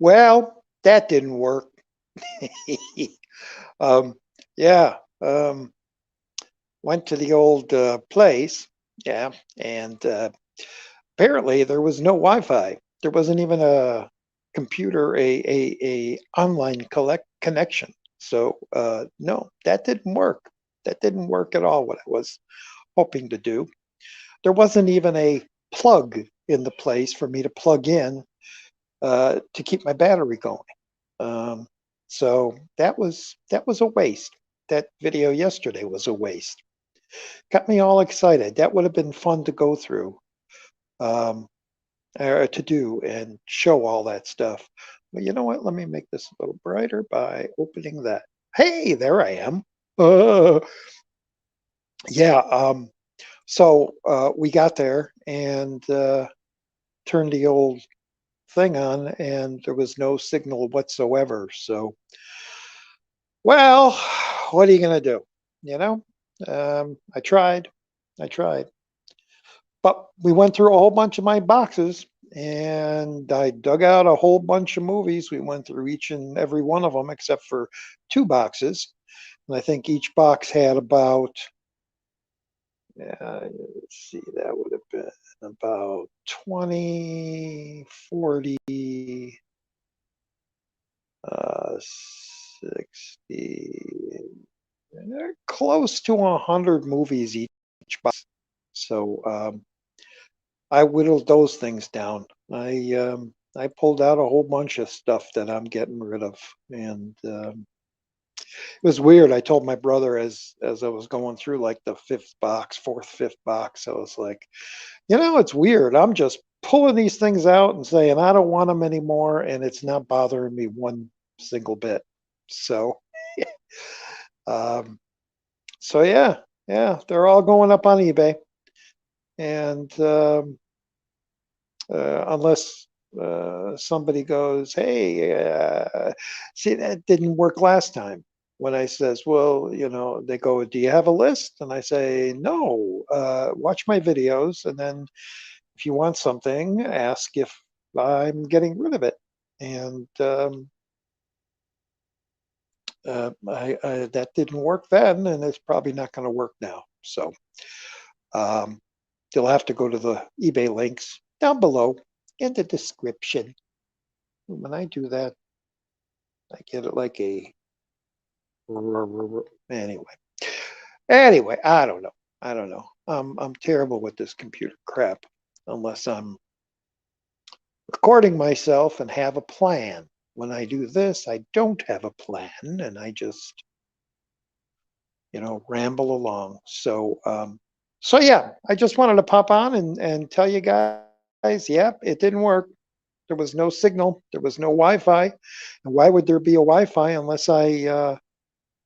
Well, that didn't work. um, yeah, went to the old place. Yeah, and apparently there was no Wi-Fi. There wasn't even a computer, a online collect connection. So no, that didn't work. That didn't work at all. What I was hoping to do. There wasn't even a plug in the place for me to plug in to keep my battery going. Um, so that was a waste. That video yesterday was a waste. Got me all excited. That would have been fun to go through, um, or to do and show all that stuff. But you know what? Let me make this a little brighter by opening that. Hey, there I am. Uh, yeah. So we got there and turned the old thing on, and there was no signal whatsoever. So, well, what are you going to do? You know, I tried. I tried. But we went through a whole bunch of my boxes and I dug out a whole bunch of movies. We went through each and every one of them except for two boxes. And I think each box had about, let's see, that would have been about 20, 40, 60, close to 100 movies each box. So I whittled those things down. I pulled out a whole bunch of stuff that I'm getting rid of, and it was weird. I told my brother as I was going through like the fifth box, fourth, fifth box, I was like, it's weird. I'm just pulling these things out and saying I don't want them anymore, and it's not bothering me one single bit. So, um, so yeah, they're all going up on eBay, and unless somebody goes, "Hey, see that didn't work last time." When I says, "Well, they go, do you have a list?" And I say, "No, watch my videos, and then if you want something, ask if I'm getting rid of it." And that didn't work then, and it's probably not going to work now. So um, you'll have to go to the eBay links down below in the description. When I do that, I get it like a anyway. Anyway, I don't know. I don't know. I'm terrible with this computer crap unless I'm recording myself and have a plan. When I do this, I don't have a plan and I just, ramble along. So yeah, I just wanted to pop on and tell you guys, yep, it didn't work. There was no signal. There was no Wi-Fi. And why would there be a Wi-Fi unless I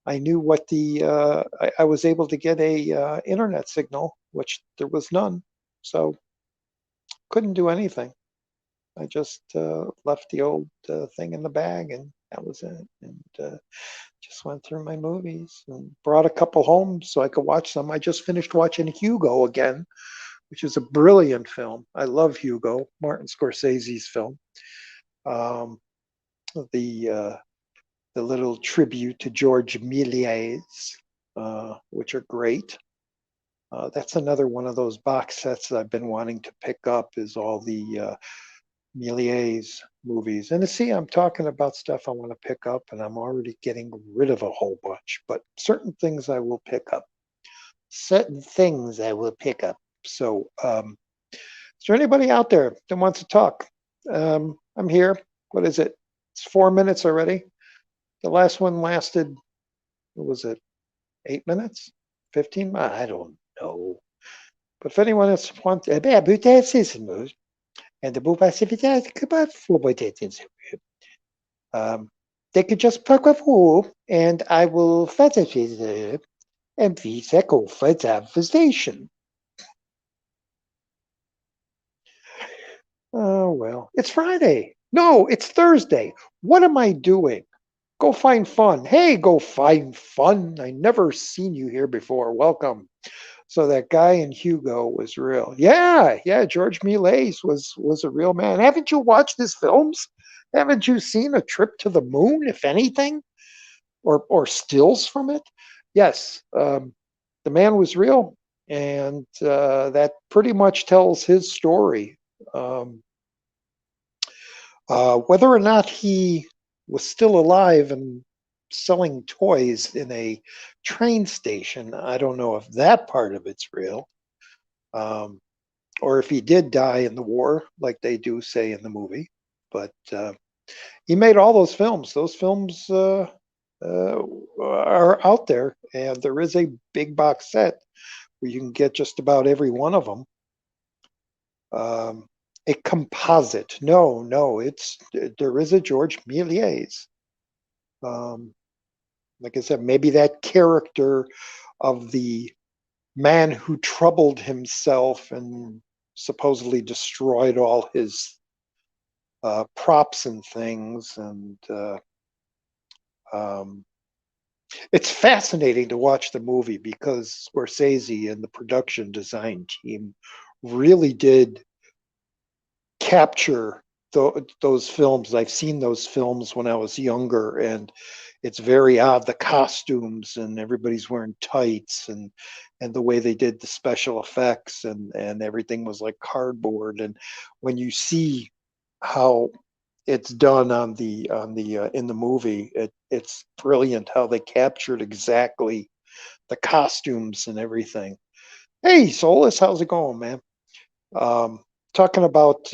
knew what I was able to get a internet signal, which there was none. So couldn't do anything. I just left the old thing in the bag, and that was it. And just went through my movies and brought a couple home so I could watch them. I just finished watching Hugo again, which is a brilliant film. I love Hugo, Martin Scorsese's film. Um, the uh, the little tribute to George Méliès, which are great. That's another one of those box sets that I've been wanting to pick up. Is all the Méliès movies. And to see, I'm talking about stuff I want to pick up, and I'm already getting rid of a whole bunch. But certain things I will pick up. Certain things I will pick up. So, is there anybody out there that wants to talk? I'm here. What is it? It's 4 minutes already. The last one lasted, what was it, 8 minutes? 15? I don't know. But if anyone else wants, and the book they could just plug a hole and I will facilitate and visa go for the station. Oh, well, it's Friday. No, it's Thursday. What am I doing? Go find fun. Hey, go find fun. I never seen you here before. Welcome. So that guy in Hugo was real. Yeah, George Méliès was a real man. Haven't you watched his films? Haven't you seen A Trip to the Moon, if anything, or stills from it? Yes, the man was real, and that pretty much tells his story. Um, whether or not he was still alive and selling toys in a train station, I don't know if that part of it's real, um, or if he did die in the war, like they do say in the movie. But he made all those films. Those films are out there, and there is a big box set where you can get just about every one of them. Um, a composite. No, no, it's there is a George Méliès. Um, like I said, maybe that character of the man who troubled himself and supposedly destroyed all his props and things. And um, it's fascinating to watch the movie because Scorsese and the production design team really did capture those films. I've seen those films when I was younger, and it's very odd, the costumes, and everybody's wearing tights, and the way they did the special effects, and everything was like cardboard. And when you see how it's done on the in the movie, it's brilliant how they captured exactly the costumes and everything. Hey, Solus, how's it going, man? um Talking about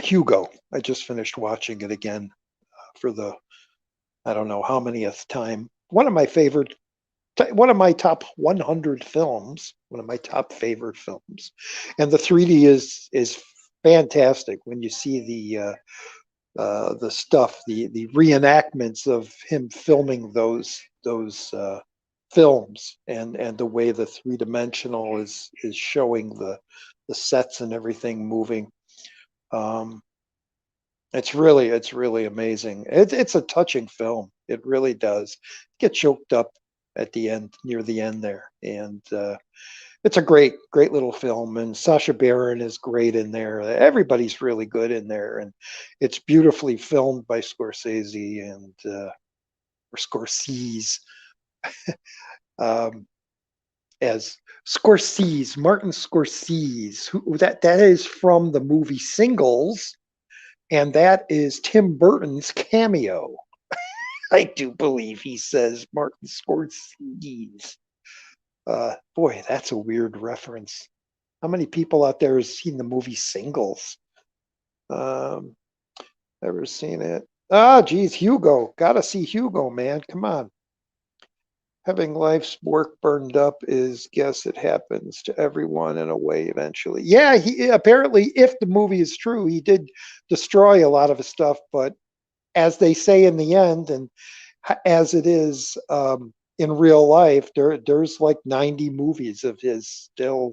Hugo. I just finished watching it again for the I don't know how manyth time. One of my top 100 films, one of my top favorite films, and the 3D is fantastic when you see the stuff, the reenactments of him filming those films, and the way the three dimensional is showing the sets and everything moving. Um, it's really amazing. It's a touching film. It really does. Get choked up at the end, near the end there, and it's a great little film. And Sacha Baron is great in there. Everybody's really good in there, and it's beautifully filmed by Scorsese and or Scorsese, um, as Scorsese, Martin Scorsese. That is from the movie Singles, and that is Tim Burton's cameo. I do believe he says Martin Scorsese. Boy, that's a weird reference. How many people out there has seen the movie Singles? Um, Ever seen it? Ah, geez, Hugo. Gotta see Hugo, man. Come on. Having life's work burned up is, guess it happens to everyone in a way eventually. Yeah, he apparently, if the movie is true, he did destroy a lot of his stuff, but as they say in the end, and as it is in real life, there's like 90 movies of his still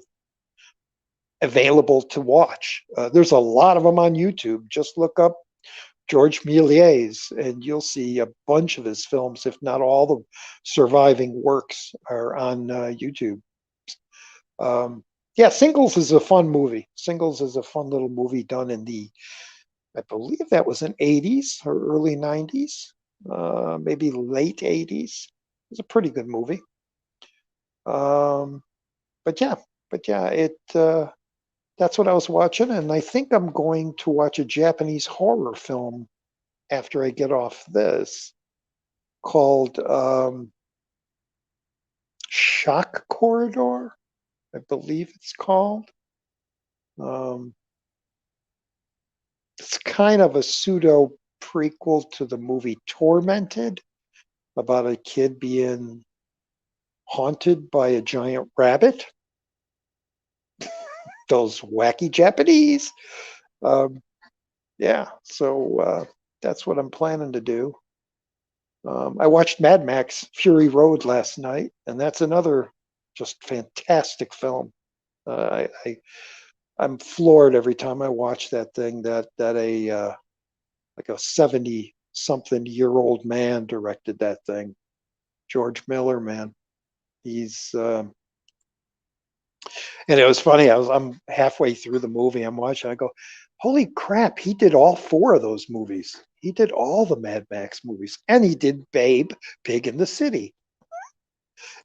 available to watch. There's a lot of them on YouTube. Just look up George Méliès, and you'll see a bunch of his films, if not all the surviving works, are on YouTube. Um, yeah, Singles is a fun movie. Singles is a fun little movie done in I believe that was in '80s or early '90s, maybe late '80s. It was a pretty good movie. Um, but yeah, it that's what I was watching, and I think I'm going to watch a Japanese horror film after I get off this, called Shock Corridor, I believe it's called. Um, it's kind of a pseudo prequel to the movie Tormented, about a kid being haunted by a giant rabbit. Those wacky Japanese. Um, yeah, so that's what I'm planning to do. I watched Mad Max Fury Road last night, and that's another just fantastic film. I'm floored every time I watch that thing, that a like a 70 something year old man directed that thing. George Miller, man. He's and it was funny. I'm halfway through the movie. I'm watching. I go, Holy crap, he did all four of those movies. He did all the Mad Max movies, and he did Babe, Pig in the City,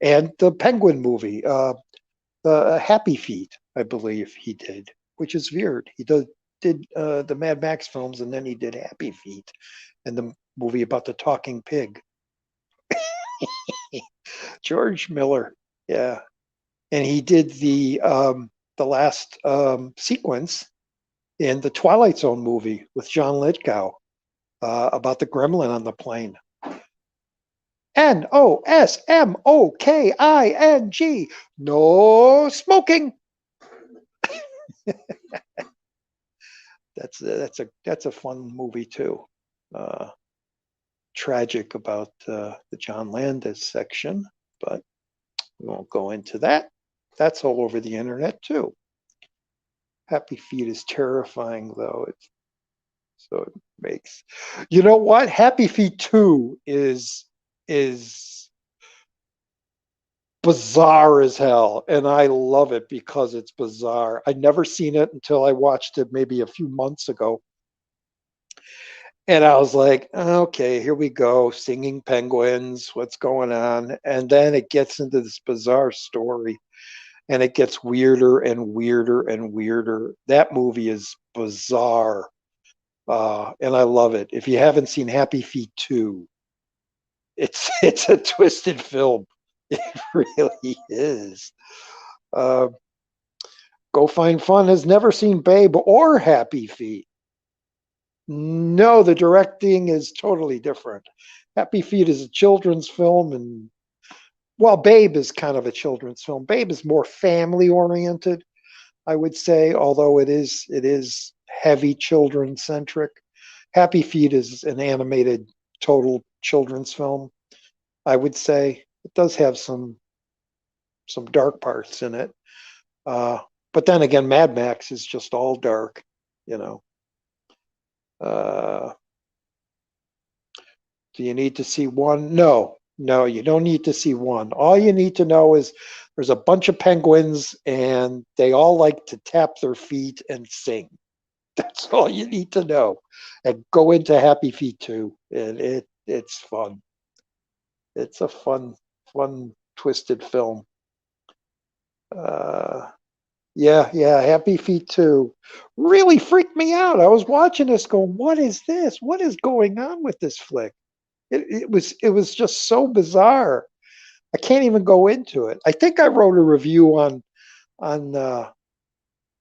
and the Penguin movie, the Happy Feet, I believe he did, which is weird. He did the Mad Max films, and then he did Happy Feet, and the movie about the talking pig. George Miller, yeah, and he did the last sequence in the Twilight Zone movie with John Lithgow about the gremlin on the plane. NOSMOKING. No smoking. That's a fun movie too. Uh, Tragic about the John Landis section, but we won't go into that. That's all over the internet too. Happy Feet is terrifying though. So it makes, you know what? Happy Feet 2 is bizarre as hell, and I love it because it's bizarre. I'd never seen it until I watched it maybe a few months ago, and I was like, okay, here we go, singing penguins, what's going on? And then it gets into this bizarre story, and it gets weirder and weirder and weirder. That movie is bizarre, and I love it. If you haven't seen Happy Feet 2, it's a twisted film. It really is. Uh, Go Find Fun has never seen Babe or Happy Feet. No, the directing is totally different. Happy Feet is a children's film, and well, Babe is kind of a children's film. Babe is more family oriented, I would say, although it is heavy children centric. Happy Feet is an animated total children's film, I would say. It does have some dark parts in it. Uh, but then again, Mad Max is just all dark, you know. Uh, do you need to see one? No, no, you don't need to see one. All you need to know is there's a bunch of penguins and they all like to tap their feet and sing. That's all you need to know. And go into Happy Feet 2. And it's fun. It's a fun, twisted film. Uh, yeah, Happy Feet 2 really freaked me out. I was watching this going, what is this? What is going on with this flick? It was just so bizarre. I can't even go into it. I think I wrote a review on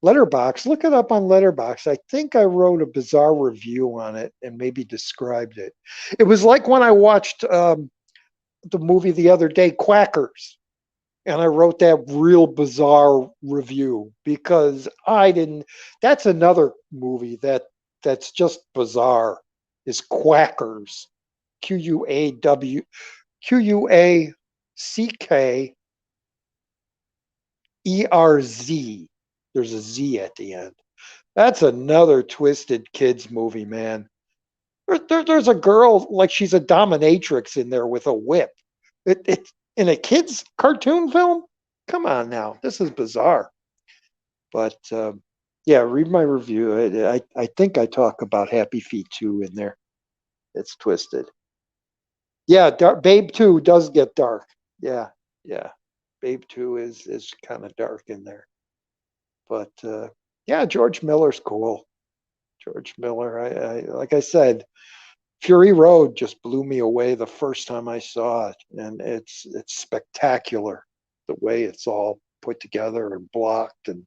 Letterbox. Look it up on Letterbox. I think I wrote a bizarre review on it and maybe described it. It was like when I watched the movie the other day, Quackers, and I wrote that real bizarre review because I didn't. That's another movie that's just bizarre. Is Quackers, Quackers. There's a Z at the end. That's another twisted kids movie, man. There's a girl like she's a dominatrix in there with a whip. It in a kids cartoon film. Come on now, this is bizarre. But yeah, read my review. I think I talk about Happy Feet 2 in there. It's twisted. Yeah, Babe 2 does get dark. Yeah, yeah. Babe 2 is kind of dark in there. But yeah, George Miller's cool. George Miller. I like I said, Fury Road just blew me away the first time I saw it, and it's spectacular the way it's all put together and blocked and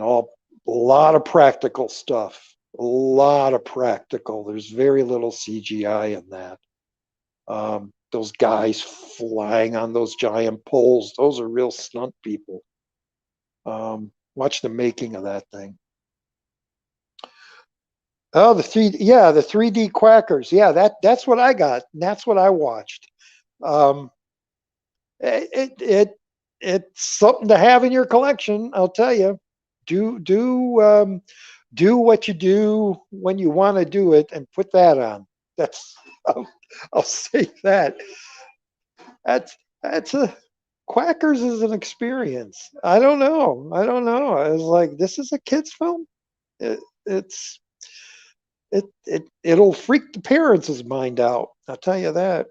all a lot of practical stuff. A lot of practical. There's very little CGI in that. Those guys flying on those giant poles, those are real stunt people. Watch the making of that thing. Oh, the 3D Quackers. Yeah, that's what I got. And that's what I watched. Um, it's something to have in your collection. I'll tell you. Do what you do when you want to do it, and put that on. That's I'll, I'll say that. That's a Quackers is an experience. I don't know. I was like, this is a kids film. it'll freak the parents' mind out. I'll tell you that.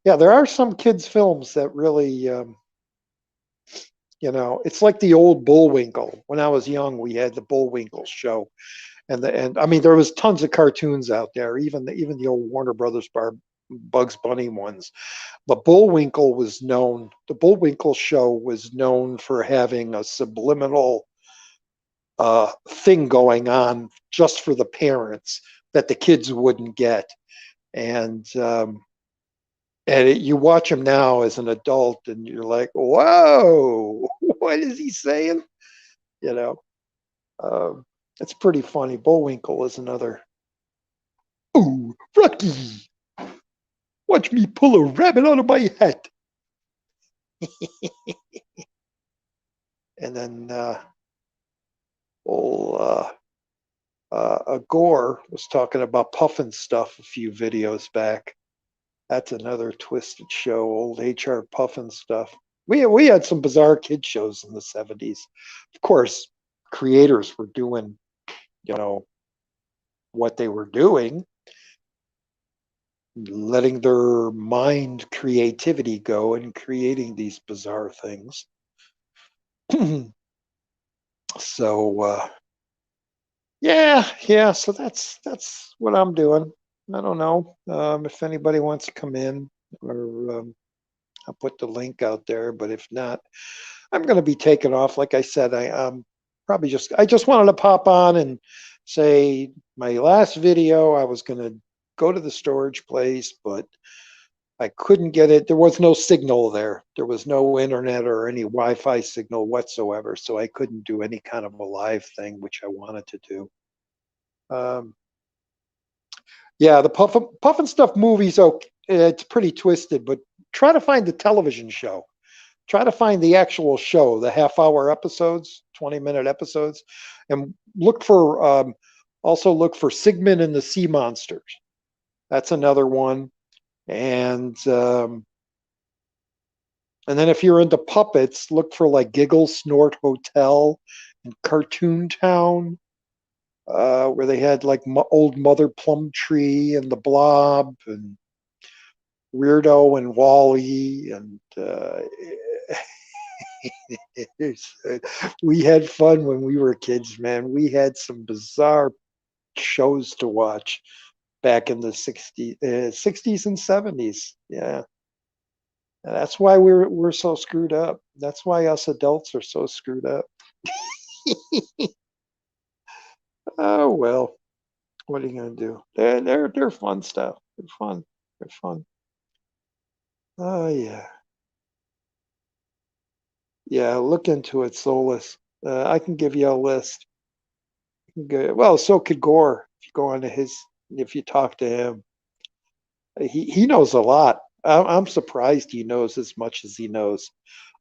Yeah, there are some kids' films that really, it's like the old Bullwinkle. When I was young, we had the Bullwinkle show, and I mean, there was tons of cartoons out there, even the old Warner Brothers Bugs Bunny ones. But the Bullwinkle show was known for having a subliminal thing going on just for the parents that the kids wouldn't get. And you watch him now as an adult, and you're like, "Whoa, what is he saying?" You know, um, it's pretty funny. Bullwinkle is another. Oh, Rocky, watch me pull a rabbit out of my hat. And then old Gore was talking about Puffin stuff a few videos back. That's another twisted show, old HR Puffin stuff. We had some bizarre kid shows in the 70s. Of course, creators were doing, you know, what they were doing, letting their mind creativity go and creating these bizarre things. So yeah, so that's what I'm doing. I don't know if anybody wants to come in, or I'll put the link out there, but if not, I'm going to be taking off. Like I said, I just wanted to pop on and say my last video, I was going to go to the storage place, but I couldn't get it. There was no signal there. There was no internet or any Wi-Fi signal whatsoever, so I couldn't do any kind of a live thing, which I wanted to do. Um, yeah, the Puff and Stuff movies, okay, it's pretty twisted, but try to find the television show. Try to find the actual show, the half-hour episodes, 20-minute episodes, and also look for Sigmund and the Sea Monsters. That's another one. And then if you're into puppets, look for like Giggle Snort Hotel and Cartoon Town, where they had like old Mother Plumtree and the Blob and Weirdo and Wally, and we had fun when we were kids, man. We had some bizarre shows to watch back in the 60s and 70s. Yeah. And that's why we're so screwed up. That's why us adults are so screwed up. Oh well, what are you gonna do? They're fun stuff. They're fun. They're fun. Oh yeah. Yeah, look into it, Solus. I can give you a list. Well, so could Gore. If you go onto if you talk to him, he knows a lot. I'm surprised he knows as much as he knows.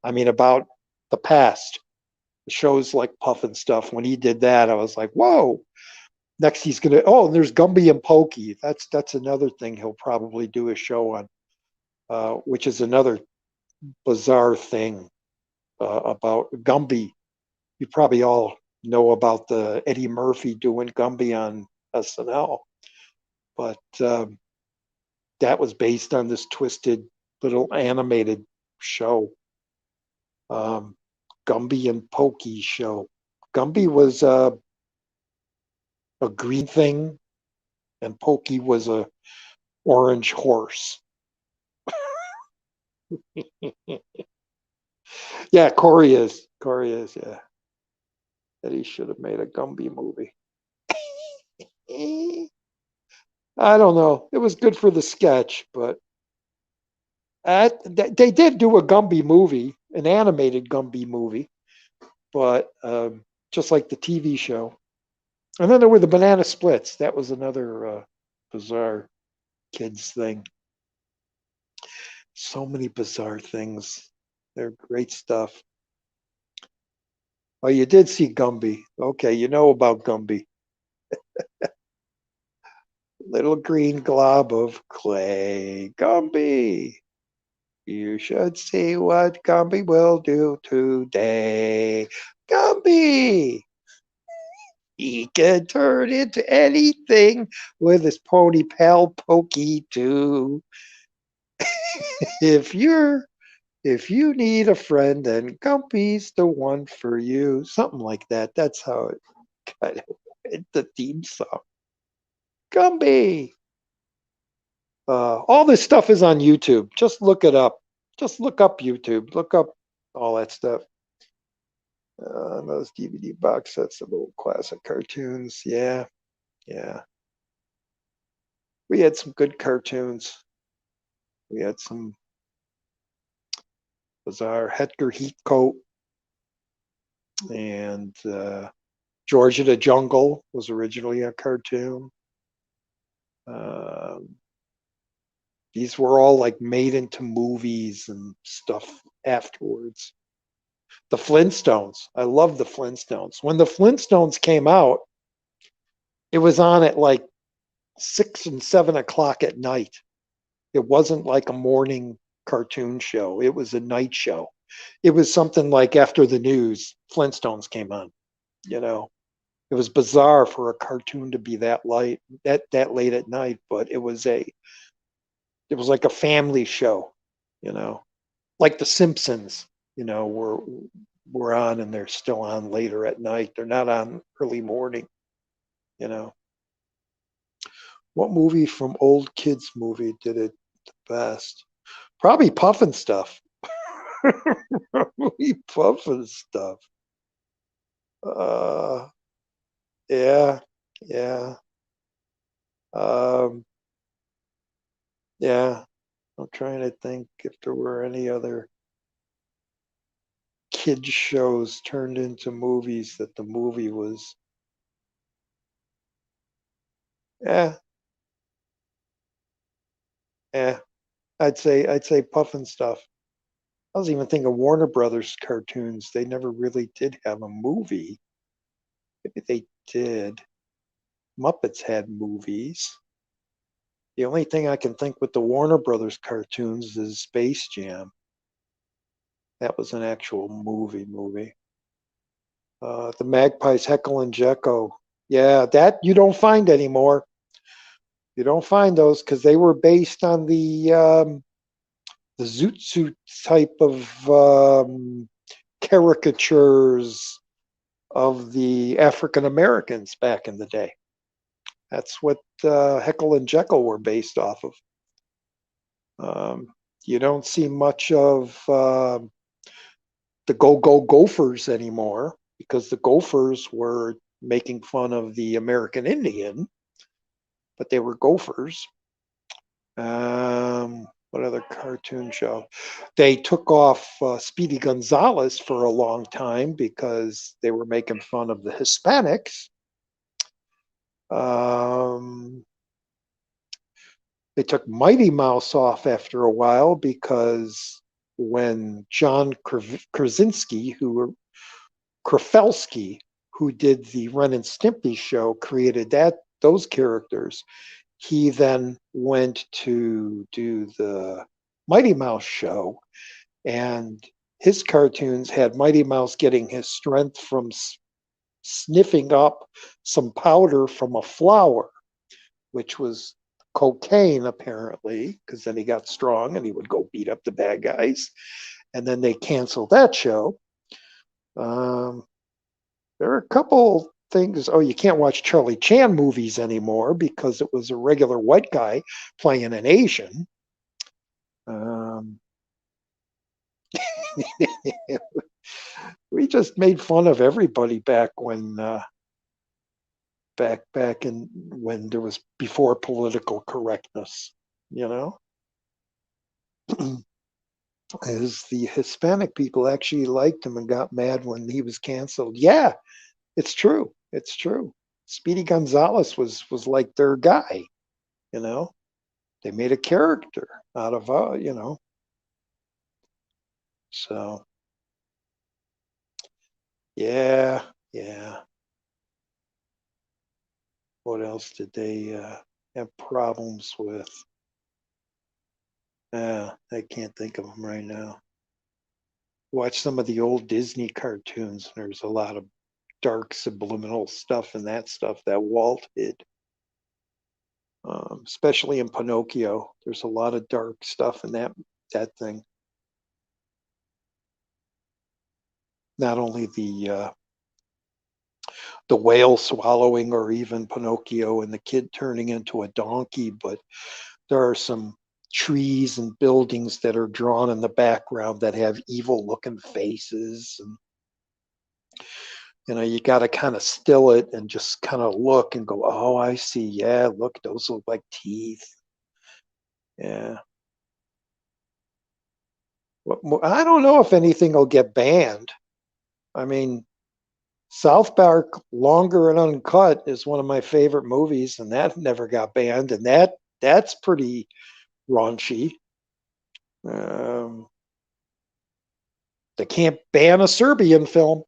I mean, about the past, the shows like Puff and Stuff. When he did that, I was like, whoa. Next, he's gonna. Oh, and there's Gumby and Pokey. That's another thing he'll probably do a show on, which is another bizarre thing about Gumby. You probably all know about the Eddie Murphy doing Gumby on SNL, but that was based on this twisted little animated show, um, Gumby and Pokey show. Gumby was a green thing, and Pokey was a orange horse. Yeah, Corey is. Corey is. Yeah, that he should have made a Gumby movie. I don't know. It was good for the sketch, but they did do a Gumby movie, an animated Gumby movie, but just like the TV show. And then there were the Banana Splits. That was another bizarre kids thing. So many bizarre things. They're great stuff. Oh, you did see Gumby. Okay, you know about Gumby. Little green glob of clay. Gumby. You should see what Gumby will do today. Gumby! He can turn into anything with his pony pal Pokey too. If you're if you need a friend, then Gumpy's the one for you. Something like that. That's how it kind of went, the theme song. Gumby. All this stuff is on YouTube. Just look it up. Just look up YouTube. Look up all that stuff. Those DVD box sets of old classic cartoons. Yeah, yeah. We had some good cartoons. We had some bizarre Hedger Heathcote and George of the Jungle was originally a cartoon. Um, these were all like made into movies and stuff afterwards. The Flintstones. I love the Flintstones. When the Flintstones came out, it was on at like 6 and 7 o'clock at night. It wasn't like a morning cartoon show. It was a night show. It was something like after the news, Flintstones came on. You know, it was bizarre for a cartoon to be that light, that late at night, but it was like a family show. You know, like The Simpsons. You know, were on and they're still on later at night. They're not on early morning. You know, what movie from old kids movie did it the best? Probably Puffin stuff. Probably Puffin stuff. Uh, yeah, yeah, um, yeah. I'm trying to think if there were any other kids shows turned into movies that the movie was. Yeah, yeah. I'd say Puffin stuff. I was even thinking Warner Brothers cartoons. They never really did have a movie. Maybe they did. Muppets had movies. The only thing I can think with the Warner Brothers cartoons is Space Jam. That was an actual movie. The Magpies, Heckle and Jekyll. Yeah, that you don't find anymore. You don't find those because they were based on the Zoot Suit type of caricatures of the African Americans back in the day. That's what Heckle and Jekyll were based off of. Um, you don't see much of the Go Gophers anymore because the Gophers were making fun of the American Indian, but they were Gophers. What other cartoon show? They took off Speedy Gonzales for a long time because they were making fun of the Hispanics. Um, they took Mighty Mouse off after a while because when John Krasinski, Krafelsky, who did the Ren and Stimpy show, created those characters, he then went to do the Mighty Mouse show, and his cartoons had Mighty Mouse getting his strength from sniffing up some powder from a flower, which was cocaine apparently, because then he got strong and he would go beat up the bad guys. And then they canceled that show. Um, there are a couple things. Oh, you can't watch Charlie Chan movies anymore because it was a regular white guy playing an Asian. Um, we just made fun of everybody back when back in when there was before political correctness. You know, as the Hispanic people actually liked him and got mad when he was canceled. Yeah, it's true. It's true. Speedy Gonzales was like their guy. You know, they made a character out of so yeah, yeah. What else did they have problems with? I can't think of them right now. Watch some of the old Disney cartoons. There's a lot of dark subliminal stuff and that stuff that Walt did, especially in Pinocchio. There's a lot of dark stuff in that thing. Not only the whale swallowing, or even Pinocchio and the kid turning into a donkey, but there are some trees and buildings that are drawn in the background that have evil looking faces, and you got to kind of still it and just kind of look and go, oh, I see, yeah, look, those look like teeth. Yeah. I don't know if anything will get banned. I mean, South Park Longer and Uncut is one of my favorite movies, and that never got banned, and that's pretty raunchy. Um, they can't ban a Serbian film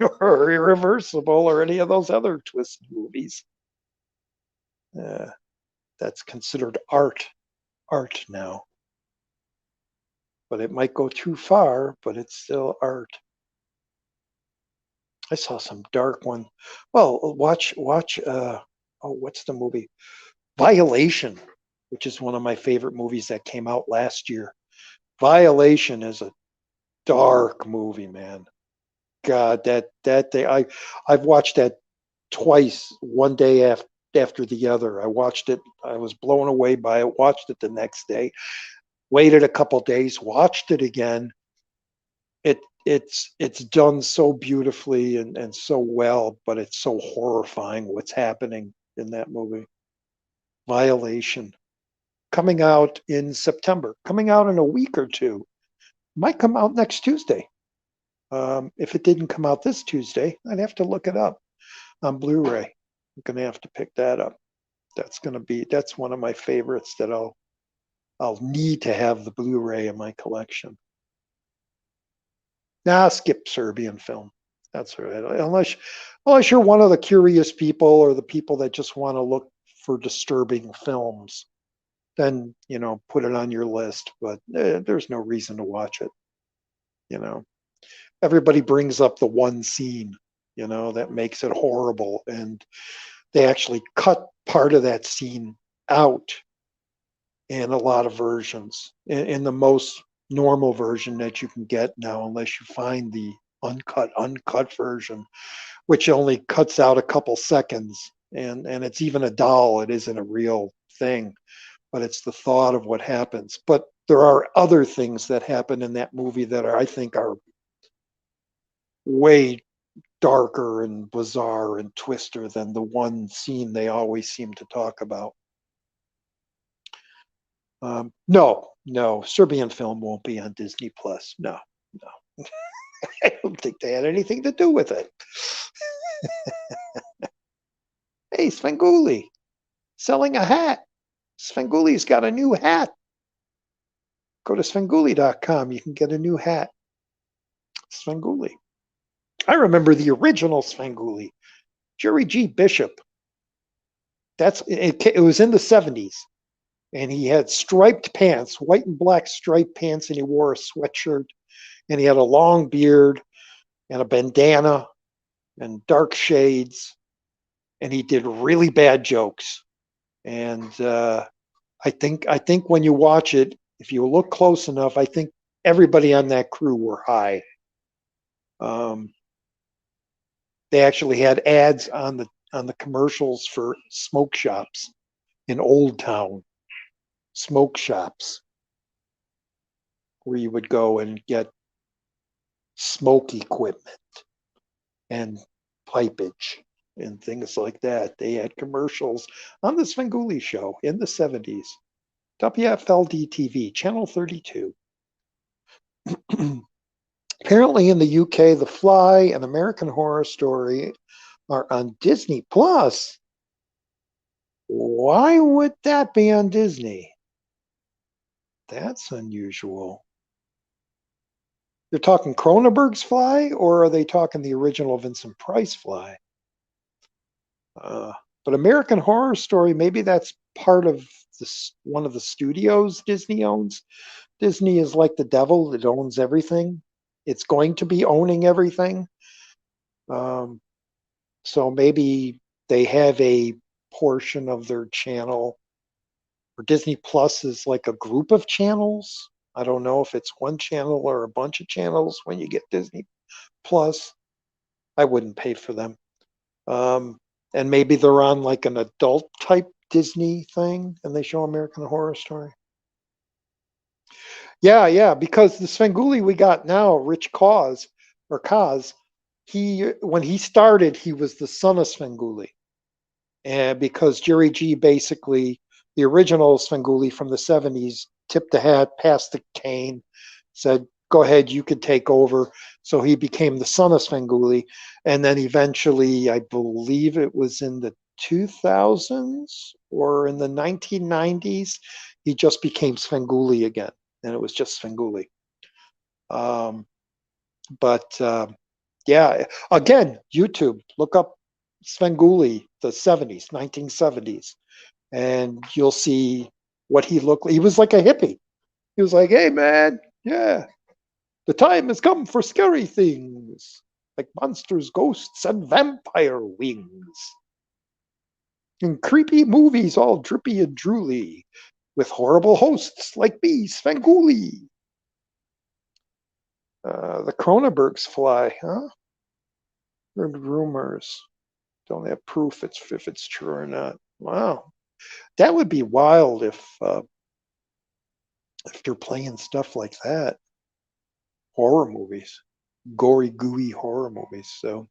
or Irreversible or any of those other twisted movies. That's considered art now. But it might go too far, but it's still art. I saw some dark one. Well, watch. What's the movie? Violation, which is one of my favorite movies that came out last year. Violation is a dark movie, man. God, that day I've watched that twice, one day after the other. I watched it. I was blown away by it. Watched it the next day. Waited a couple days. Watched it again. It's done so beautifully and so well, but it's so horrifying what's happening in that movie. Violation, coming out in September, coming out in a week or two. Might come out next Tuesday. If it didn't come out this Tuesday, I'd have to look it up on Blu-ray. I'm gonna have to pick that up. That's one of my favorites that I'll need to have the Blu-ray in my collection. Nah, skip Serbian film. That's all right. Unless you're one of the curious people, or the people that just want to look for disturbing films, then put it on your list. But there's no reason to watch it. Everybody brings up the one scene, that makes it horrible, and they actually cut part of that scene out in a lot of versions. In the most normal version that you can get now, unless you find the uncut version, which only cuts out a couple seconds, and it's even a doll. It isn't a real thing, but it's the thought of what happens. But there are other things that happen in that movie that I think are way darker and bizarre and twister than the one scene they always seem to talk about. No, Serbian film won't be on Disney Plus. No. I don't think they had anything to do with it. Hey, Svengoolie, selling a hat. Svengoolie's got a new hat. Go to Svengoolie.com. You can get a new hat. Svengoolie. I remember the original Svengoolie, Jerry G. Bishop. It was in the 70s. And he had striped pants, white and black striped pants, and he wore a sweatshirt, and he had a long beard and a bandana and dark shades, and he did really bad jokes. And I think when you watch it, if you look close enough, I think everybody on that crew were high. They actually had ads on the commercials for smoke shops in Old Town. Smoke shops where you would go and get smoke equipment and pipage and things like that. They had commercials on the Svengoolie Show in the 70s. WFLD TV, Channel 32. Apparently in the UK, The Fly and American Horror Story are on Disney Plus. Why would that be on Disney? That's unusual. They're talking Cronenberg's Fly, or are they talking the original Vincent Price Fly? But American Horror Story, maybe that's part of one of the studios Disney owns. Disney is like the devil. It owns everything. It's going to be owning everything. Um, so maybe they have a portion of their channel, or Disney Plus is like a group of channels. I don't know if it's one channel or a bunch of channels when you get Disney Plus. I wouldn't pay for them. Um, and maybe they're on like an adult type Disney thing and they show American Horror Story. Yeah, yeah, because the Svengoolie we got now, Rich Cause or Kaz, he when he started, he was the son of Svengoolie. And because Jerry G basically, the original Svengoolie from the 70s, tipped the hat, passed the cane, said, go ahead, you could take over. So he became the son of Svengoolie. And then eventually, I believe it was in the 2000s or in the 1990s, he just became Svengoolie again. And it was just Svengoolie. Um, but yeah, again, YouTube, look up Svengoolie, the 70s, 1970s, and you'll see what he looked like. He was like a hippie. He was like, hey, man, yeah, the time has come for scary things like monsters, ghosts, and vampire wings. And creepy movies all drippy and drooly with horrible hosts like me, Svengoolie. The Cronenbergs fly, huh? Heard rumors. Don't have proof if it's true or not. Wow, that would be wild if they're playing stuff like that. Horror movies, gory, gooey horror movies. So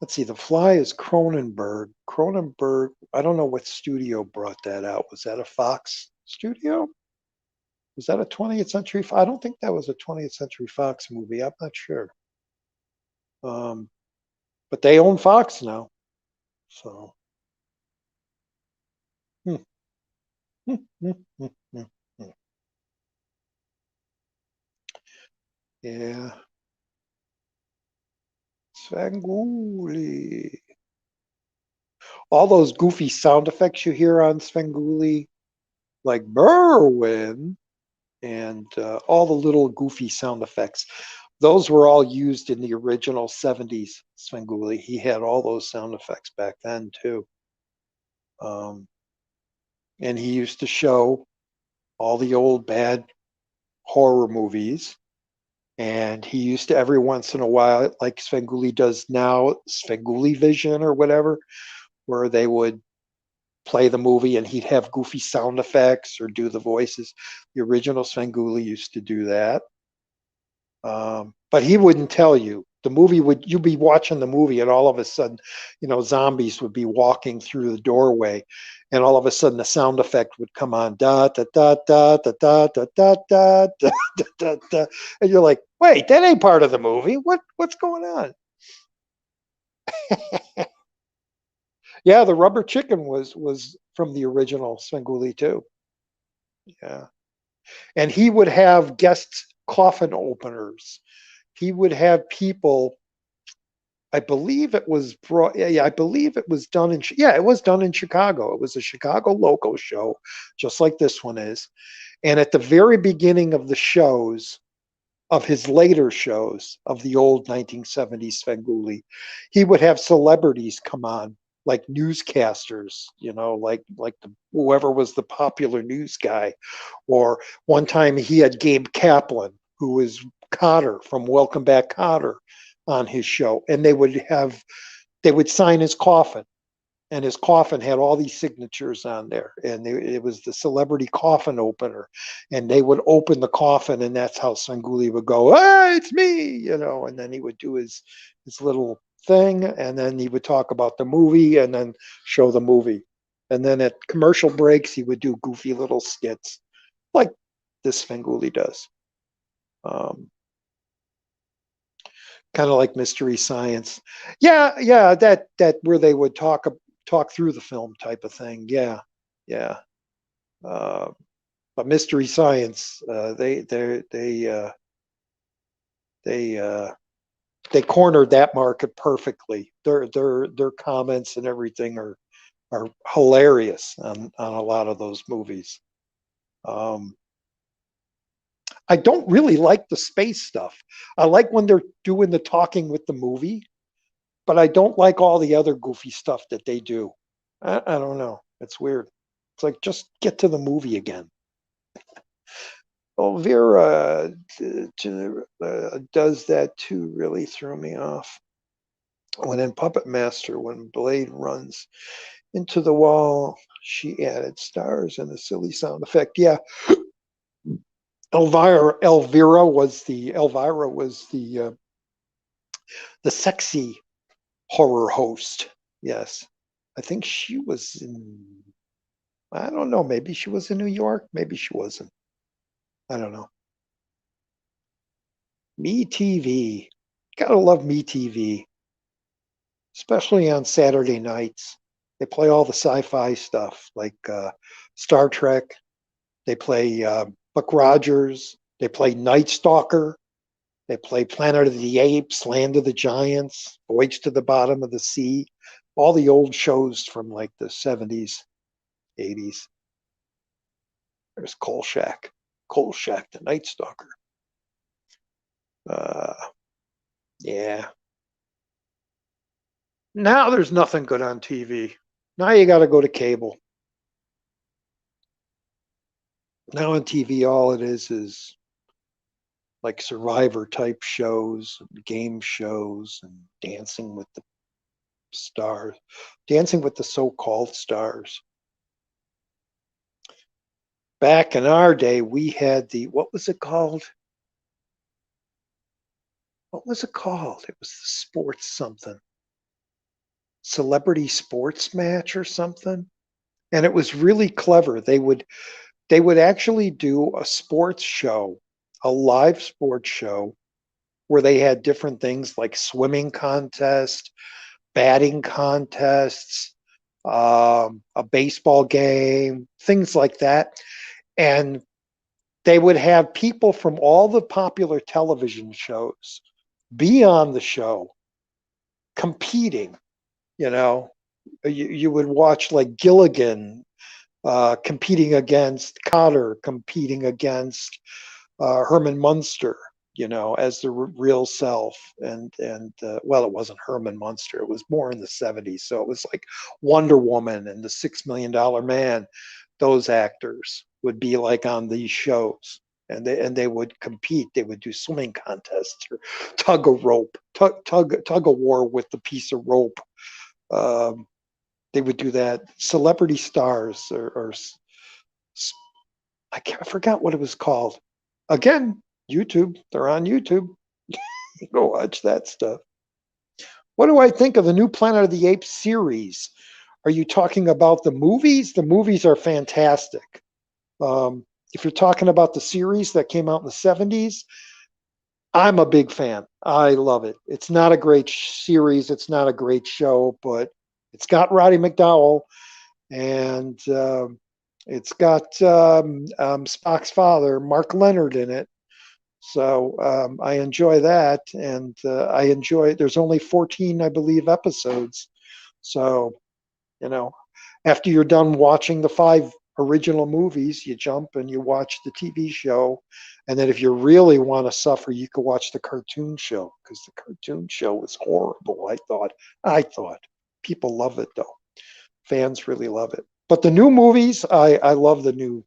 let's see. The Fly is Cronenberg. Cronenberg. I don't know what studio brought that out. Was that a Fox studio? Was that a 20th Century? I don't think that was a 20th Century Fox movie. I'm not sure. Um, but they own Fox now. So. Hmm, hmm, hmm, hmm, hmm, hmm. Yeah. Svengoolie. All those goofy sound effects you hear on Svengoolie, like Berwin, and all the little goofy sound effects, those were all used in the original 70s Svengoolie. He had all those sound effects back then, too. Um, and he used to show all the old bad horror movies. And he used to, every once in a while, like Svengoolie does now, Svengoolie Vision or whatever, where they would play the movie and he'd have goofy sound effects or do the voices. The original Svengoolie used to do that. But he wouldn't tell you. The movie would, you'd be watching the movie and all of a sudden, zombies would be walking through the doorway and all of a sudden the sound effect would come on, da da da da da da da da da da da da da, and you're like, wait, that ain't part of the movie. What's going on? Yeah, the rubber chicken was from the original Svengoolie too. Yeah. And he would have guest coffin openers. He would have people. I believe it was brought. Yeah, I believe it was done in. Yeah, it was done in Chicago. It was a Chicago local show, just like this one is. And at the very beginning of the shows, of his later shows of the old 1970s Svengoolie, he would have celebrities come on, like newscasters, whoever was the popular news guy. Or one time he had Gabe Kaplan, who was Cotter from Welcome Back Cotter, on his show, and they would sign his coffin, and his coffin had all these signatures on there, and it was the celebrity coffin opener, and they would open the coffin, and that's how Svengoolie would go, hey, it's me, and then he would do his little thing, and then he would talk about the movie, and then show the movie, and then at commercial breaks he would do goofy little skits like this Svengoolie does. Um, Kind of like Mystery Science. Yeah, yeah, that where they would talk through the film type of thing. Yeah, yeah. Uh, but Mystery Science, they they cornered that market perfectly. Their comments and everything are hilarious on a lot of those movies. Um, I don't really like the space stuff. I like when they're doing the talking with the movie, but I don't like all the other goofy stuff that they do. I don't know. It's weird. It's like just get to the movie again. Elvira does that too. Really threw me off. When in Puppet Master, when Blade runs into the wall, she added stars and a silly sound effect. Yeah, Elvira was the sexy horror host. Yes, I think she was in. I don't know. Maybe she was in New York. Maybe she wasn't. I don't know. Me TV. Gotta love Me TV, especially on Saturday nights. They play all the sci-fi stuff like Star Trek. They play Buck Rogers. They play Night Stalker. They play Planet of the Apes, Land of the Giants, Voyage to the Bottom of the Sea. All the old shows from like the 70s, 80s. There's Coal Shack, the Night Stalker. Uh, yeah. Now there's nothing good on TV. Now you got to go to cable. Now on TV, all it is like Survivor type shows, game shows, and Dancing with the Stars, Dancing with the so-called stars. Back in our day, we had the what was it called? What was it called? It was the sports something, celebrity sports match or something, and it was really clever. They would actually do a sports show, a live sports show where they had different things like swimming contest, batting contests, a baseball game, things like that. And they would have people from all the popular television shows be on the show competing. You know, you would watch like Gilligan competing against Cotter, competing against Herman Munster, as the real self, and well, it wasn't Herman Munster; it was more in the '70s. So it was like Wonder Woman and the $6 Million Man. Those actors would be like on these shows, and they would compete. They would do swimming contests or tug a rope, tug a war with the piece of rope. Um, they would do that. Celebrity stars or I forgot what it was called. Again, YouTube. They're on YouTube. You go watch that stuff. What do I think of the new Planet of the Apes series? Are you talking about the movies? The movies are fantastic. If you're talking about the series that came out in the 70s, I'm a big fan. I love it. It's not a great series. It's not a great show, but it's got Roddy McDowell and it's got Spock's father, Mark Leonard, in it. So I enjoy that, and I enjoy. There's only 14, I believe, episodes. So you know, after you're done watching the 5 original movies, you jump and you watch the TV show, and then if you really want to suffer, you could watch the cartoon show because the cartoon show was horrible. I thought people love it though. Fans really love it. But the new movies, I love the new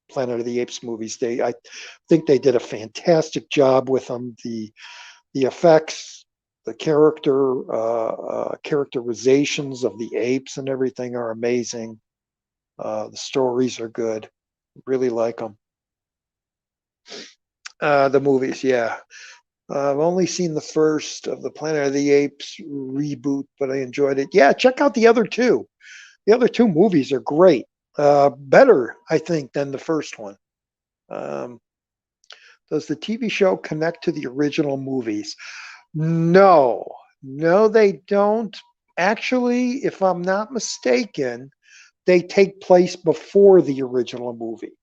Planet of the Apes movies. I think they did a fantastic job with them. The effects, the characterizations of the apes and everything are amazing. The stories are good. Really like them. The movies, yeah. I've only seen the first of the Planet of the Apes reboot, but I enjoyed it. Yeah, check out the other two. The other two movies are great. Better, I think, than the first one. Um, does the TV show connect to the original movies? No, no, they don't. Actually, if I'm not mistaken, they take place before the original movie.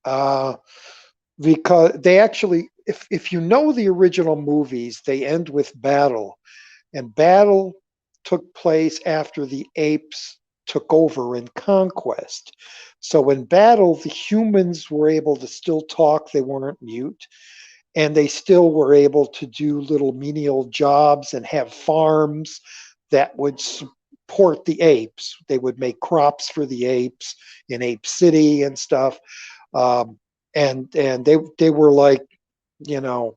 Uh, because they actually, if you know the original movies, they end with battle, and battle took place after the apes took over in conquest. So in battle, the humans were able to still talk. They weren't mute, and they still were able to do little menial jobs and have farms that would support the apes. They would make crops for the apes in Ape City and stuff. Um, and they were like, you know,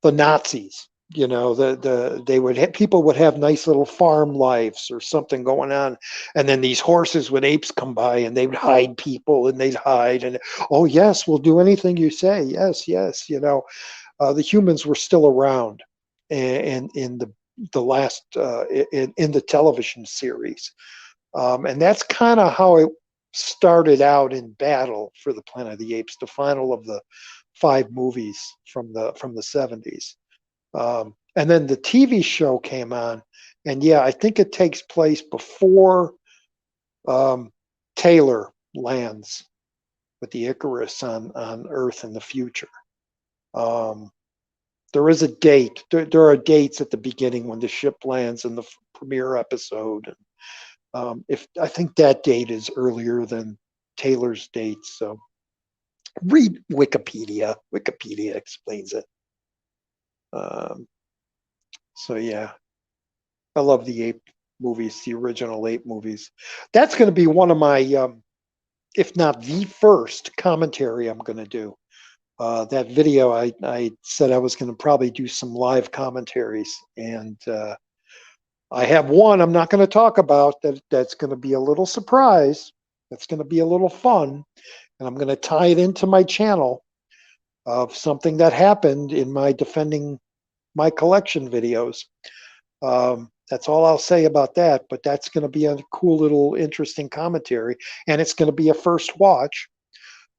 the Nazis. They would have, people would have nice little farm lives or something going on, and then these horses with apes come by and they would hide people and they'd hide and, oh yes, we'll do anything you say, yes, yes, the humans were still around, and in the last in the television series, and that's kind of how it started out in battle for the Planet of the Apes, the final of the 5 movies from the 70s. And then the TV show came on, and yeah, I think it takes place before um, Taylor lands with the Icarus on Earth in the future. Um, there is a date. There are dates at the beginning when the ship lands in the premiere episode. If I think that date is earlier than Taylor's date, so read Wikipedia. Wikipedia explains it. Um, so yeah, I love the ape movies, the original ape movies. That's going to be one of my, if not the first commentary I'm going to do. That video, I said I was going to probably do some live commentaries, and I have one I'm not going to talk about that's going to be a little surprise. That's going to be a little fun, and I'm going to tie it into my channel of something that happened in my defending my collection videos. That's all I'll say about that, but that's going to be a cool little interesting commentary, and it's going to be a first watch.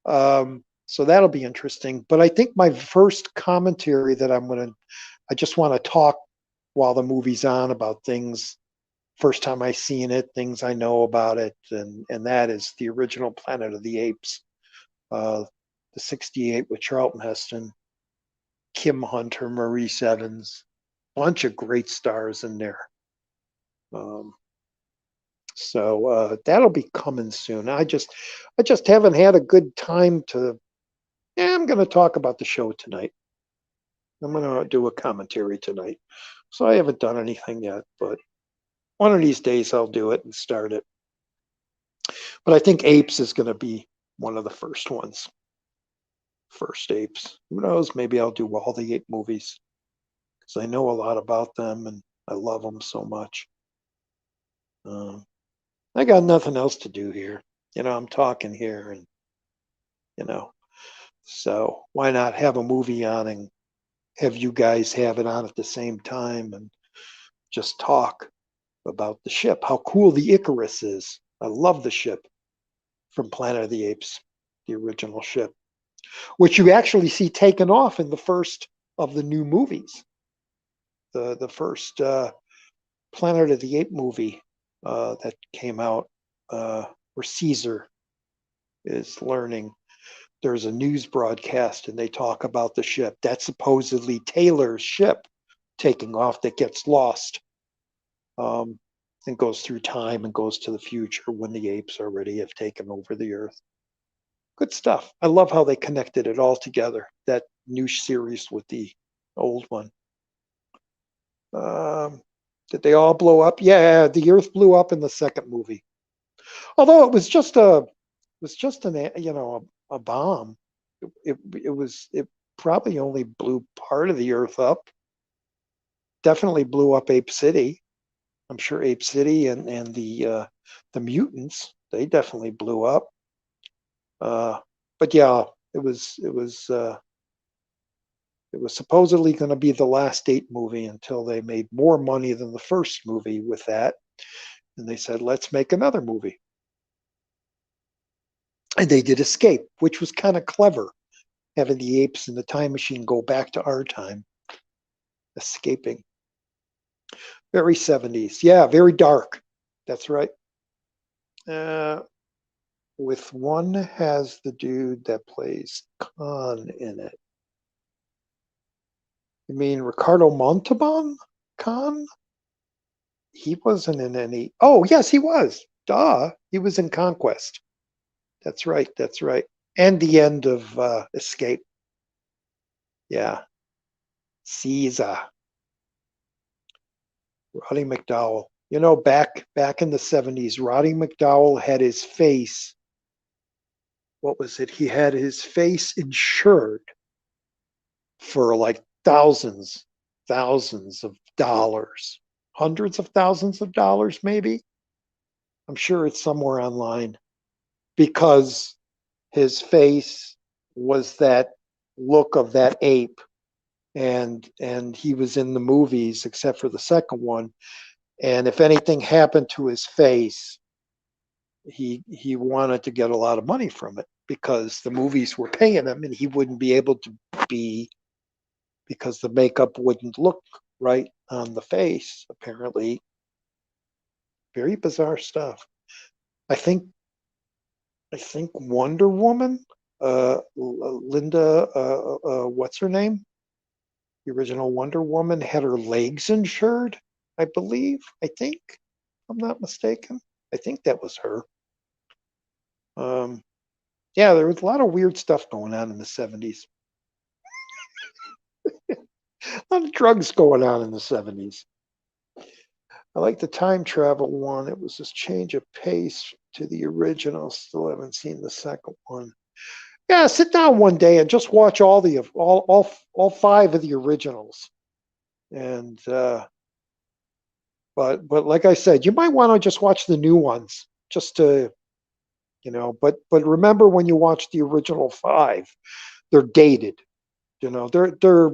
So that'll be interesting. But I think my first commentary that I just want to talk while the movie's on about things, first time I seen it, things I know about it, and that is the original Planet of the Apes, the '68 with Charlton Heston, Kim Hunter, Maurice Evans, bunch of great stars in there. Um, so that'll be coming soon. I just haven't had a good time to. Yeah, I'm going to talk about the show tonight. I'm going to do a commentary tonight. So I haven't done anything yet, but one of these days I'll do it and start it. But I think Apes is going to be one of the first ones. First Apes. Who knows? Maybe I'll do all the ape movies because I know a lot about them and I love them so much. I got nothing else to do here. I'm talking here, and you know, so why not have a movie on and have you guys have it on at the same time and just talk about the ship, how cool the Icarus is. I love the ship from Planet of the Apes, the original ship, which you actually see taken off in the first of the new movies. The first Planet of the Ape movie that came out, where Caesar is learning. There's a news broadcast and they talk about the ship. That's supposedly Taylor's ship taking off that gets lost, and goes through time and goes to the future when the apes already have taken over the earth. Good stuff. I love how they connected it all together, that new series with the old one. Did they all blow up? Yeah, the earth blew up in the second movie. Although it was just a bomb. It probably only blew part of the earth up. Definitely blew up Ape City. I'm sure Ape City and the mutants, they definitely blew up. But yeah, it was supposedly going to be the last Ape movie until they made more money than the first movie with that, and they said let's make another movie. And they did Escape, which was kind of clever, having the apes in the time machine go back to our time, escaping. Very 70s. Yeah, very dark. That's right. With one has the dude that plays Khan in it. You mean Ricardo Montalban? Khan? He wasn't in any. Oh, yes, he was. Duh. He was in Conquest. That's right. That's right. And the end of Escape. Yeah. Caesar. Roddy McDowell. You know, back in the 70s, Roddy McDowell had his face. What was it? He had his face insured for like thousands of dollars, hundreds of thousands of dollars, maybe. I'm sure it's somewhere online because his face was that look of that ape, and he was in the movies except for the second one. And if anything happened to his face, he wanted to get a lot of money from it because the movies were paying him and he wouldn't be able to be, because the makeup wouldn't look right on the face, apparently. Very bizarre stuff. I think I think Wonder Woman, Linda, what's her name? The original Wonder Woman had her legs insured, I believe. I think, if I'm not mistaken. I think that was her. Um, yeah, there was a lot of weird stuff going on in the 70s. A lot of drugs going on in the 70s. I like the time travel one. It was this change of pace to the original. Still haven't seen the second one. Yeah, sit down one day and just watch all five of the originals. And but like I said, you might want to just watch the new ones just to, but remember, when you watch the original five, they're dated. They're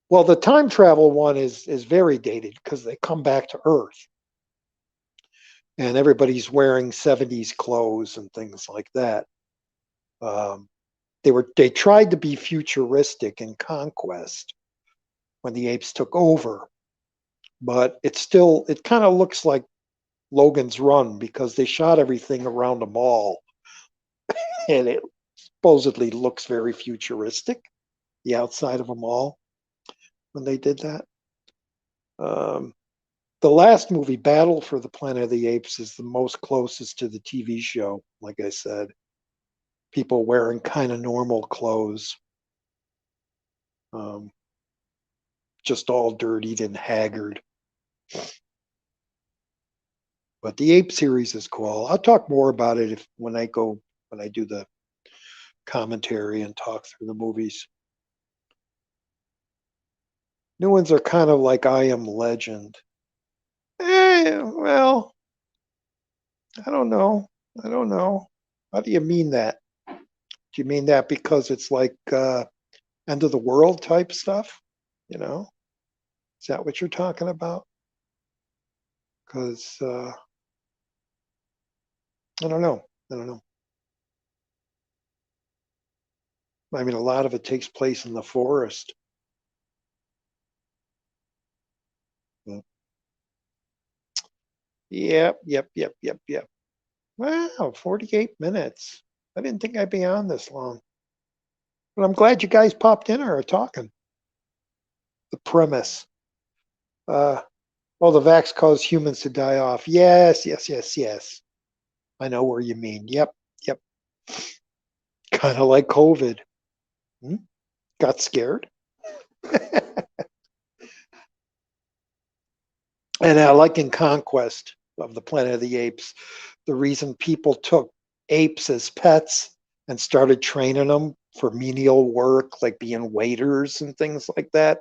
well, the time travel one is very dated because they come back to Earth and everybody's wearing 70s clothes and things like that. Um, they tried to be futuristic in Conquest when the apes took over, but it kind of looks like Logan's Run because they shot everything around a mall and it supposedly looks very futuristic, the outside of a mall, when they did that. Um, the last movie, Battle for the Planet of the Apes, is the most closest to the TV show. Like I said, people wearing kind of normal clothes, um, just all dirtied and haggard. But the Ape series is cool. I'll talk more about it when I do the commentary and talk through the movies. New ones are kind of like I Am Legend. Well, I don't know. I don't know. How do you mean that? Do you mean that because it's like end of the world type stuff? You know, is that what you're talking about? Because I don't know. I don't know. I mean, a lot of it takes place in the forest. But, yep. Wow, 48 minutes. I didn't think I'd be on this long. But I'm glad you guys popped in or are talking. The premise. Uh, well, the vax caused humans to die off. Yes. I know where you mean. Yep. Kind of like COVID. Hmm? Got scared. And like in Conquest of the Planet of the Apes, the reason people took apes as pets and started training them for menial work, like being waiters and things like that,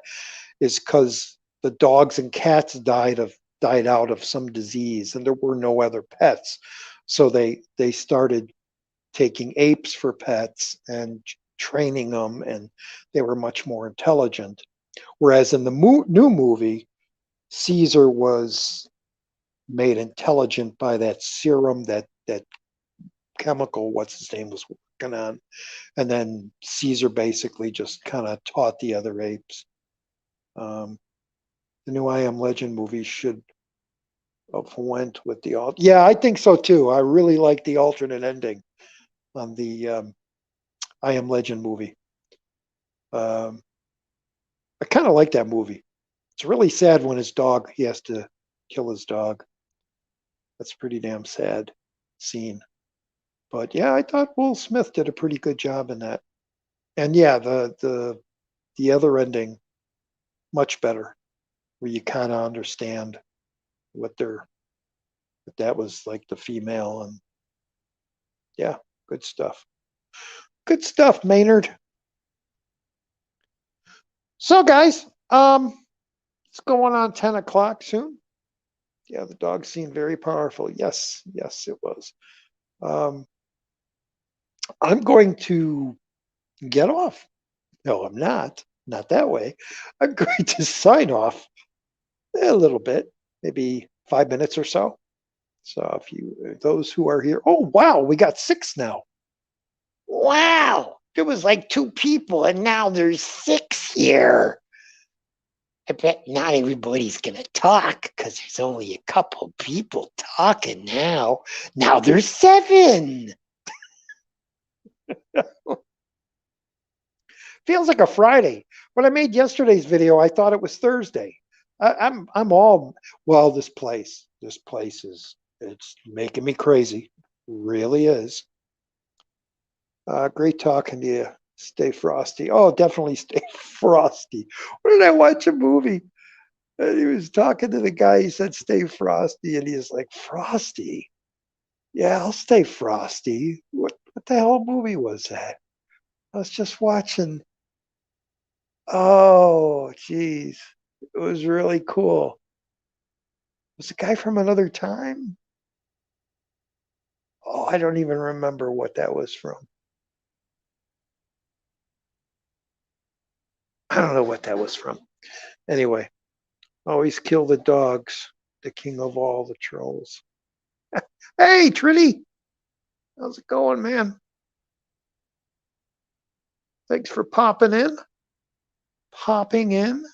is because the dogs and cats died out of some disease, and there were no other pets. So they started taking apes for pets and training them, and they were much more intelligent. Whereas in the new movie, Caesar was made intelligent by that serum, that chemical, what's his name, was working on, and then Caesar basically just kind of taught the other apes. Um, the new I Am Legend movie should have went with the alt. Yeah, I think so too. I really like the alternate ending on the I Am Legend movie. Um, I kind of like that movie. It's really sad when he has to kill his dog. That's a pretty damn sad scene. But yeah, I thought Will Smith did a pretty good job in that. And yeah, the other ending much better, where you kind of understand what they're that was like the female, and yeah, good stuff. Good stuff, Maynard. So guys, it's going on 10 o'clock soon. Yeah, the dog seemed very powerful. Yes, yes, it was. Um, I'm going to get off. No, I'm not. Not that way. I'm going to sign off a little bit, maybe 5 minutes or so. So if you, those who are here, oh wow, we got 6 now. Wow, there was like 2 people, and now there's 6 here. I bet not everybody's gonna talk because there's only a couple people talking now. Now there's 7. Feels like a Friday. When I made yesterday's video, I thought it was Thursday. I'm all well. This place is it's making me crazy. Really is. Great talking to you. Stay frosty. Oh, definitely stay frosty. When did I watch a movie? And he was talking to the guy. He said, "Stay frosty," and he's like, "Frosty? Yeah, I'll stay frosty." What the hell movie was that? I was just watching. Oh, geez. It was really cool. Was the guy from another time? Oh, I don't even remember what that was from. I don't know what that was from. Anyway, always kill the dogs, the king of all the trolls. Hey, Trinity, how's it going, man? Thanks for popping in. Popping in.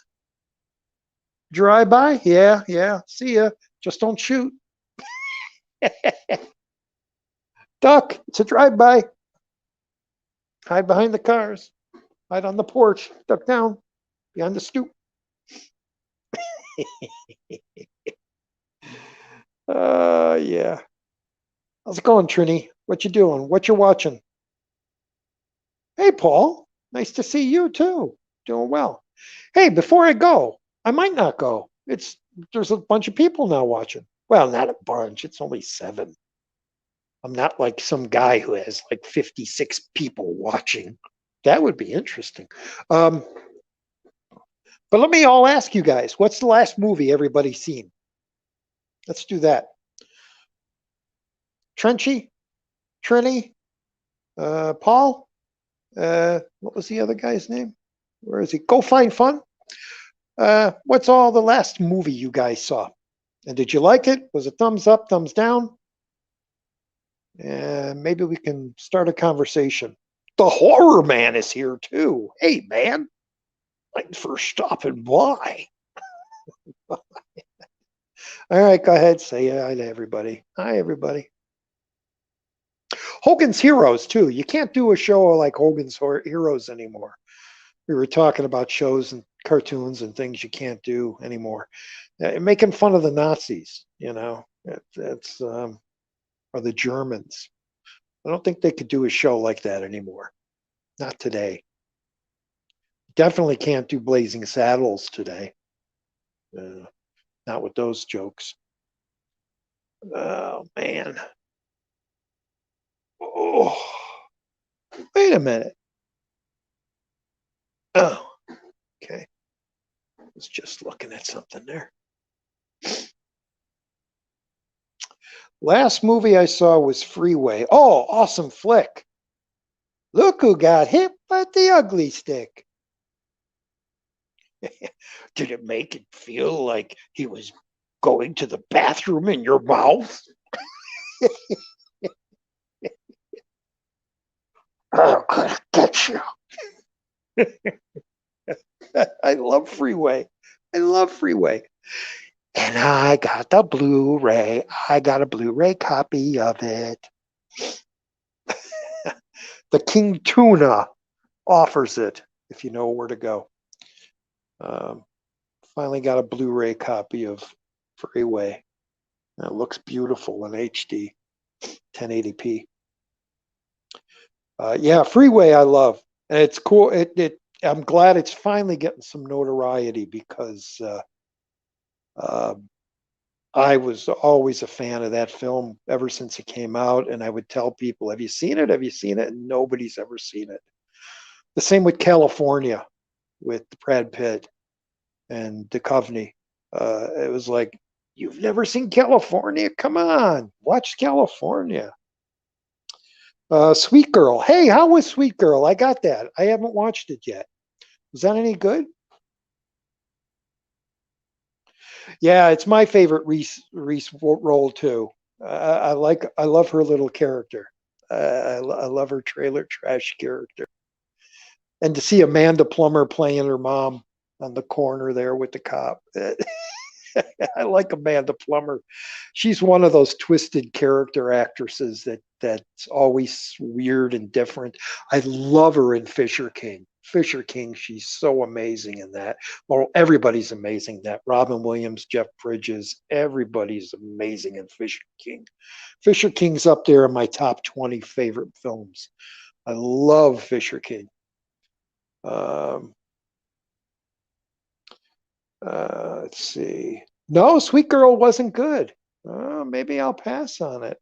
Drive by? Yeah, yeah. See ya. Just don't shoot. Duck, it's a drive by. Hide behind the cars. Hide on the porch. Duck down behind the stoop. Yeah. How's it going, Trini? What you doing? What you watching? Hey, Paul. Nice to see you too. Doing well. Hey, before I go, I might not go. There's a bunch of people now watching. Well, not a bunch. It's only 7. I'm not like some guy who has like 56 people watching. That would be interesting. Um, but let me all ask you guys, what's the last movie everybody's seen? Let's do that. Trenchy, Trini, Paul. What was the other guy's name? Where is he? Go Find Fun. What's all the last movie you guys saw? And did you like it? Was it thumbs up, thumbs down? And maybe we can start a conversation. The horror man is here too. Hey, man. Thanks for stopping by. All right, go ahead. Say hi to everybody. Hi, everybody. Hogan's Heroes, too. You can't do a show like Hogan's Heroes anymore. We were talking about shows and cartoons and things you can't do anymore. Making fun of the Nazis, that's or the Germans. I don't think they could do a show like that anymore. Not today. Definitely can't do Blazing Saddles today. Not with those jokes. Oh, man. Oh, wait a minute. Oh, okay. I was just looking at something there. Last movie I saw was Freeway. Oh, awesome flick. Look who got hit by the ugly stick. Did it make it feel like he was going to the bathroom in your mouth? I'm gonna get you. I love Freeway. I love Freeway. And I got the Blu-ray. I got a Blu-ray copy of it. The King Tuna offers it if you know where to go. Finally got a Blu-ray copy of Freeway. It looks beautiful in HD, 1080p. Yeah, Freeway I love, and it's cool. I'm glad it's finally getting some notoriety because um, I was always a fan of that film ever since it came out, and I would tell people, "Have you seen it? Have you seen it?" And nobody's ever seen it. The same with California with Brad Pitt and Duchovny. It was like, "You've never seen California? Come on, watch California." Sweet Girl. Hey, how was Sweet Girl? I got that. I haven't watched it yet. Was that any good? Yeah, it's my favorite Reese role too. I love her little character. I love her trailer trash character, and to see Amanda Plummer playing her mom on the corner there with the cop. I like Amanda Plummer. She's one of those twisted character actresses that's always weird and different. I love her in Fisher King. Fisher King, she's so amazing in that. Well, everybody's amazing in that. Robin Williams, Jeff Bridges, everybody's amazing in Fisher King. Fisher King's up there in my top 20 favorite films. I love Fisher King. Um, let's see. No, Sweet Girl wasn't good. Maybe I'll pass on it.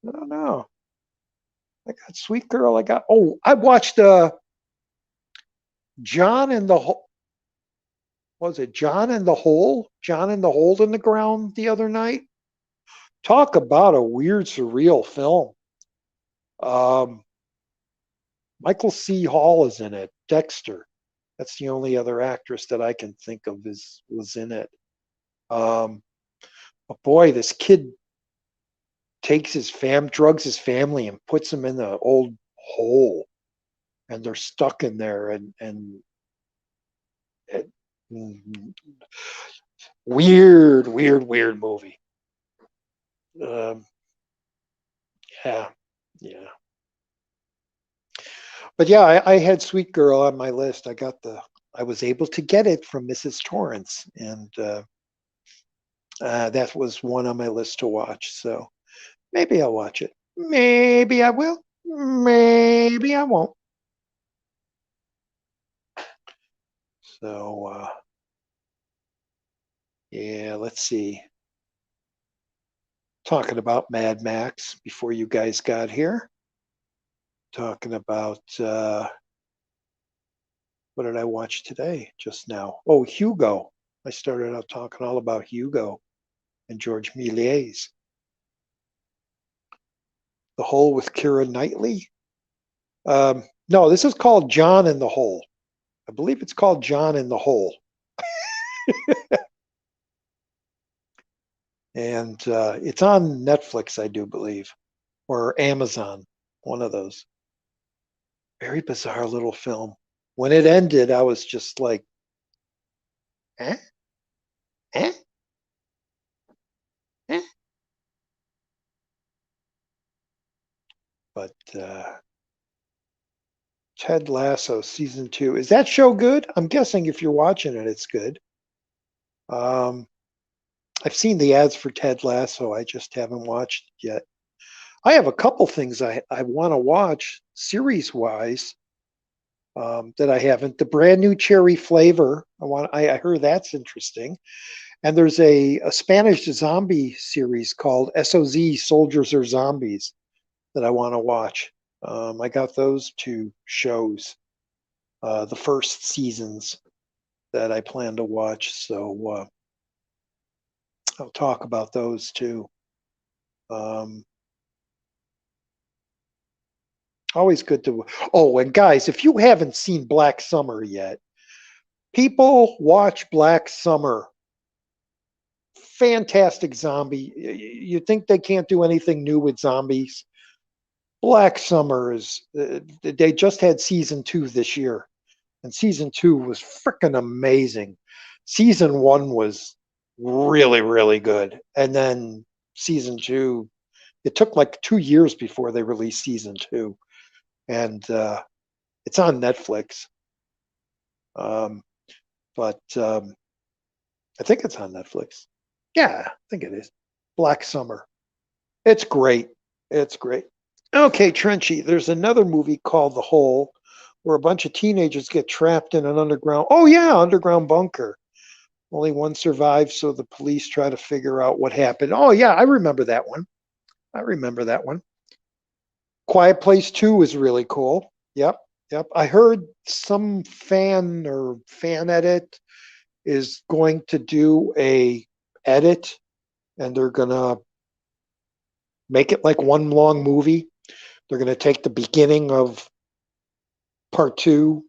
I don't know. I got Sweet Girl. I watched John and the Hole. Was it John and the Hole? John and the Hole in the Ground the other night. Talk about a weird, surreal film. Um, Michael C. Hall is in it. Dexter. That's the only other actress that I can think of is was in it. Um, but boy, this kid takes drugs his family and puts them in the old hole, and they're stuck in there, and it, weird movie. Um, yeah, yeah. But yeah, I had Sweet Girl on my list. I was able to get it from Mrs. Torrance, and that was one on my list to watch. So maybe I'll watch it. Maybe I will. Maybe I won't. So yeah, let's see. Talking about Mad Max before you guys got here. Talking about what did I watch today just now? Oh, Hugo. I started out talking all about Hugo and George Méliès. The Hole with Keira Knightley. No, this is called John in the Hole. I believe it's called John in the Hole. And it's on Netflix, I do believe, or Amazon, one of those. Very bizarre little film. When it ended, I was just like, eh, eh, eh. But Ted Lasso season 2, is that show good? I'm guessing if you're watching it, it's good. Um, I've seen the ads for Ted Lasso. I just haven't watched it yet. I have a couple things I want to watch series wise that I haven't. The brand new cherry flavor. I heard that's interesting. And there's a Spanish zombie series called SOZ Soldiers or Zombies that I want to watch. I got those two shows, the first seasons that I plan to watch. So I'll talk about those too. Um, Always good to. Oh, and guys, if you haven't seen Black Summer yet, people watch Black Summer. Fantastic zombie. You think they can't do anything new with zombies? Black Summer is. They just had season 2 this year, and season 2 was freaking amazing. Season 1 was really good, and then season 2. It took like 2 years before they released season 2, and it's on Netflix. Um, but I think it's on Netflix. Yeah, I think it is. Black Summer. It's great. It's great. Okay, Trenchy, there's another movie called The Hole where a bunch of teenagers get trapped in an oh yeah, underground bunker. Only one survives, so the police try to figure out what happened. Oh yeah, I remember that one. I remember that one. Quiet Place 2 is really cool. Yep, yep. I heard some fan edit is going to do a edit and they're gonna make it like one long movie. They're gonna take the beginning of part two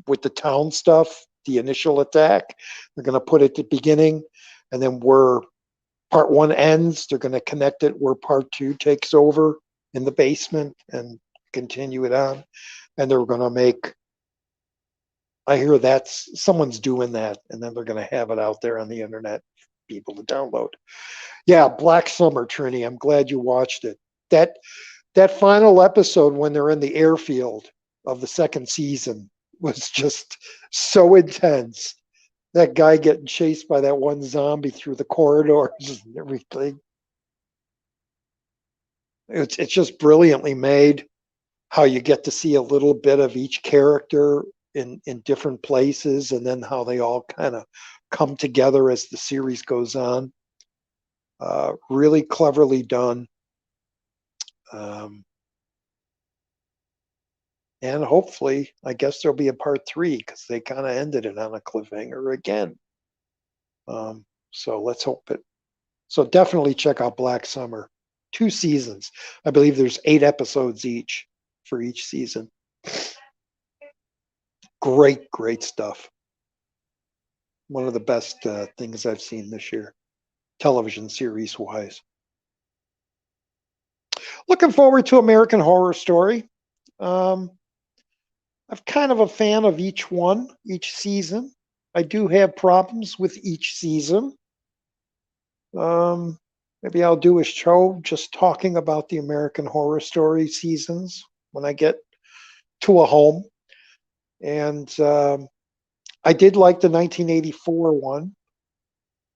with the town stuff, the initial attack. They're gonna put it at the beginning, and then where part one ends, they're gonna connect it where part two takes over in the basement and continue it on. And they're gonna make I hear that's someone's doing that, and then they're going to have it out there on the internet for people to download. Yeah, Black Summer, Trini. I'm glad you watched it. That that final episode when they're in the airfield of the second season was just so intense. That guy getting chased by that one zombie through the corridors and everything. It's just brilliantly made. How you get to see a little bit of each character in different places, and then how they all kind of come together as the series goes on. Really cleverly done, um, and hopefully, I guess there'll be a part three because they kind of ended it on a cliffhanger again. So let's hope it. So definitely check out Black Summer. 2 seasons. I believe there's 8 episodes each for each season. Great, great stuff. One of the best things I've seen this year, television series wise. Looking forward to American Horror Story. Um, I'm kind of a fan of each one, each season. I do have problems with each season. Um, Maybe I'll do a show just talking about the American Horror Story seasons when I get to a home. And I did like the 1984 one.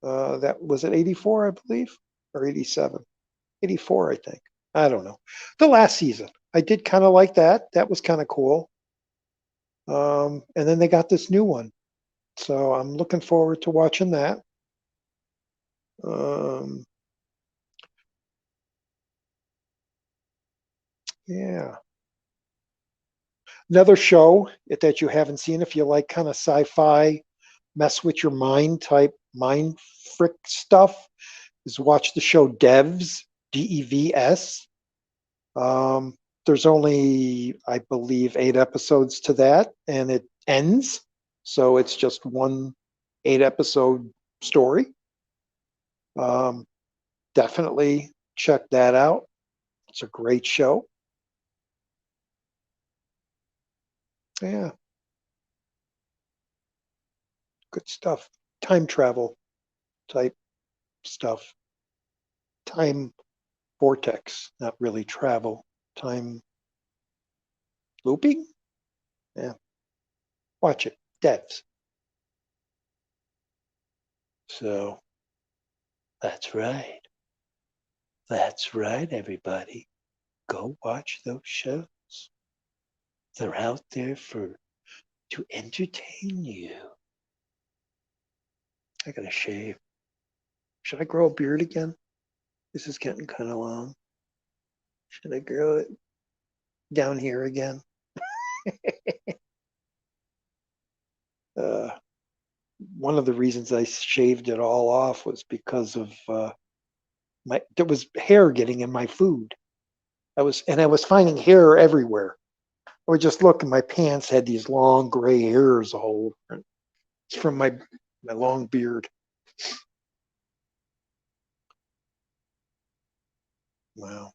That was it 84, I believe, or 87. 84, I think. I don't know. The last season, I did kind of like that. That was kind of cool. And then they got this new one, so I'm looking forward to watching that. Um, yeah, another show that you haven't seen if you like kind of sci-fi, mess with your mind type mind frick stuff is watch the show Devs, Devs. Um, there's only, I believe, 8 episodes to that, and it ends. So it's just one 8 episode story. Um, Definitely check that out. It's a great show. Yeah, good stuff. Time travel type stuff. Time vortex, not really travel. Time looping? Yeah, watch it. Devs. So that's right. That's right, everybody. Go watch those shows. They're out there for to entertain you. I gotta shave. Should I grow a beard again? This is getting kind of long. Should I grow it down here again? Uh, One of the reasons I shaved it all off was because of my there was hair getting in my food. I was finding hair everywhere. I would just look, and my pants had these long gray hairs all over. It's from my long beard. Wow.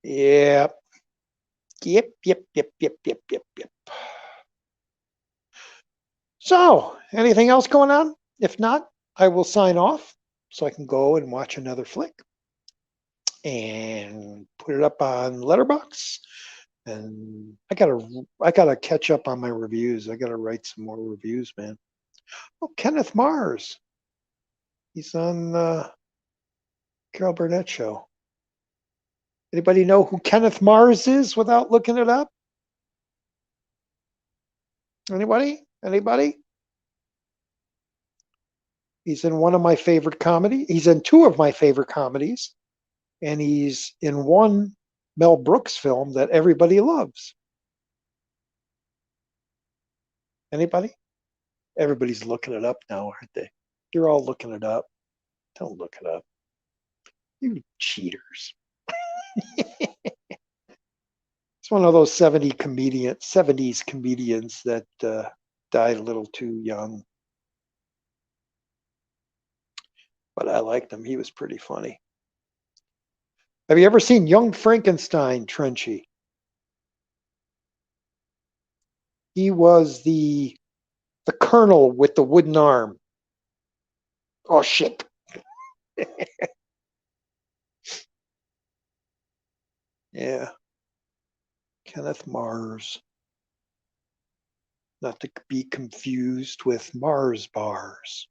Yeah. Yep. Yep. Yep. Yep. Yep. Yep. Yep. So, anything else going on? If not, I will sign off so I can go and watch another flick and put it up on Letterbox. And I gotta catch up on my reviews. I gotta write some more reviews, man. Oh, Kenneth Mars. He's on Carol Burnett show. Anybody know who Kenneth Mars is without looking it up? Anybody? Anybody? He's in one of my favorite comedy. He's in two of my favorite comedies, and he's in one Mel Brooks film that everybody loves. Anybody? Everybody's looking it up now, aren't they? You're all looking it up. Don't look it up. You cheaters. It's one of those 70s comedians that died a little too young. But I liked him. He was pretty funny. Have you ever seen Young Frankenstein, Trenchy? He was the colonel with the wooden arm. Oh shit. Yeah. Kenneth Mars. Not to be confused with Mars bars.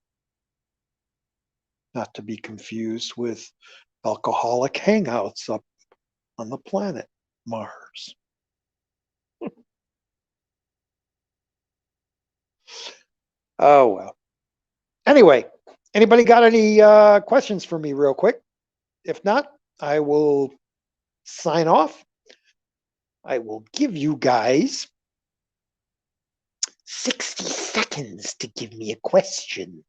Not to be confused with alcoholic hangouts up on the planet Mars. Oh well. Anyway, anybody got any questions for me real quick? If not, I will sign off. I will give you guys 60 seconds to give me a question.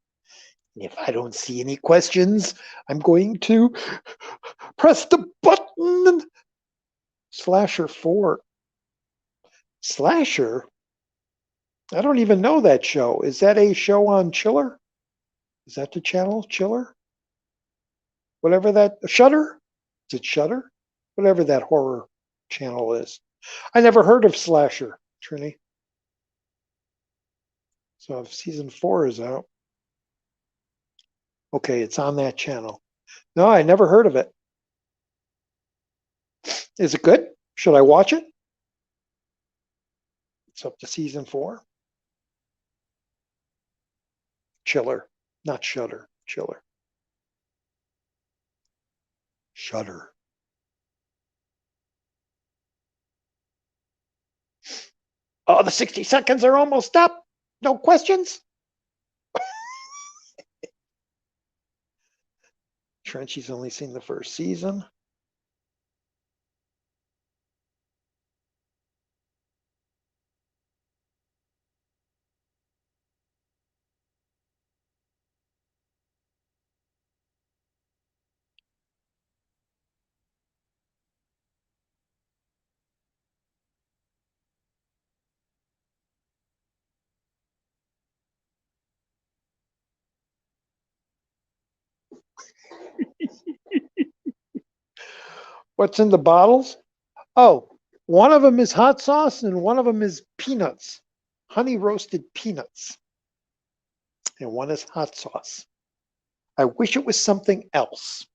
And if I don't see any questions, I'm going to press the button. Slasher 4. Slasher? I don't even know that show. Is that a show on Chiller? Is that the channel, Chiller? Whatever that, Shudder? Is it Shudder? Whatever that horror channel is. I never heard of Slasher, Trini. So if season 4 is out. Okay, it's on that channel. No, I never heard of it. Is it good? Should I watch it? It's up to season 4. Chiller, not Shudder. Chiller. Shudder. Oh, the 60 seconds are almost up. No questions? Trenchy's only seen the first season. What's in the bottles? Oh, one of them is hot sauce and one of them is peanuts, honey roasted peanuts. And one is hot sauce. I wish it was something else.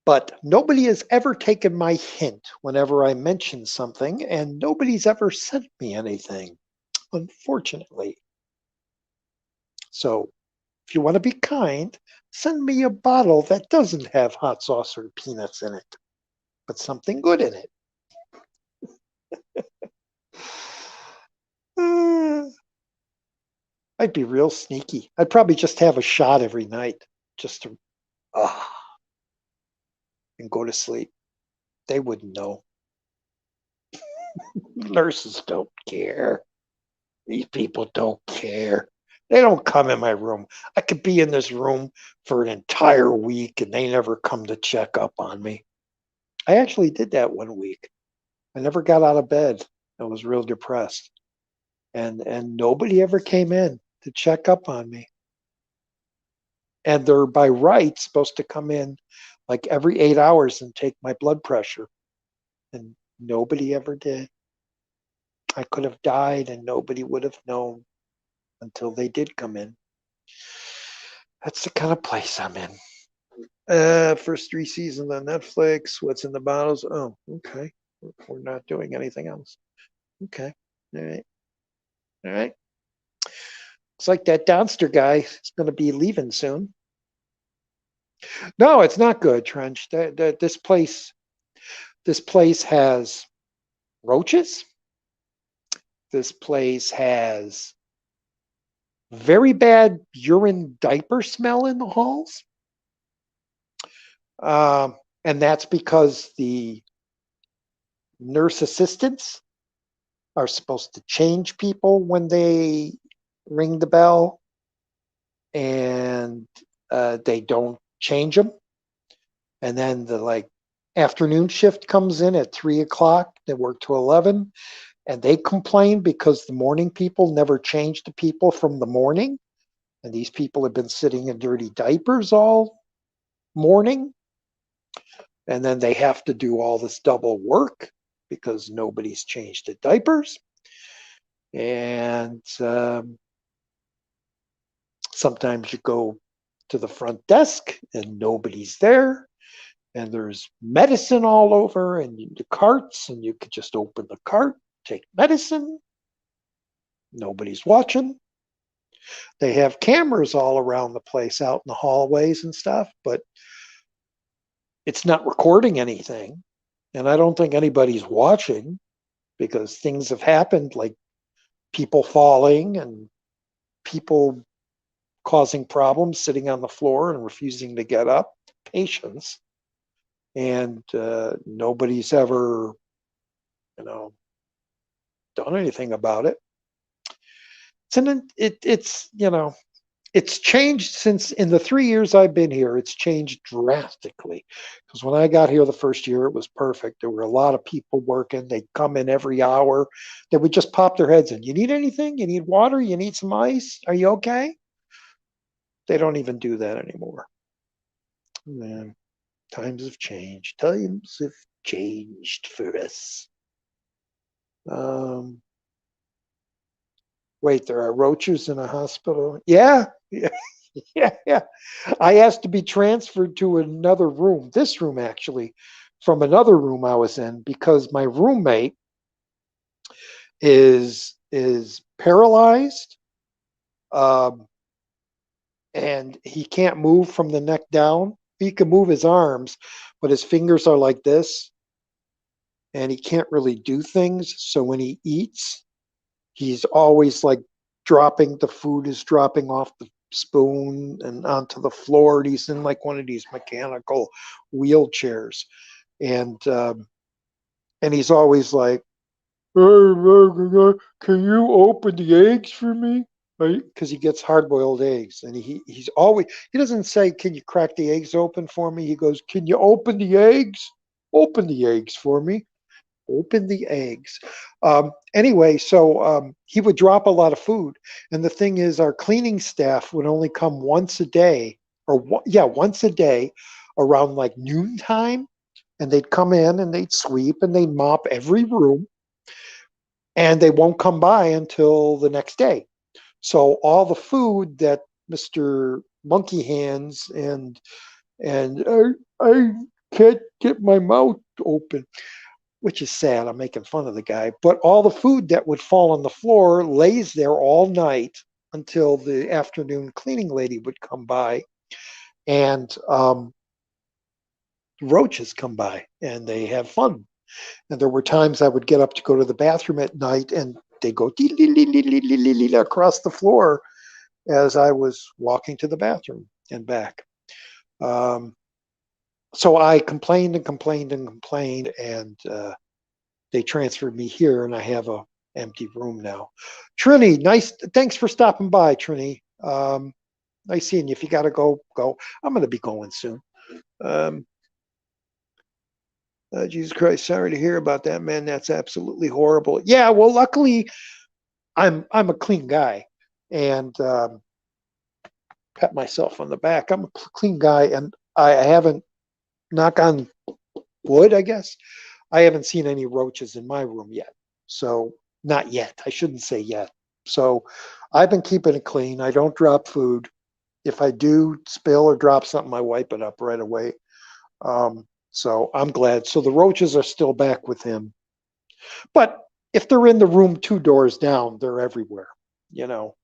But nobody has ever taken my hint whenever I mention something, and nobody's ever sent me anything, unfortunately. So if you want to be kind, send me a bottle that doesn't have hot sauce or peanuts in it, but something good in it. I'd be real sneaky. I'd probably just have a shot every night just to and go to sleep. They wouldn't know. Nurses don't care. These people don't care. They don't come in my room. I could be in this room for an entire week and they never come to check up on me. I actually did that one week. I never got out of bed. I was real depressed. And nobody ever came in to check up on me. And they're by right supposed to come in like every 8 hours and take my blood pressure. And nobody ever did. I could have died and nobody would have known until they did come in. That's the kind of place I'm in. First 3 seasons on Netflix. What's in the bottles? Oh, okay. We're not doing anything else. Okay. All right. All right. Looks like that Donster guy is going to be leaving soon. No, it's not good, Trench. This place has roaches. This place has very bad urine diaper smell in the halls. And that's because the nurse assistants are supposed to change people when they ring the bell, and they don't change them. And then the afternoon shift comes in at 3 o'clock. They work to 11, and they complain because the morning people never change the people from the morning, and these people have been sitting in dirty diapers all morning, and then they have to do all this double work because nobody's changed the diapers. And sometimes you go to the front desk and nobody's there, and there's medicine all over and the carts, and you could just open the cart, take medicine. Nobody's watching. They have cameras all around the place, out in the hallways and stuff, but it's not recording anything. And I don't think anybody's watching because things have happened, like people falling and people causing problems, sitting on the floor and refusing to get up, patients. And nobody's ever, done anything about it. It's changed since, in the 3 years I've been here, it's changed drastically. Because when I got here the first year, it was perfect. There were a lot of people working. They'd come in every hour. They would just pop their heads in. You need anything? You need water? You need some ice? Are you okay? They don't even do that anymore. Man, times have changed. Times have changed for us. Wait, there are roaches in a hospital? Yeah, yeah, yeah, yeah. I asked to be transferred to another room, this room actually, from another room I was in, because my roommate is paralyzed, um, and he can't move from the neck down. He can move his arms, but his fingers are like this, and he can't really do things. So when he eats, he's always like dropping, the food is dropping off the spoon and onto the floor. And he's in like one of these mechanical wheelchairs, and he's always like, "Hey, can you open the eggs for me?" Right? Because he gets hard boiled eggs, and he's always, he doesn't say, "Can you crack the eggs open for me?" He goes, "Can you open the eggs? Open the eggs for me." Open the eggs. Anyway, so he would drop a lot of food. And the thing is, our cleaning staff would only come once a day, once a day around like noontime. And they'd come in and they'd sweep and they'd mop every room. And they won't come by until the next day. So all the food that Mr. Monkey Hands and I can't get my mouth open, which is sad. I'm making fun of the guy. But all the food that would fall on the floor lays there all night until the afternoon cleaning lady would come by. And roaches come by and they have fun. And there were times I would get up to go to the bathroom at night, and they go across the floor as I was walking to the bathroom and back. So I complained and complained and complained, and they transferred me here, and I have a empty room now. Trini, nice. Thanks for stopping by, Trini. Nice seeing you. If you got to go, go. I'm going to be going soon. Jesus Christ, sorry to hear about that, man. That's absolutely horrible. Yeah, well, luckily, I'm a clean guy, and pat myself on the back. I'm a clean guy, and I haven't, knock on wood, I guess, I haven't seen any roaches in my room yet. So, not yet. I shouldn't say yet. So, I've been keeping it clean. I don't drop food. If I do spill or drop something, I wipe it up right away. So, I'm glad. So, the roaches are still back with him. But if they're in the room 2 doors down, they're everywhere, you know.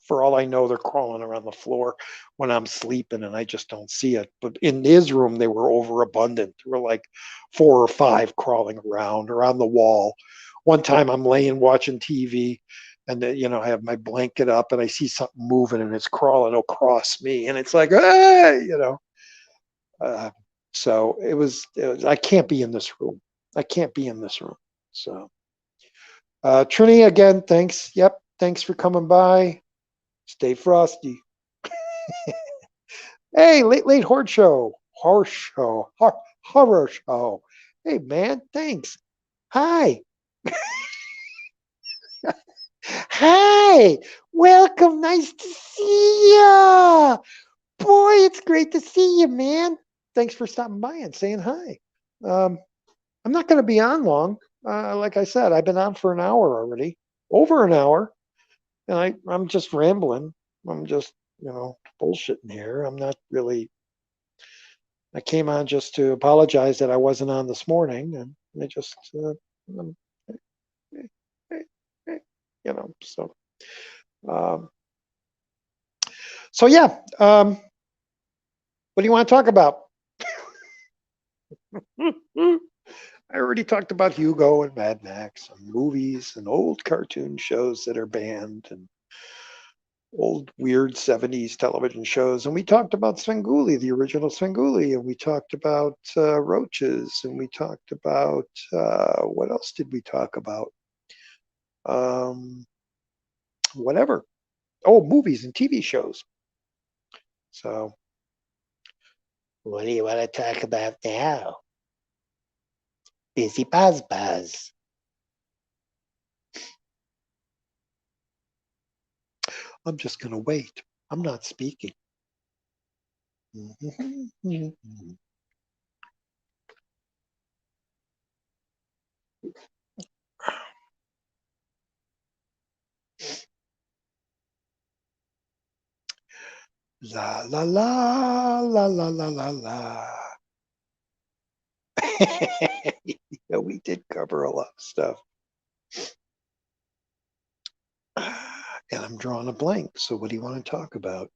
For all I know, they're crawling around the floor when I'm sleeping and I just don't see it. But in his room, they were overabundant. There were like 4 or 5 crawling around or on the wall. One time I'm laying watching TV and then, I have my blanket up and I see something moving and it's crawling across me. And it's like, hey. Uh, so it was, I can't be in this room. I can't be in this room. So, Trini, again, thanks. Yep. Thanks for coming by. Stay frosty. Hey, late horror show, horror show. Hey, man, thanks. Hi, hi, welcome. Nice to see ya. Boy, it's great to see you, man. Thanks for stopping by and saying hi. Um, I'm not going to be on long. Like I said, I've been on for an hour already, over an hour, and I'm just rambling. I'm just, bullshitting here. I'm not really. I came on just to apologize that I wasn't on this morning, and I just, um, eh, eh, eh, so, um, so yeah. What do you want to talk about? I already talked about Hugo and Mad Max and movies and old cartoon shows that are banned and old weird 70s television shows. And we talked about Svengoolie, the original Svengoolie, and we talked about roaches, and we talked about what else did we talk about? Um, Whatever. Oh, movies and TV shows. So, what do you want to talk about now? Busy Buzz Buzz. I'm just going to wait. I'm not speaking. La la la la la la la la. Yeah, we did cover a lot of stuff. And I'm drawing a blank. So what do you want to talk about?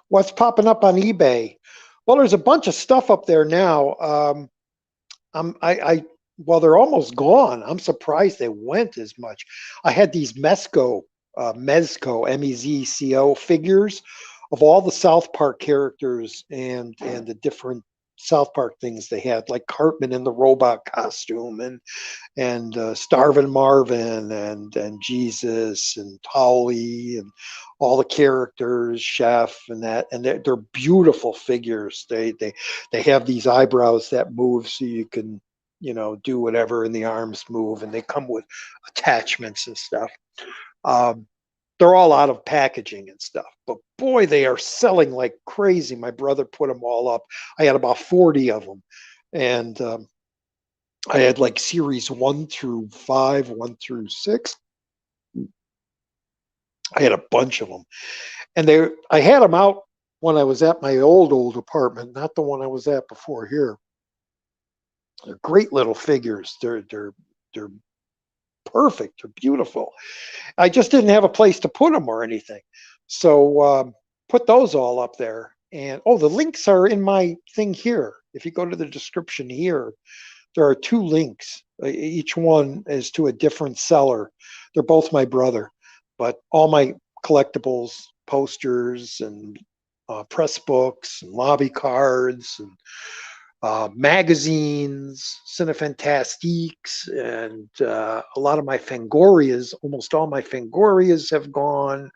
What's popping up on eBay? Well, there's a bunch of stuff up there now. Well, they're almost gone. I'm surprised they went as much. I had these Mezco, Mezco figures of all the South Park characters and the different South Park things they had, like Cartman in the robot costume and Starvin' Marvin and Jesus and Tolly and all the characters, Chef and that, and they're beautiful figures. They have these eyebrows that move so you can do whatever, and the arms move, and they come with attachments and stuff. Um, they're all out of packaging and stuff, but boy, they are selling like crazy. My brother put them all up. I had about 40 of them, and I had like series 1 through 5, 1 through 6. I had a bunch of them, and I had them out when I was at my old apartment, not the one I was at before here. They're great little figures. They're perfect. They're beautiful. I just didn't have a place to put them or anything, so put those all up there. And the links are in my thing here. If you go to the description here, there are 2 links. Each one is to a different seller. They're both my brother, but all my collectibles, posters, and press books, and lobby cards, and magazines, Cinefantastiques, and a lot of my Fangorias. Almost all my Fangorias have gone.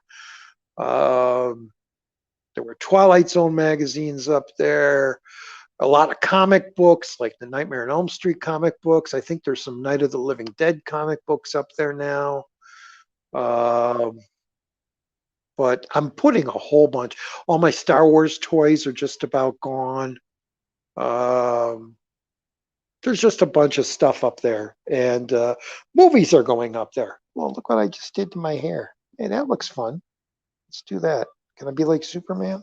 There were Twilight Zone magazines up there. A lot of comic books, like the Nightmare on Elm Street comic books. I think there's some Night of the Living Dead comic books up there now. Um, but I'm putting a whole bunch. All my Star Wars toys are just about gone. Um, there's just a bunch of stuff up there, and movies are going up there. Well, look what I just did to my hair. Hey, that looks fun. Let's do that. Can I be like Superman?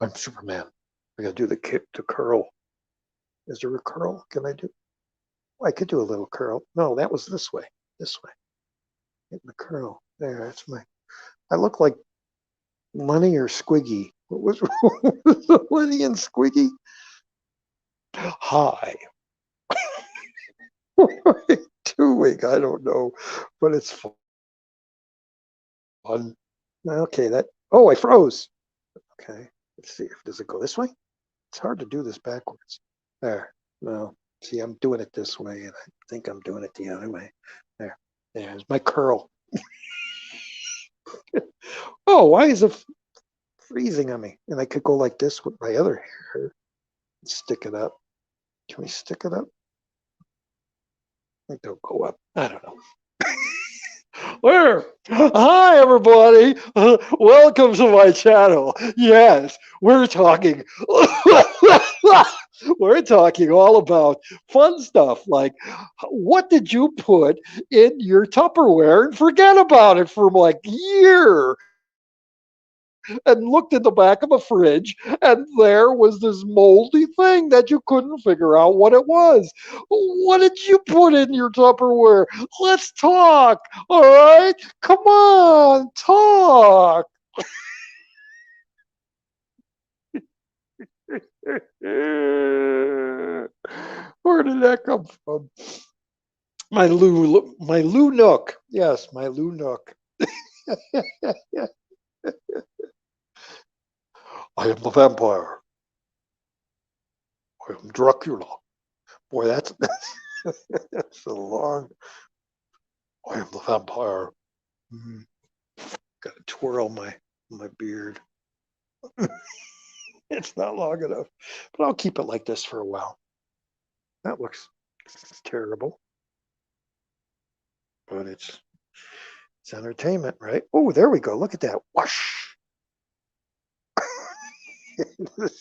I'm Superman. I gotta do the curl. Is there a curl? Can I do? Oh, I could do a little curl. No, that was this way. This way. Get the curl. There, that's my. I look like Lenny or Squiggy. What was, what was Lenny and Squiggy? Hi. What are they doing? I don't know, but it's fun. Okay, that. Oh, I froze. Okay, let's see. Does it go this way? It's hard to do this backwards. There. No. See, I'm doing it this way, and I think I'm doing it the other way. There. There's my curl. Oh, why is it freezing on me? And I could go like this with my other hair. Stick it up. Can we stick it up? I don't go up. I don't know. Where? Hi, everybody. Welcome to my channel. Yes, we're talking. We're talking all about fun stuff like what did you put in your Tupperware and forget about it for like a year? And looked in the back of a fridge, and there was this moldy thing that you couldn't figure out what it was. What did you put in your Tupperware? Let's talk. All right? Come on, talk. Where did that come from? My Lou Nook. Yes, my Lou Nook. I am the vampire. I am Dracula. Boy, that's a long. I am the vampire. Mm. Got to twirl my beard. It's not long enough, but I'll keep it like this for a while. That looks terrible, but it's entertainment, right? Oh, there we go. Look at that. Whoosh.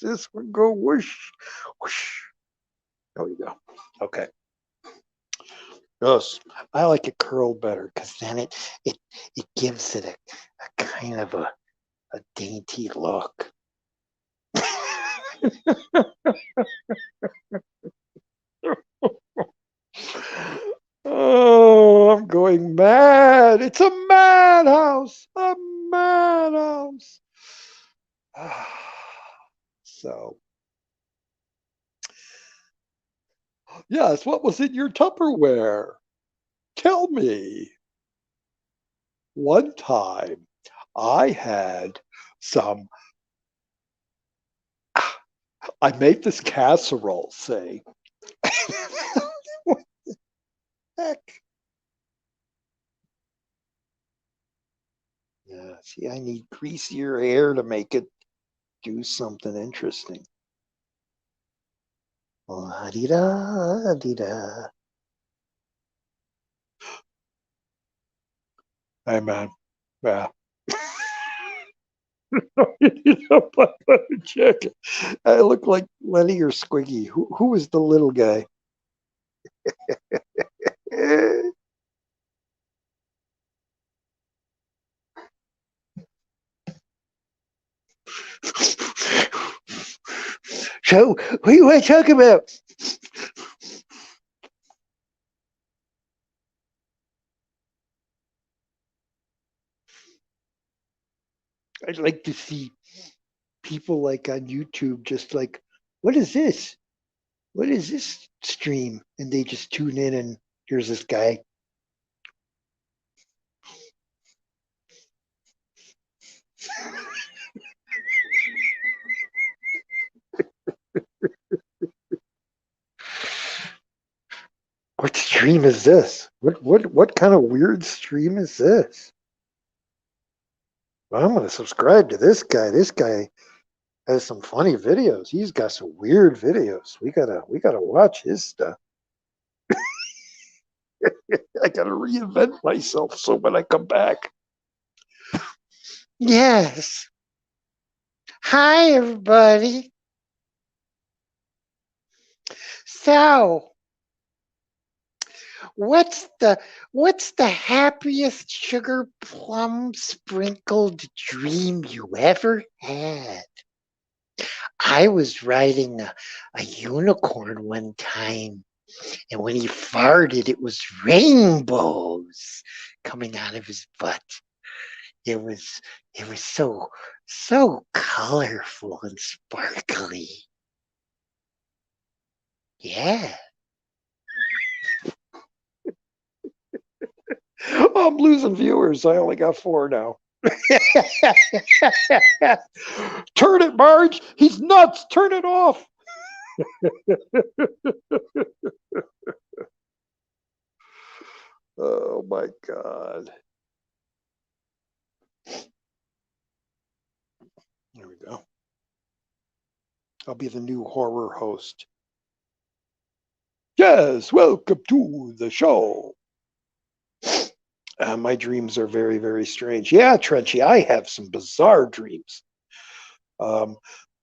This one go whoosh, whoosh. There we go. Okay. Yes, I like it curled better because then it gives it a kind of a dainty look. Oh, I'm going mad. It's a madhouse. A madhouse. So, yes, what was in your Tupperware? Tell me. One time I had some, I made this casserole, say. What the heck? Yeah, see, I need greasier hair to make it do something interesting. La-di-da, hey, man. Yeah. Chicken. I look like Lenny or Squiggy. Who was the little guy? So, what do you want to talk about? I'd like to see people like on YouTube just like, what is this? What is this stream? And they just tune in and here's this guy. What stream is this? What kind of weird stream is this? Well, I'm gonna subscribe to this guy. This guy has some funny videos. He's got some weird videos. We gotta watch his stuff. I gotta reinvent myself so when I come back. Yes. Hi everybody. So what's the happiest sugar plum sprinkled dream you ever had? I was riding a unicorn one time And when he farted, it was rainbows coming out of his butt. It was it was so colorful and sparkly. Yeah. Oh, I'm losing viewers. I only got 4 now. Turn it, Marge. He's nuts. Turn it off. Oh my God. There we go. I'll be the new horror host. Yes, welcome to the show. My dreams are very, very strange. Yeah, Trenchy, I have some bizarre dreams. Um,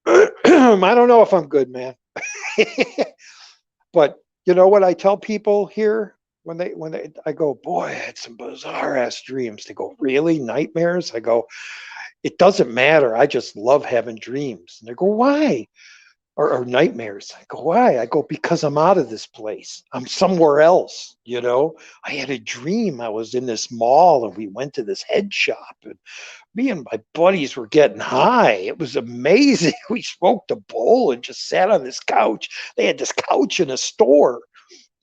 I don't know if I'm good, man. But you know what I tell people here when they I go, boy, I had some bizarre ass dreams. They go, really? Nightmares? I go, it doesn't matter. I just love having dreams. And they go, why? Or nightmares. I go, why? I go, because I'm out of this place. I'm somewhere else. I had a dream. I was in this mall and we went to this head shop and me and my buddies were getting high. It was amazing. We smoked a bowl and just sat on this couch. They had this couch in a store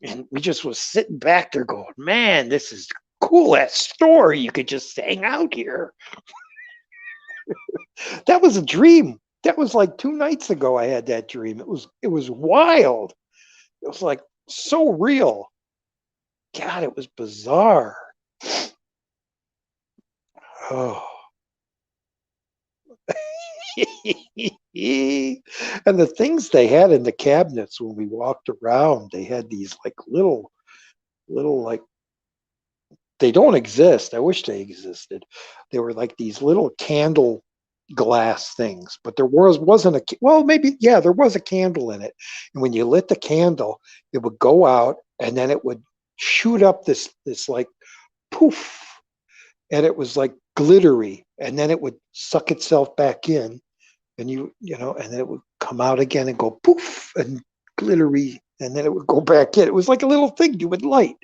and we just was sitting back there going, man, this is cool ass store. You could just hang out here. That was a dream. That was like 2 nights ago I had that dream. It was wild. It was like so real. God, it was bizarre. Oh. And the things they had in the cabinets when we walked around, they had these like little like they don't exist. I wish they existed. They were like these little candle glass things, but there wasn't a well, maybe yeah, there was a candle in it. And when you lit the candle, it would go out and then it would shoot up this like poof, and it was like glittery, and then it would suck itself back in, and and then it would come out again and go poof and glittery, and then it would go back in. It was like a little thing you would light.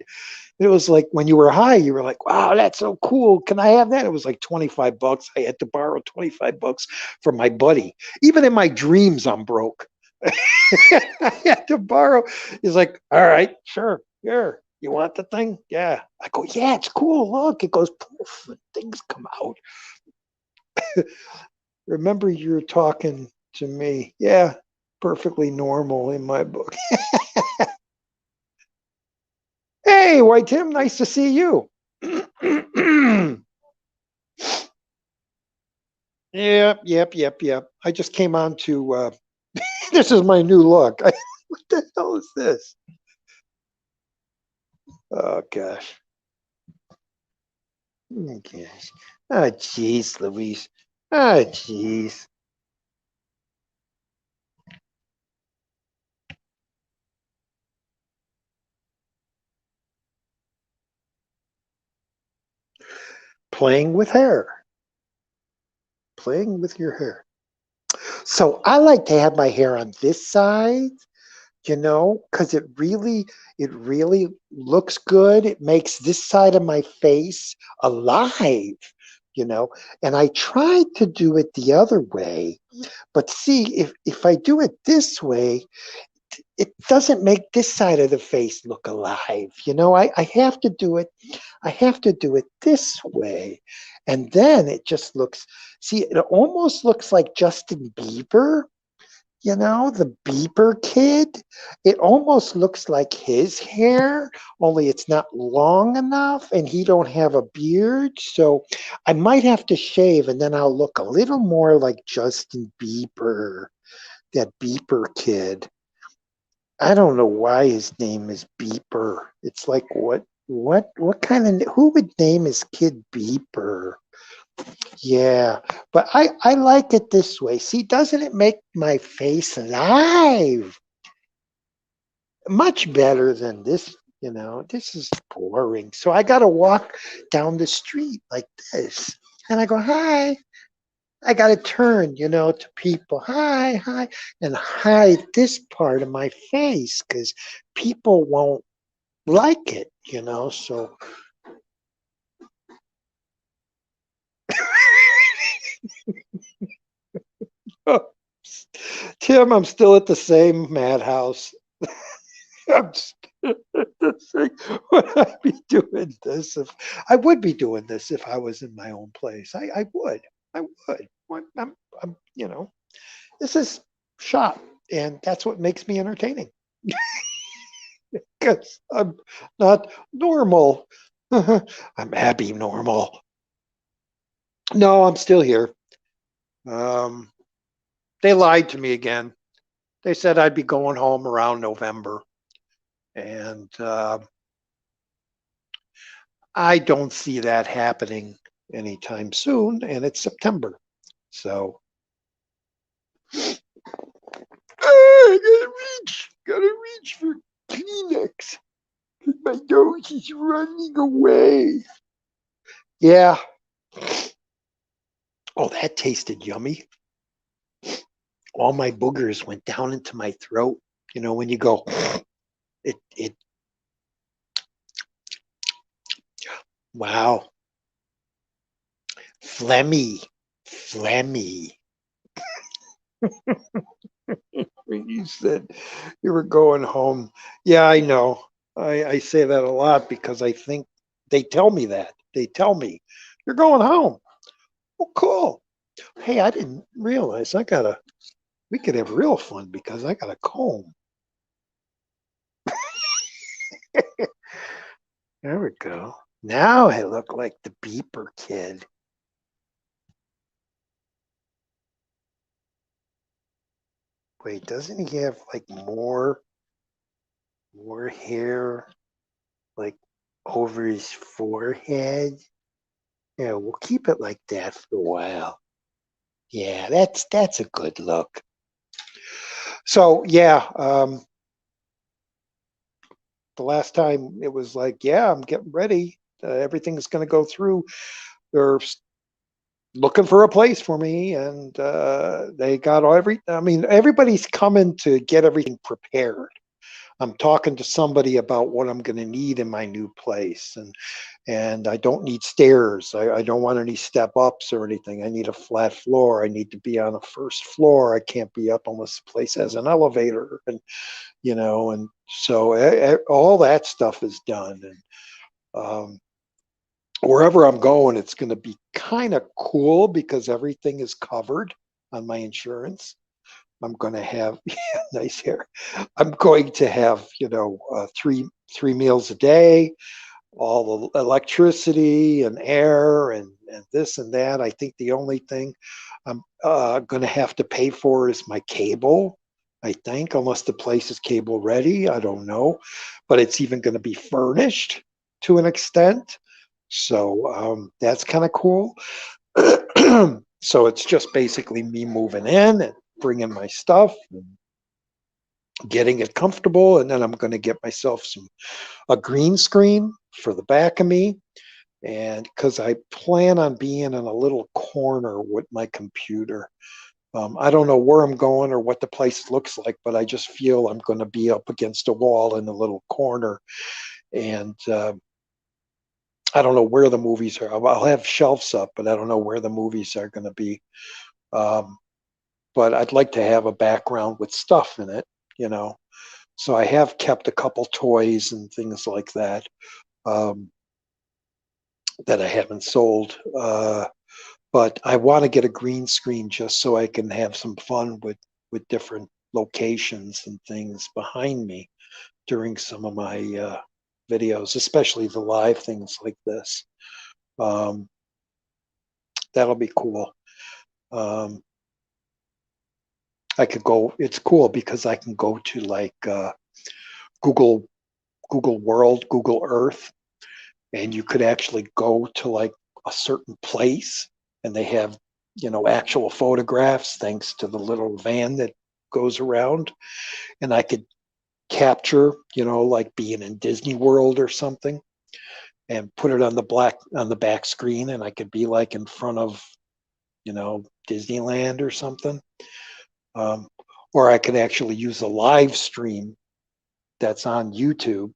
It was like when you were high, you were like, wow, that's so cool. Can I have that? It was like $25. I had to borrow $25 from my buddy. Even in my dreams, I'm broke. I had to borrow. He's like, all right, sure, here. You want the thing? Yeah. I go, yeah, it's cool. Look, it goes poof and things come out. Remember you're talking to me. Yeah, perfectly normal in my book. Hey, White Tim, nice to see you. Yep. I just came on to this is my new look. What the hell is this? Oh gosh. Oh gosh. Oh jeez, Louise. Oh jeez. Playing with hair. Playing with your hair. So I like to have my hair on this side, because it really looks good. It makes this side of my face alive, you know. And I tried to do it the other way, but see, if I do it this way, it doesn't make this side of the face look alive. I have to do it. I have to do it this way, and then it just looks. See, it almost looks like Justin Bieber, the beeper kid. It almost looks like his hair, only it's not long enough and he don't have a beard. So I might have to shave and then I'll look a little more like Justin Bieber, that beeper kid. I don't know why his name is Beeper. It's like what kind of who would name his kid Beeper? Yeah, but I like it this way. See, doesn't it make my face alive? Much better than this, this is boring. So I got to walk down the street like this. And I go, hi. I got to turn, to people, hi, hi, and hide this part of my face because people won't like it. So, Tim, I'm still at the same madhouse. I'm still at the same. Would I be doing this if I would be doing this if I was in my own place? I would. I would. I'm. This is shop, and that's what makes me entertaining because I'm not normal. I'm happy normal. No, I'm still here. Um, they lied to me again. They said I'd be going home around November, and I don't see that happening anytime soon. And it's September, so I gotta reach for Kleenex. My nose is running away. Yeah. Oh, that tasted yummy. All my boogers went down into my throat. When you go, it. Wow, phlegmy, phlegmy. When you said you were going home, yeah, I know. I say that a lot because I think they tell me that. They tell me you're going home. Oh, cool. Hey, I didn't realize we could have real fun because I got a comb. There we go. Now I look like the beeper kid. Wait, doesn't he have like more hair like over his forehead? Yeah, we'll keep it like that for a while. Yeah, that's a good look. So yeah, the last time it was like, yeah, I'm getting ready. Everything's going to go through. They're looking for a place for me, and they got every. I mean, everybody's coming to get everything prepared. I'm talking to somebody about what I'm going to need in my new place, and I don't need stairs. I don't want any step ups or anything. I need a flat floor. I need to be on a first floor. I can't be up unless the place has an elevator, and so all that stuff is done. And wherever I'm going, it's going to be kind of cool because everything is covered on my insurance. I'm going to have nice hair. I'm going to have three meals a day, all the electricity and air and this and that. I think the only thing I'm going to have to pay for is my cable. I think, unless the place is cable ready, I don't know, but it's even going to be furnished to an extent. So that's kind of cool. So it's just basically me moving in and bringing my stuff and getting it comfortable, and then I'm going to get myself a green screen for the back of me, and because I plan on being in a little corner with my computer. I don't know where I'm going or what the place looks like, but I just feel I'm going to be up against a wall in a little corner, and I don't know where the movies are. I'll have shelves up, but I don't know where the movies are going to be. Um, but I'd like to have a background with stuff in it, you know. So I have kept a couple toys and things like that, um, that I haven't sold. But I want to get a green screen just so I can have some fun with different locations and things behind me during some of my videos, especially the live things like this. Um, that'll be cool. Um, I could go. It's cool because I can go to like Google Google World, Google Earth, and you could actually go to like a certain place, and they have actual photographs thanks to the little van that goes around, and I could capture like being in Disney World or something and put it on the back screen, and I could be like in front of Disneyland or something. Um, or I could actually use a live stream that's on YouTube,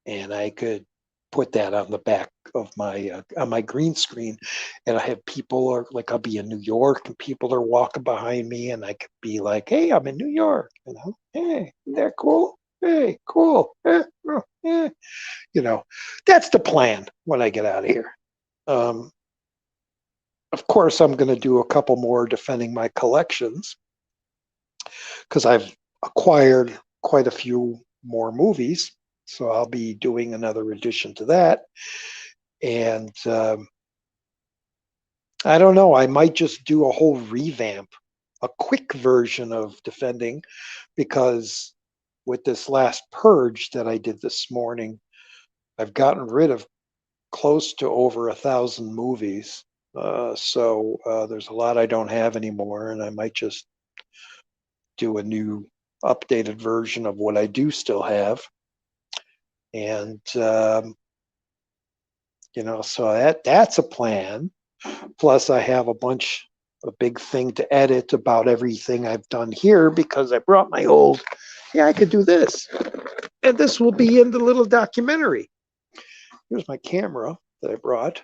and I could put that on the back of my on my green screen, and I have people, or like I'll be in New York and people are walking behind me, and I could be like, "Hey, I'm in New York," Hey, isn't that cool? Hey, cool. You know, that's the plan when I get out of here. Um, of course, I'm going to do a couple more defending my collections because I've acquired quite a few more movies. So I'll be doing another addition to that. And I don't know, I might just do a whole revamp, a quick version of defending, because with this last purge that I did this morning, I've gotten rid of close to over 1,000 movies. There's a lot I don't have anymore, and I might just do a new updated version of what I do still have. And so that's a plan. Plus, I have a big thing to edit about everything I've done here because I brought my old. Yeah, I could do this, and this will be in the little documentary. Here's my camera that I brought,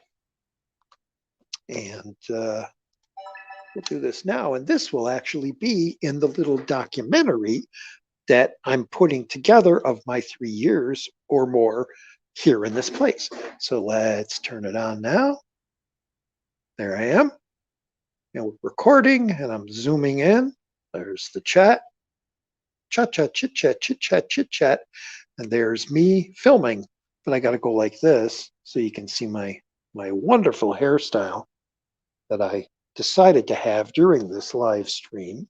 and we'll do this now, and this will actually be in the little documentary that I'm putting together of my 3 years or more here in this place. So let's turn it on now. There I am. And we're recording, and I'm zooming in. There's the chat. Chat, chat, chit, chat, chit, chat, chit, chat. And there's me filming. But I got to go like this so you can see my wonderful hairstyle that I decided to have during this live stream.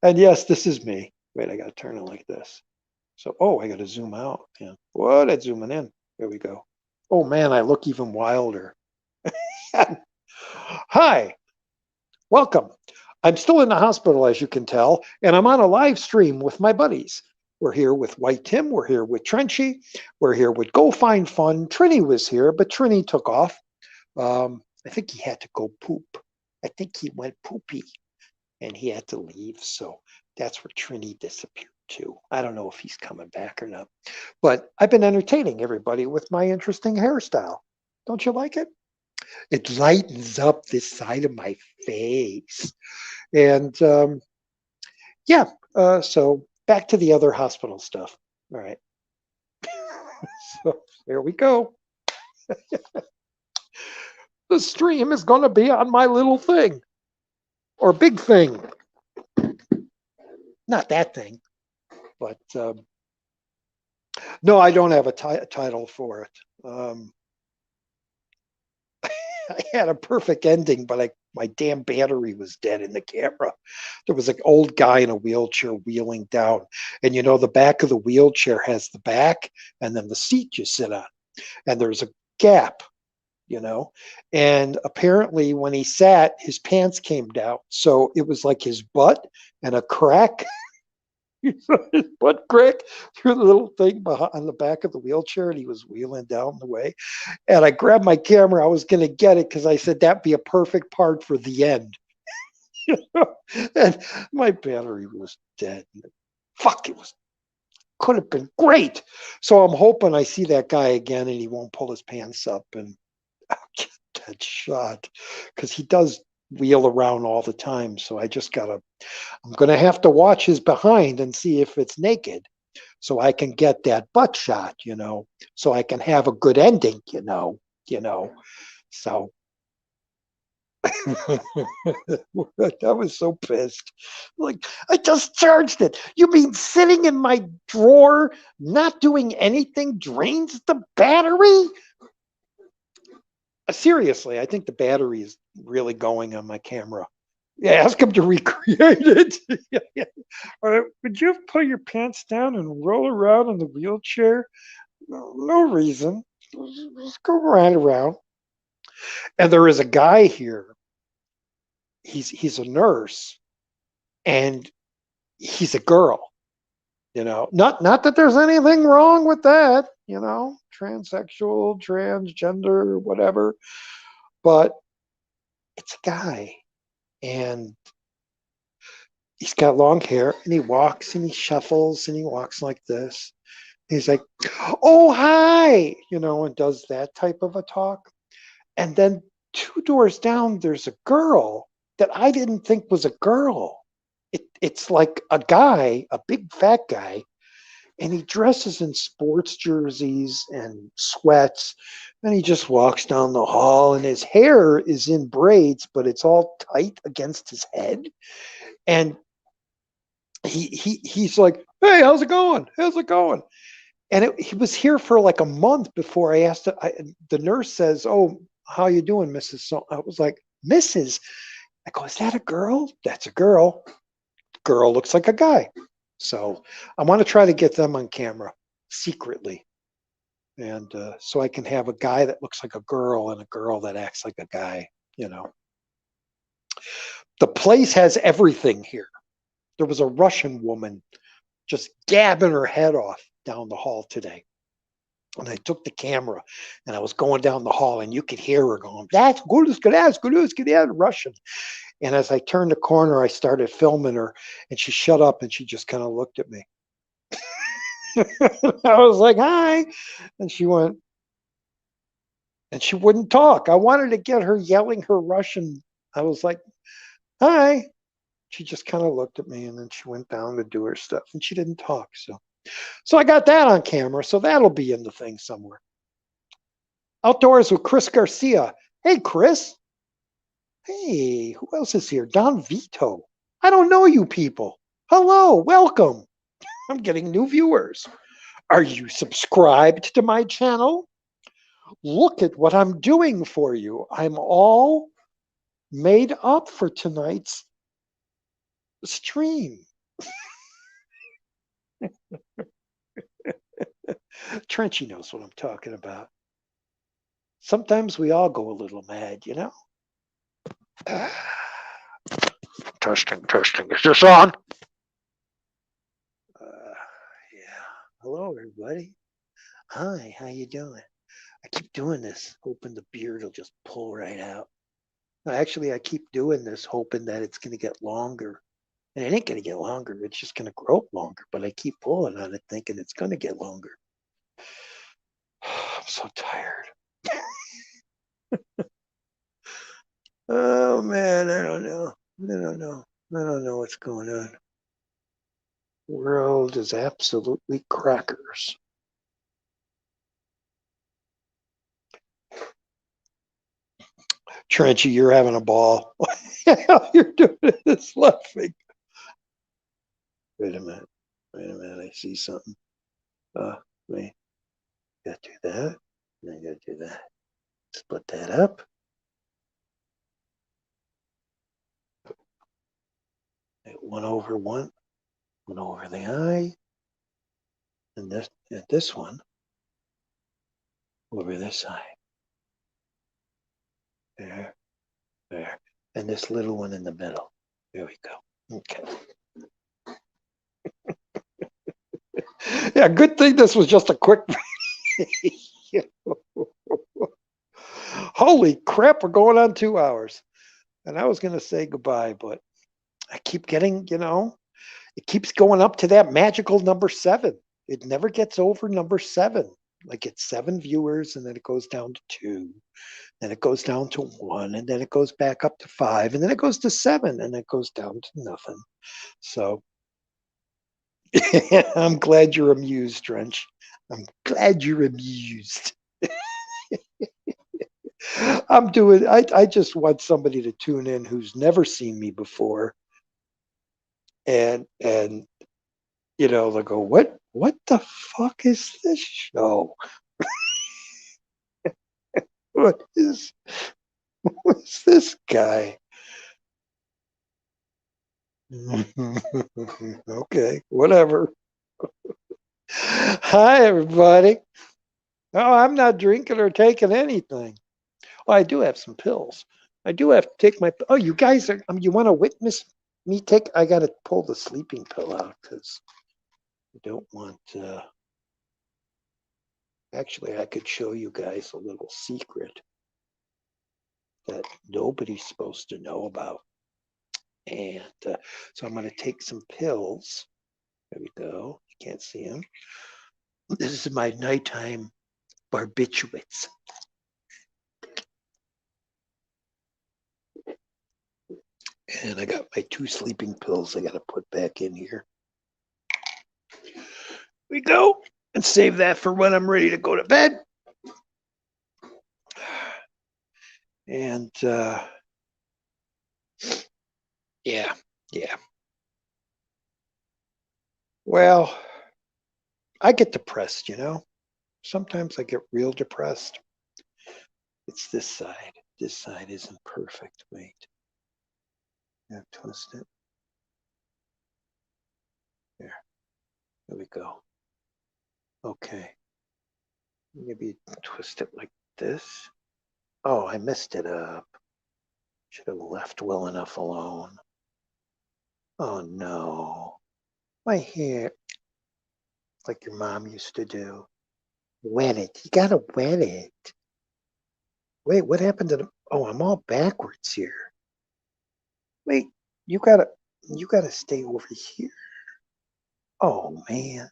And yes, this is me. Wait, I got to turn it like this. So, I got to zoom out. Yeah. What? I'm zooming in. There we go. Oh man, I look even wilder. Hi, welcome. I'm still in the hospital, as you can tell, and I'm on a live stream with my buddies. We're here with White Tim. We're here with Trenchy. We're here with Go Find Fun. Trini was here, but Trini took off. I think he had to go poop. I think he went poopy, and he had to leave. So that's where Trini disappeared to. I don't know if he's coming back or not. But I've been entertaining everybody with my interesting hairstyle. Don't you like it? It lightens up this side of my face. And so back to the other hospital stuff. All right. So there we go. The stream is going to be on my little thing or big thing. Not that thing, but no, I don't have a title for it. I had a perfect ending, but my damn battery was dead in the camera. There was an old guy in a wheelchair wheeling down, and the back of the wheelchair has the back and then the seat you sit on, and there's a gap, and apparently when he sat, his pants came down, so it was like his butt and a crack. His butt crack through the little thing on the back of the wheelchair, and he was wheeling down the way. And I grabbed my camera. I was going to get it because I said that'd be a perfect part for the end. And my battery was dead. Fuck, could have been great. So I'm hoping I see that guy again and he won't pull his pants up and I'll get that shot, because he does wheel around all the time. So I'm going to have to watch his behind and see if it's naked, so I can get that butt shot, so I can have a good ending, So I was so pissed. Like, I just charged it. You mean sitting in my drawer, not doing anything drains the battery? Seriously, I think the battery is really going on my camera. Yeah, ask him to recreate it. Yeah. All right, would you pull your pants down and roll around in the wheelchair? No reason. Just go right around. And there is a guy here. He's a nurse, and he's a girl. Not that there's anything wrong with that. transsexual, transgender, whatever, but it's a guy. And he's got long hair and he walks and he shuffles and he walks like this. He's like, oh, hi, and does that type of a talk. And then two doors down, there's a girl that I didn't think was a girl. It's like a guy, a big fat guy, and he dresses in sports jerseys and sweats. And he just walks down the hall, and his hair is in braids, but it's all tight against his head. And he's like, "Hey, how's it going? How's it going?" And he was here for like a month before I asked. The nurse says, "Oh, how you doing, Mrs. So?" I was like, "Mrs." I go, "Is that a girl?" "That's a girl. Girl looks like a guy." So I want to try to get them on camera secretly, and so I can have a guy that looks like a girl and a girl that acts like a guy. The place has everything here. There was a Russian woman just gabbing her head off down the hall today. And I took the camera and I was going down the hall and you could hear her going, "That's good, good, Russian." And as I turned the corner, I started filming her and she shut up and she just kind of looked at me. I was like, "Hi." And she went, and she wouldn't talk. I wanted to get her yelling her Russian. I was like, "Hi." She just kind of looked at me and then she went down to do her stuff and she didn't talk. So I got that on camera. So that'll be in the thing somewhere. Outdoors with Chris Garcia. Hey, Chris. Hey, who else is here? Don Vito. I don't know you people. Hello, welcome. I'm getting new viewers. Are you subscribed to my channel? Look at what I'm doing for you. I'm all made up for tonight's stream. Trenchy knows what I'm talking about. Sometimes we all go a little mad, Testing, testing. Is this on? Yeah. Hello, everybody. Hi, how you doing? I keep doing this, hoping the beard will just pull right out. Actually, I keep doing this, hoping that it's going to get longer. And it ain't going to get longer. It's just going to grow longer. But I keep pulling on it, thinking it's going to get longer. I'm so tired. Oh, man, I don't know. I don't know what's going on. The world is absolutely crackers. Trenchy, you're having a ball. You're doing this laughing. Wait a minute. I see something. Wait. Gotta do that. And I gotta do that. Split that up. One over one over the eye. And this one over this eye. There. And this little one in the middle. There we go. Okay. Yeah, good thing this was just a quick Holy crap, we're going on 2 hours. And I was going to say goodbye, but I keep getting, it keeps going up to that magical number 7. It never gets over number 7. Like it's 7 viewers and then it goes down to 2. Then it goes down to 1 and then it goes back up to 5 and then it goes to 7 and it goes down to nothing. So I'm glad you're amused, Drench. I'm glad you're amused. I just want somebody to tune in who's never seen me before. And they'll go, what the fuck is this show? What's this guy? Okay, whatever. Hi, everybody. Oh, I'm not drinking or taking anything. Oh, I do have some pills. I do have to take my. Oh, you guys are. You want to witness me take? I got to pull the sleeping pill out because I don't want. Actually, I could show you guys a little secret that nobody's supposed to know about. And so I'm going to take some pills. There we go. You can't see them. This is my nighttime barbiturates. And I got my 2 sleeping pills I got to put back in here. We go and save that for when I'm ready to go to bed. And yeah. Well, I get depressed, you know. Sometimes I get real depressed. It's this side. This side isn't perfect. Wait. Yeah, twist it. There. There we go. Okay. Maybe twist it like this. Oh, I messed it up. Should have left well enough alone. Oh no. My hair. Like your mom used to do. Wet it. You gotta wet it. Wait, what happened to the... Oh, I'm all backwards here. Wait, you gotta stay over here. Oh man.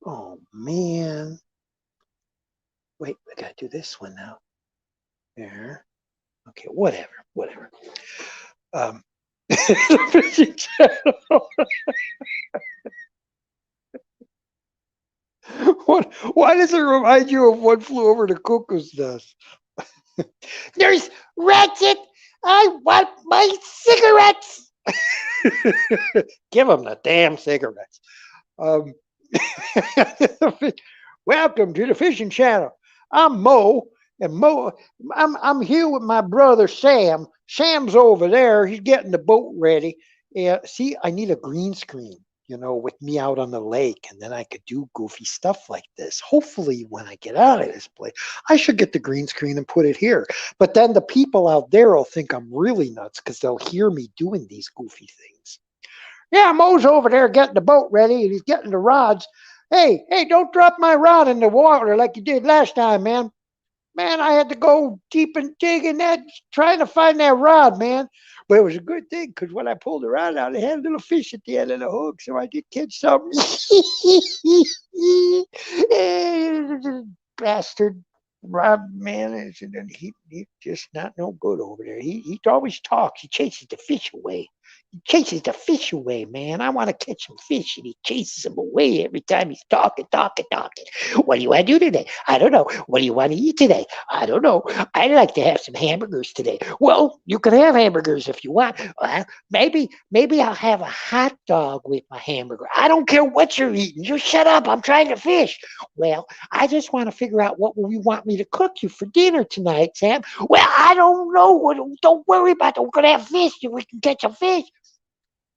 Oh man. Wait, I gotta do this one now. There. Okay, whatever. Fishing channel. What? Why does it remind you of One Flew Over the Cuckoo's Nest? There's Ratchet. I want my cigarettes. Give them the damn cigarettes. Um, Welcome to the fishing channel. I'm Mo, and I'm here with my brother Sam. Sam's over there. He's getting the boat ready. See, I need a green screen, you know, with me out on the lake, and then I could do goofy stuff like this. Hopefully, when I get out of this place, I should get the green screen and put it here. But then the people out there will think I'm really nuts because they'll hear me doing these goofy things. Yeah, Mo's over there getting the boat ready, and he's getting the rods. Hey, don't drop my rod in the water like you did last time, man. Man, I had to go deep and dig in that, trying to find that rod, man. But it was a good thing because when I pulled the rod out, it had a little fish at the end of the hook, so I did catch something. Bastard Rob, man, he just not no good over there. He always talks. He chases the fish away. He chases the fish away, man. I want to catch some fish, and he chases them away every time he's talking. What do you want to do today? I don't know. What do you want to eat today? I don't know. I'd like to have some hamburgers today. Well, you can have hamburgers if you want. Maybe I'll have a hot dog with my hamburger. I don't care what you're eating. You shut up. I'm trying to fish. Well, I just want to figure out what you want me to cook you for dinner tonight, Sam. Well, I don't know. Don't worry about it. We're going to have fish. We can catch a fish.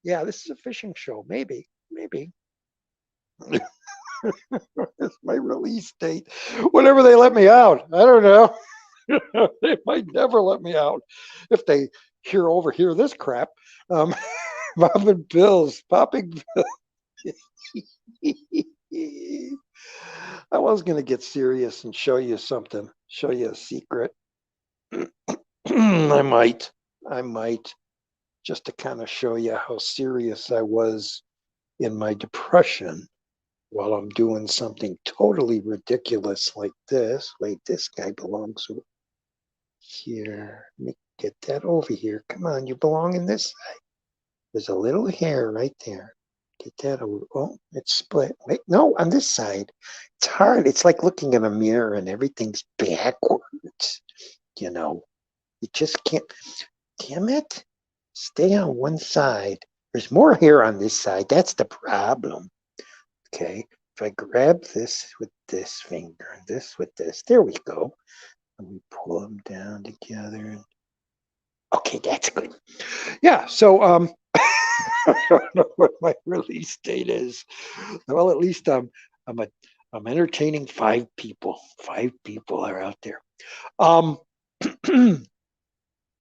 Yeah, this is a fishing show. Maybe. It's my release date. Whenever they let me out. I don't know. They might never let me out if they overhear this crap. Popping pills. I was going to get serious and show you something. Show you a secret. I might. Just to kind of show you how serious I was in my depression while I'm doing something totally ridiculous like this. Wait, this guy belongs here. Let me get that over here. Come on, you belong in this side. There's a little hair right there. Get that over. Oh, it's split. Wait, no, on this side. It's hard. It's like looking in a mirror and everything's backwards. You know, you just can't. Damn it. Stay on one side. There's more hair on this side. That's the problem. Okay. If I grab this with this finger and this with this, there we go. And we pull them down together. Okay, that's good. Yeah. So, I don't know what my release date is. Well, at least I'm entertaining 5 people. 5 people are out there.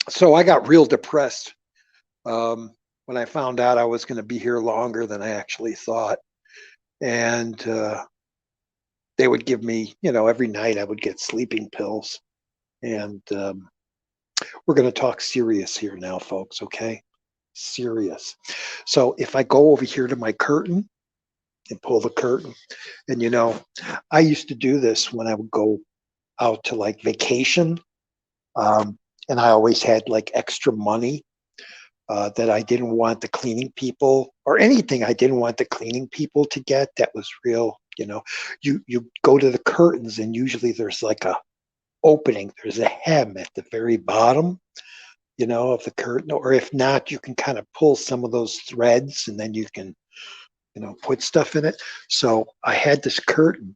So I got real depressed when I found out I was going to be here longer than I actually thought. And they would give me, every night I would get sleeping pills. And we're going to talk serious here now, folks, okay? Serious. So if I go over here to my curtain and pull the curtain, and I used to do this when I would go out to like vacation, and I always had like extra money that I didn't want the cleaning people or anything I didn't want the cleaning people to get that was real. You go to the curtains and usually there's like a opening. There's a hem at the very bottom, of the curtain, or if not, you can kind of pull some of those threads and then you can, put stuff in it. So I had this curtain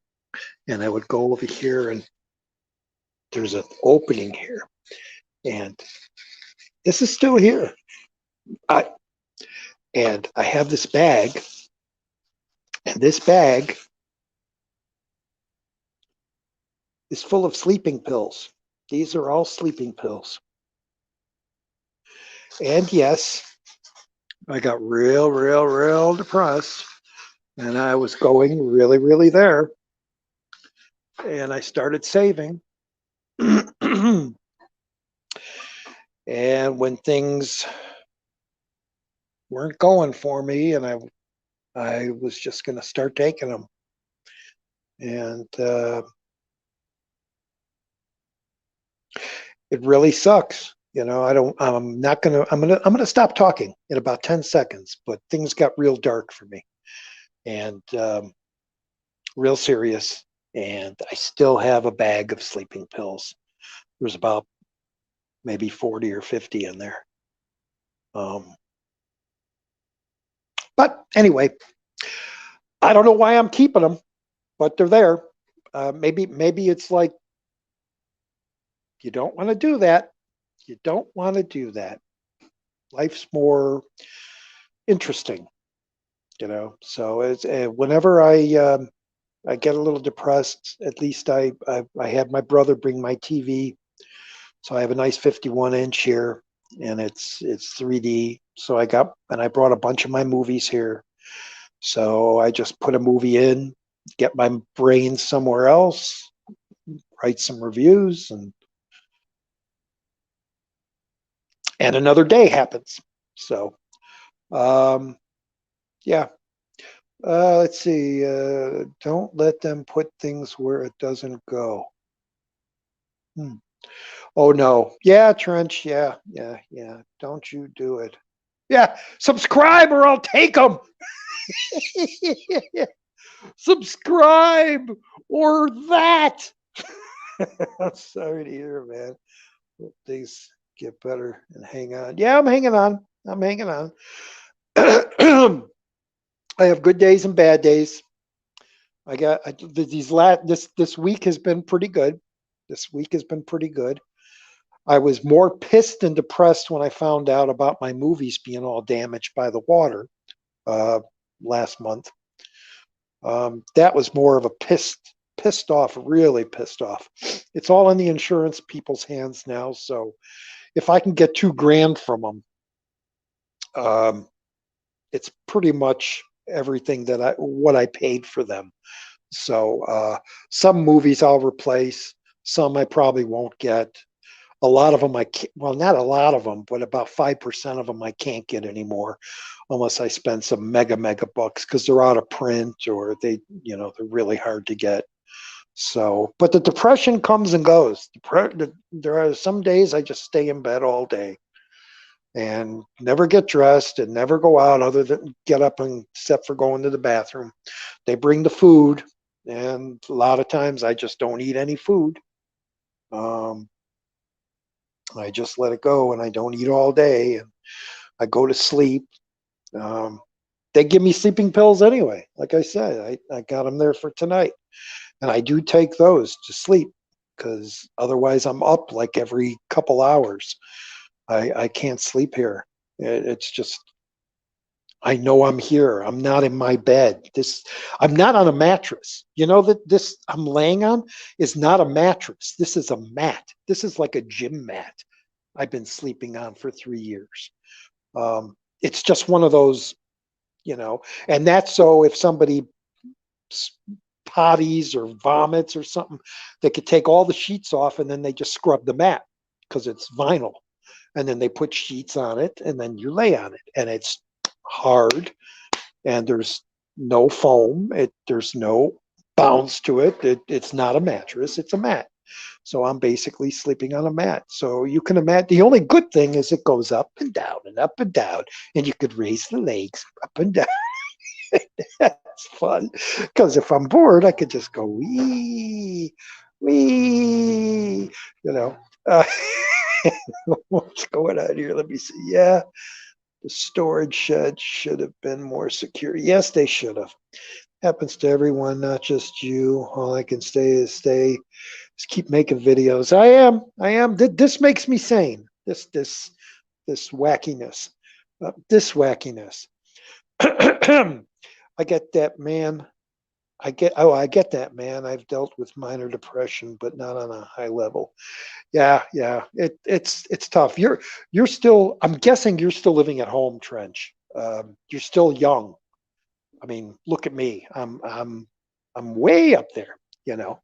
and I would go over here and there's an opening here and this is still here. I and I have this bag, and this bag is full of sleeping pills. These are all sleeping pills. And yes, I got real depressed, and I was going really there. And I started saving. And when things weren't going for me, and I was just going to start taking them. And it really sucks. I'm going to stop talking in about 10 seconds, but things got real dark for me and real serious. And I still have a bag of sleeping pills. There's about maybe 40 or 50 in there. But anyway, I don't know why I'm keeping them, but they're there. Maybe it's like, you don't want to do that. You don't want to do that. Life's more interesting, So it's whenever I get a little depressed, at least I had my brother bring my TV, so I have a nice 51-inch here, and it's 3D. So I brought a bunch of my movies here. So I just put a movie in, get my brain somewhere else, write some reviews, and another day happens. So yeah. Let's see. Don't let them put things where it doesn't go. Oh no. Yeah, Trench. Yeah. Don't you do it. Yeah. Subscribe or I'll take them. Subscribe or that. I'm sorry to hear, man. Hope things get better and hang on. Yeah, I'm hanging on. I have good days and bad days. This week has been pretty good. I was more pissed and depressed when I found out about my movies being all damaged by the water last month. That was more of a pissed off, really pissed off. It's all in the insurance people's hands now. So if I can get $2,000 from them, it's pretty much everything what I paid for them. So some movies I'll replace, some I probably won't get. A lot of them well, not a lot of them, but about 5% of them I can't get anymore unless I spend some mega bucks because they're out of print or they're really hard to get. So, but the depression comes and goes. There are some days I just stay in bed all day and never get dressed and never go out other than get up and except for going to the bathroom. They bring the food, and a lot of times I just don't eat any food. I just let it go and I don't eat all day and I go to sleep. They give me sleeping pills anyway. Like I said, I got them there for tonight. And I do take those to sleep because otherwise I'm up like every couple hours. I can't sleep here. It's just, I know I'm here. I'm not in my bed. I'm not on a mattress. That this I'm laying on is not a mattress. This is a mat. This is like a gym mat I've been sleeping on for 3 years. It's just one of those, and that's so if somebody potties or vomits or something, they could take all the sheets off and then they just scrub the mat because it's vinyl. And then they put sheets on it and then you lay on it and it's hard and there's no foam. There's no bounce to it. It's not a mattress, it's a mat. So I'm basically sleeping on a mat. So you can imagine the only good thing is it goes up and down and up and down, and you could raise the legs up and down. That's fun. Because if I'm bored, I could just go wee, wee, you know. Uh, what's going on here? Let me see. Yeah, the storage shed should have been more secure. Yes, they should have. Happens to everyone, not just you. All I can say is just keep making videos. I am. This makes me sane. This wackiness, this wackiness. I get that, man. I get that, man. I've dealt with minor depression, but not on a high level. Yeah, yeah. It's tough. You're still. I'm guessing you're still living at home, Trench. You're still young. I mean, look at me. I'm way up there, you know.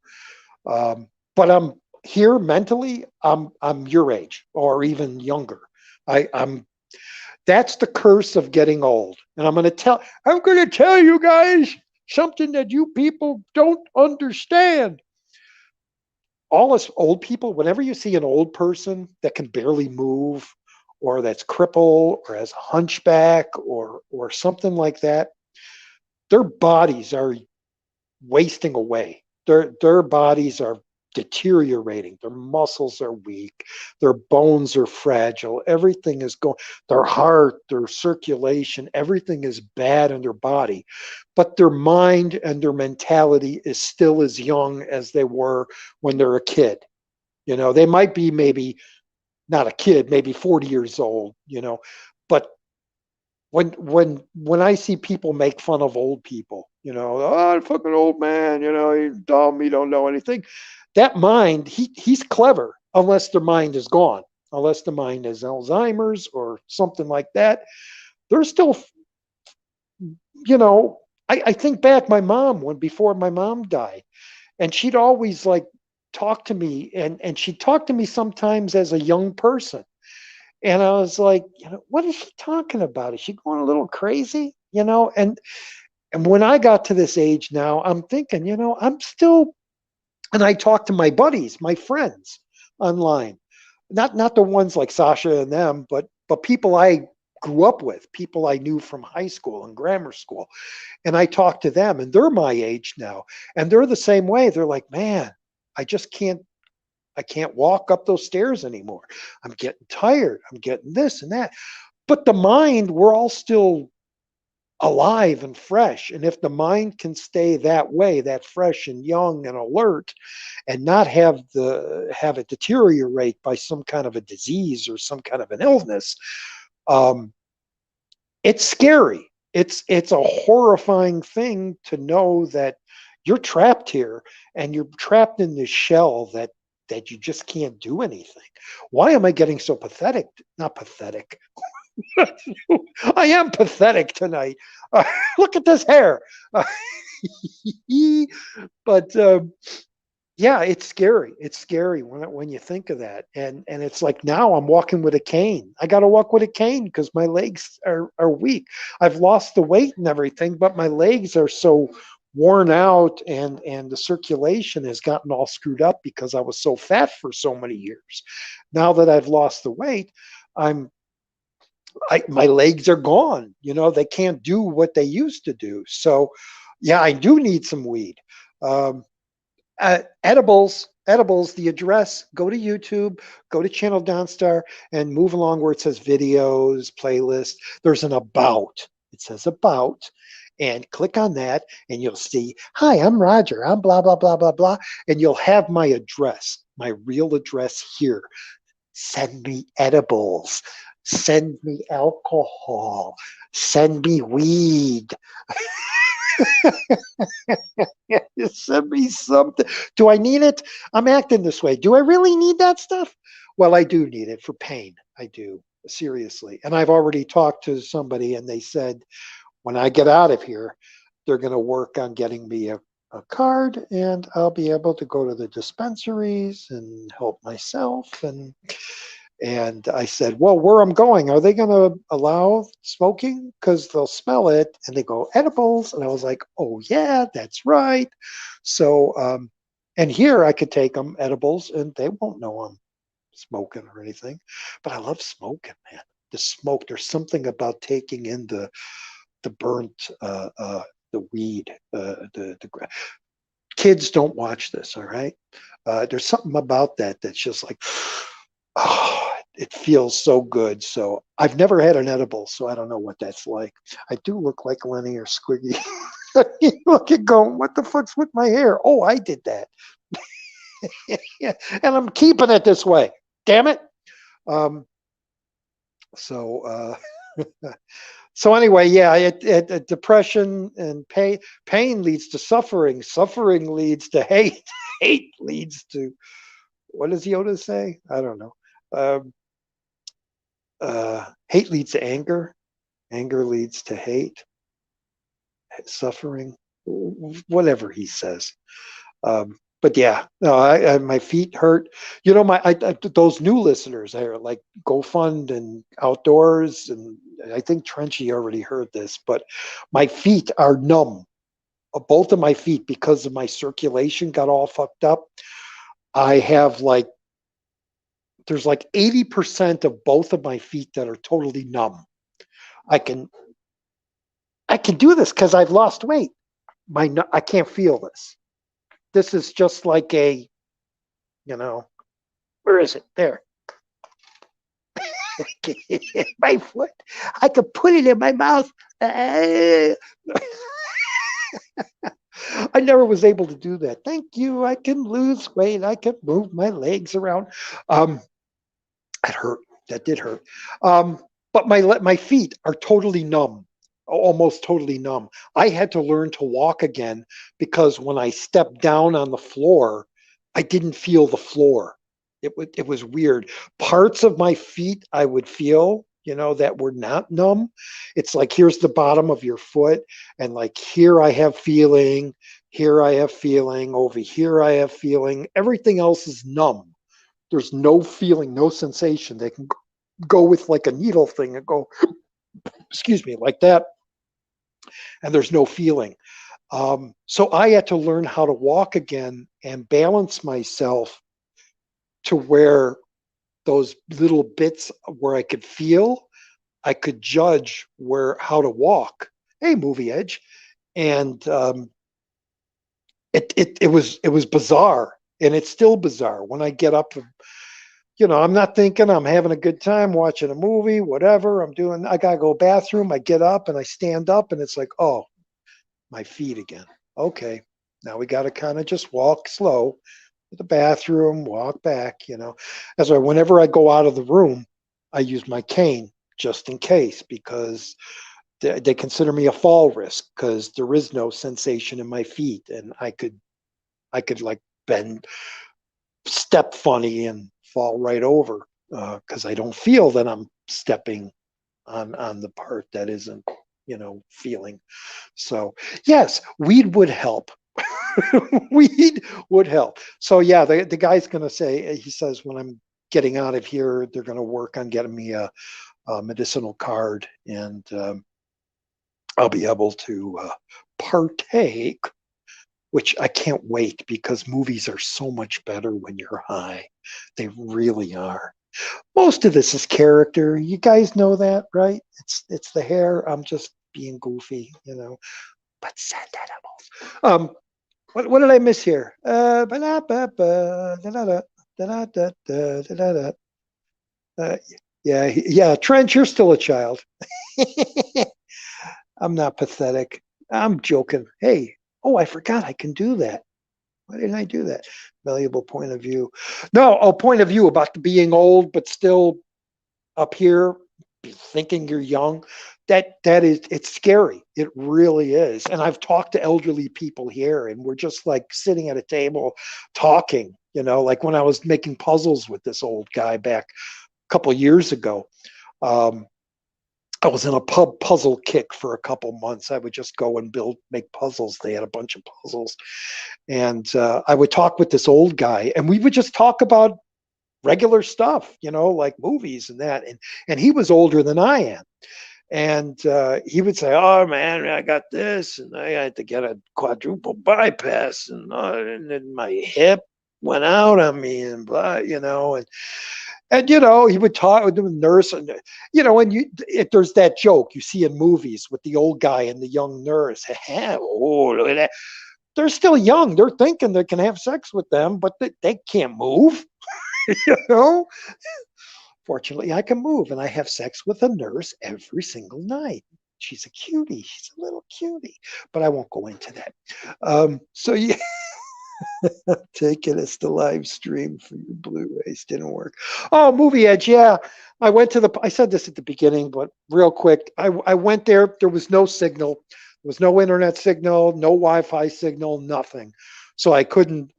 But I'm here mentally. I'm your age or even younger. I'm That's the curse of getting old. And I'm gonna tell you guys something that you people don't understand. All us old people, whenever you see an old person that can barely move or that's crippled or has a hunchback or something like that, their bodies are wasting away. Their bodies are deteriorating. Their muscles are weak. Their bones are fragile. Everything is going. Their heart, their circulation, everything is bad in their body, but their mind and their mentality is still as young as they were when they're a kid. You know, they might be maybe not a kid, maybe 40 years old. You know, but when I see people make fun of old people, you know, oh, fucking old man, you know, he's dumb, he don't know anything. That mind, he's clever, unless their mind is gone, unless the mind is Alzheimer's or something like that. They're still, you know, I think back my mom when before my mom died, and she'd always like talk to me, and she'd talk to me sometimes as a young person. And I was like, you know, what is she talking about? Is she going a little crazy? You know, and when I got to this age now, I'm thinking, you know, I'm still, and I talk to my buddies, my friends online, not the ones like Sasha and them, but people I grew up with, people I knew from high school and grammar school, and I talk to them, and they're my age now, and they're the same way. They're like, man, I just can't walk up those stairs anymore. I'm getting tired. I'm getting this and that. But the mind, we're all still alive and fresh. And if the mind can stay that way, that fresh and young and alert, and not have it deteriorate by some kind of a disease or some kind of an illness, um, it's scary. It's a horrifying thing to know that you're trapped here and you're trapped in this shell that you just can't do anything. Why am I getting so pathetic? Not pathetic. I am pathetic tonight. Look at this hair. But yeah, it's scary. It's scary when you think of that. And it's like now I'm walking with a cane. I got to walk with a cane because my legs are weak. I've lost the weight and everything, but my legs are so worn out and the circulation has gotten all screwed up because I was so fat for so many years. Now that I've lost the weight, my legs are gone. You know, they can't do what they used to do. So yeah, I do need some weed. Um, edibles, the address, go to YouTube, go to Channel Downstar and move along where it says videos, playlist. There's an about. It says about. And click on that, and you'll see, hi, I'm Roger. I'm blah, blah, blah, blah, blah. And you'll have my address, my real address here. Send me edibles. Send me alcohol. Send me weed. Send me something. Do I need it? I'm acting this way. Do I really need that stuff? Well, I do need it for pain. I do, seriously. And I've already talked to somebody, and they said, when I get out of here, they're going to work on getting me a card, and I'll be able to go to the dispensaries and help myself. And I said, well, where I'm going, are they going to allow smoking? Because they'll smell it. And they go, edibles. And I was like, oh, yeah, that's right. So, and here I could take them edibles and they won't know I'm smoking or anything. But I love smoking, man. The smoke, there's something about taking in the burnt, the weed, the kids don't watch this, all right? There's something about that that's just like, oh, it feels so good. So I've never had an edible, so I don't know what that's like. I do look like Lenny or Squiggy. You look at going, what the fuck's with my hair? Oh, I did that. Yeah, and I'm keeping it this way. Damn it. Um, so so anyway, yeah, depression and pain leads to suffering. Suffering leads to hate. Hate leads to, what does Yoda say? I don't know. Um, hate leads to anger. Anger leads to hate, suffering, whatever he says. But yeah, no, my feet hurt. You know, those new listeners are like GoFund and Outdoors, and I think Trenchy already heard this, but my feet are numb. Both of my feet, because of my circulation got all fucked up. I have like, there's like 80% of both of my feet that are totally numb. I can I can do this because I've lost weight. I can't feel this. This is just like a, you know, where is it? There. My foot. I could put it in my mouth. I never was able to do that. Thank you. I can lose weight. I can move my legs around. Um, that hurt. That did hurt. But my feet are totally numb, almost totally numb. I had to learn to walk again because when I stepped down on the floor, I didn't feel the floor. It was weird. Parts of my feet I would feel, that were not numb. It's like, here's the bottom of your foot, and like, here I have feeling, here I have feeling, over here I have feeling. Everything else is numb. There's no feeling, no sensation. They can go with like a needle thing and go, excuse me, like that, and there's no feeling. So I had to learn how to walk again and balance myself to where those little bits where I could feel, I could judge how to walk. Hey, Movie Edge. And it was bizarre, and it's still bizarre when I get up. I'm not thinking, I'm having a good time watching a movie, whatever I'm doing. I gotta go bathroom. I get up and I stand up, and it's like, oh, my feet again. Okay, now we gotta kind of just walk slow to the bathroom, walk back. That's why whenever I go out of the room, I use my cane just in case, because they consider me a fall risk because there is no sensation in my feet, and I could like bend, step funny, and fall right over because I don't feel that I'm stepping on the part that isn't feeling. So yes, weed would help. Weed would help. So yeah, the guy's gonna say, he says, when I'm getting out of here, they're gonna work on getting me a medicinal card, and I'll be able to partake, which I can't wait, because movies are so much better when you're high. They really are. Most of this is character. You guys know that, right? It's the hair. I'm just being goofy. But send edibles. What did I miss here? Uh, yeah. Trent, you're still a child. I'm not pathetic. I'm joking. Hey, oh, I forgot I can do that. Why didn't I do that? Valuable point of view. No, point of view about being old but still up here, thinking you're young. It's scary. It really is. And I've talked to elderly people here, and we're just like sitting at a table talking. Like when I was making puzzles with this old guy back a couple years ago. Um, I was in a pub puzzle kick for a couple months. I would just go and make puzzles. They had a bunch of puzzles, and I would talk with this old guy, and we would just talk about regular stuff, like movies and that. And he was older than I am, and he would say, "Oh man, I got this, and I had to get a quadruple bypass, and then my hip went out on me, and blah, and he would talk with the nurse, and there's that joke you see in movies with the old guy and the young nurse. Oh, look at that. They're still young. They're thinking they can have sex with them, but they can't move. you know. Fortunately, I can move, and I have sex with a nurse every single night. She's a cutie. She's a little cutie, but I won't go into that. So yeah, take it as the live stream for your Blu-rays didn't work. Oh, Movie Edge, yeah. I said this at the beginning, but real quick, I went there. There was no signal. There was no internet signal, no Wi-Fi signal, nothing. So I couldn't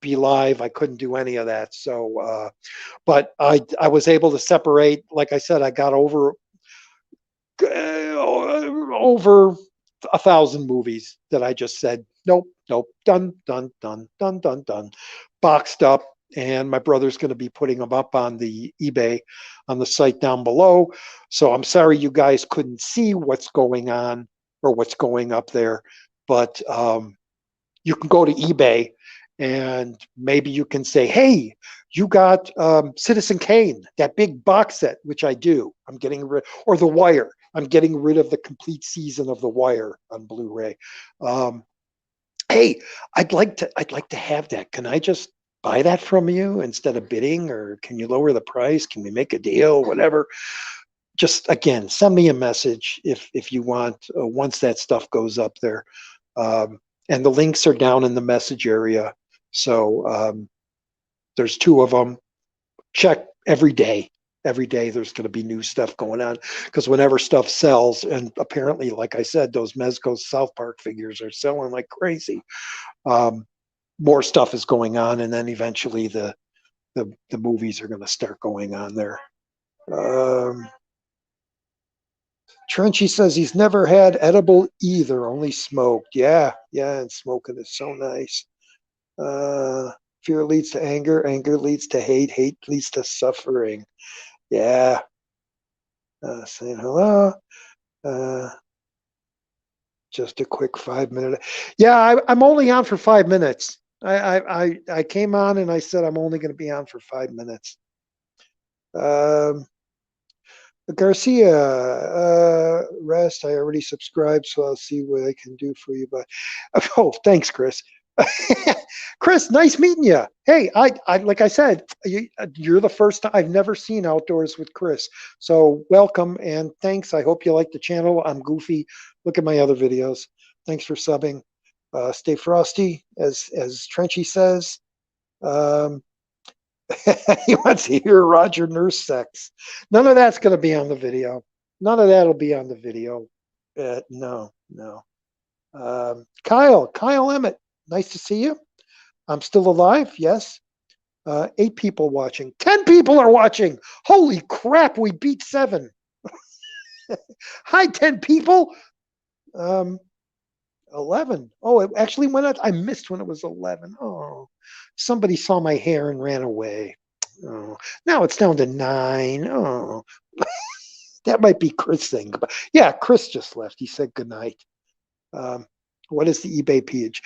be live. I couldn't do any of that. So, but I was able to separate. Like I said, I got over 1,000 movies that I just said, nope, nope, done, done, done, done, done, done, boxed up. And my brother's going to be putting them up on the eBay on the site down below. So I'm sorry you guys couldn't see what's going on or what's going up there, but you can go to eBay and maybe you can say, hey, you got Citizen Kane, that big box set, which I do. I'm getting rid, or The Wire. I'm getting rid of the complete season of The Wire on Blu-ray. Hey, I'd like to have that. Can I just buy that from you instead of bidding, or can you lower the price? Can we make a deal? Whatever. Just again, send me a message if you want once that stuff goes up there. And the links are down in the message area. So there's 2 of them. Check every day. Every day there's going to be new stuff going on because whenever stuff sells, and apparently, like I said, those Mezco South Park figures are selling like crazy. More stuff is going on, and then eventually the movies are going to start going on there. Trenchy says he's never had edible either, only smoked. Yeah, and smoking is so nice. Fear leads to anger, anger leads to hate, hate leads to suffering. Yeah. Saying hello. Just a quick 5 minute. Yeah, I'm only on for 5 minutes. I came on and I said I'm only going to be on for 5 minutes. Garcia, rest. I already subscribed, so I'll see what I can do for you. But oh, thanks, Chris. Chris, nice meeting you. Hey, I like I said, you're the first time I've never seen Outdoors with Chris. So welcome and thanks. I hope you like the channel. I'm goofy. Look at my other videos. Thanks for subbing. Stay frosty, as Trenchy says. He wants to hear Roger nurse sex. None of that's going to be on the video. None of that'll be on the video. No. Kyle Emmett, nice to see you. I'm still alive. Yes. 8 people watching. 10 people are watching. Holy crap! We beat 7. Hi, 10 people. 11. Oh, it actually went up. I missed when it was 11. Oh, somebody saw my hair and ran away. Oh, now it's down to 9. Oh, that might be Chris thing. But yeah, Chris just left. He said goodnight. What is the eBay page?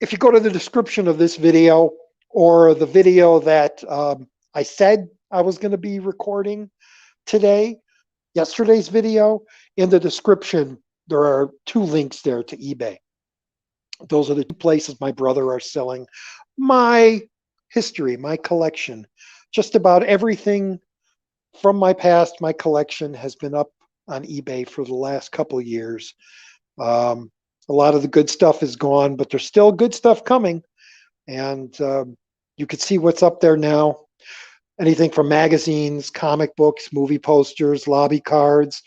If you go to the description of this video or the video that I said I was going to be recording today, yesterday's video, in the description, there are 2 links there to eBay. Those are the 2 places my brother are selling my history, my collection. Just about everything from my past, my collection has been up on eBay for the last couple of years. A lot of the good stuff is gone, but there's still good stuff coming. And you can see what's up there now. Anything from magazines, comic books, movie posters, lobby cards,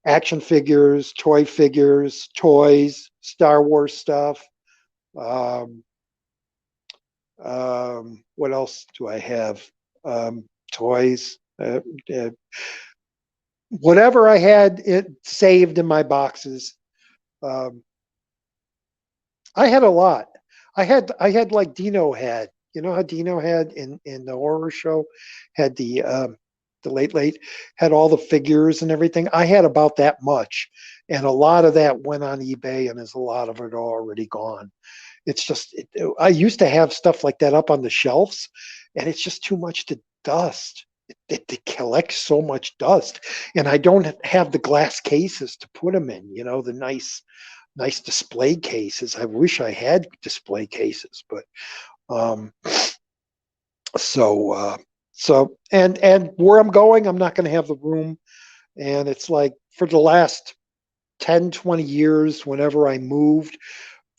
action figures, toys, Star Wars stuff. What else do I have? Toys. whatever I had it saved in my boxes. Um, I had a lot. I had like Dino had. You know how Dino had in the horror show had the late late had all the figures and everything. I had about that much, and a lot of that went on eBay, and there's a lot of it already gone. It's just I used to have stuff like that up on the shelves, and it's just too much to dust. It collects so much dust, and I don't have the glass cases to put them in. You know, the nice display cases. I wish I had display cases, but um, so and where I'm going, I'm not going to have the room. And it's like for the last 10, 20 years, whenever I moved,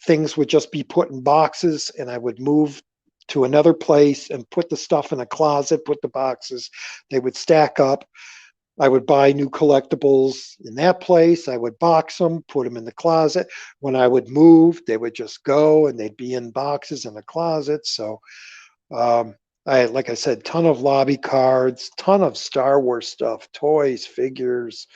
things would just be put in boxes, and I would move to another place and put the stuff in a closet, put the boxes, they would stack up. I would buy new collectibles in that place. I would box them, put them in the closet. When I would move, they would just go and they'd be in boxes in the closet. So, like I said, ton of lobby cards, ton of Star Wars stuff, toys, figures,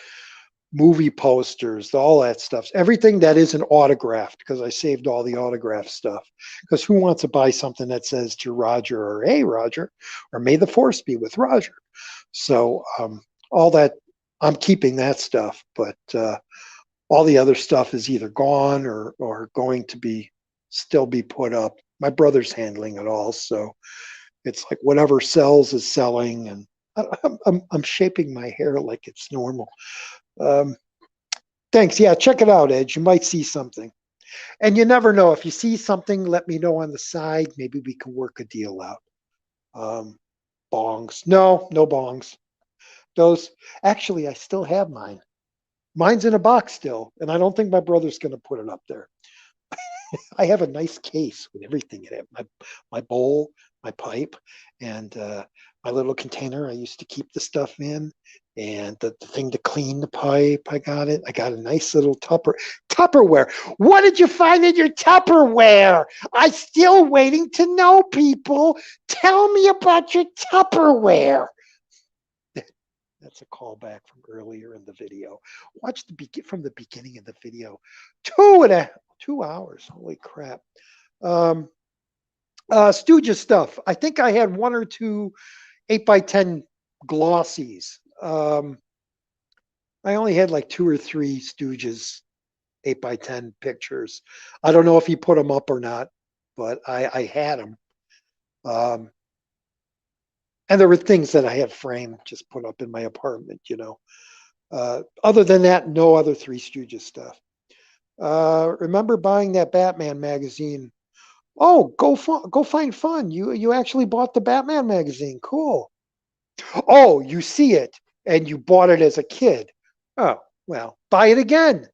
movie posters, all that stuff. Everything that isn't autographed, because I saved all the autograph stuff. Because who wants to buy something that says to Roger or Hey Roger or May the Force be with Roger? So all that I'm keeping that stuff, but all the other stuff is either gone or going to be still be put up. My brother's handling it all, so it's like whatever sells is selling, and I'm shaping my hair like it's normal. Um, Thanks. Yeah, check it out, Ed. You might see something. And you never know. If you see something, let me know on the side. Maybe we can work a deal out. Um, bongs. No, no bongs. Those, actually, I still have mine. Mine's in a box still, and I don't think my brother's going to put it up there. I have a nice case with everything in it. My bowl, my pipe, and my little container I used to keep the stuff in, and the thing to clean the pipe. I got it. I got a nice little Tupperware. What did you find in your Tupperware? I'm still waiting to know, people. Tell me about your Tupperware. That's a callback from earlier in the video. Watch from the beginning of the video. 2 hours. Holy crap. Um, Stooges stuff. I think I had one or two 8x10 glossies. I only had like two or three Stooges 8x10 pictures. I don't know if he put them up or not, but I had them. Um, and there were things that I had framed, just put up in my apartment, you know. Other than that, no other Three Stooges stuff. Remember buying that Batman magazine? Oh, go find fun. You actually bought the Batman magazine. Cool. Oh, you see it and you bought it as a kid. Oh, well, buy it again.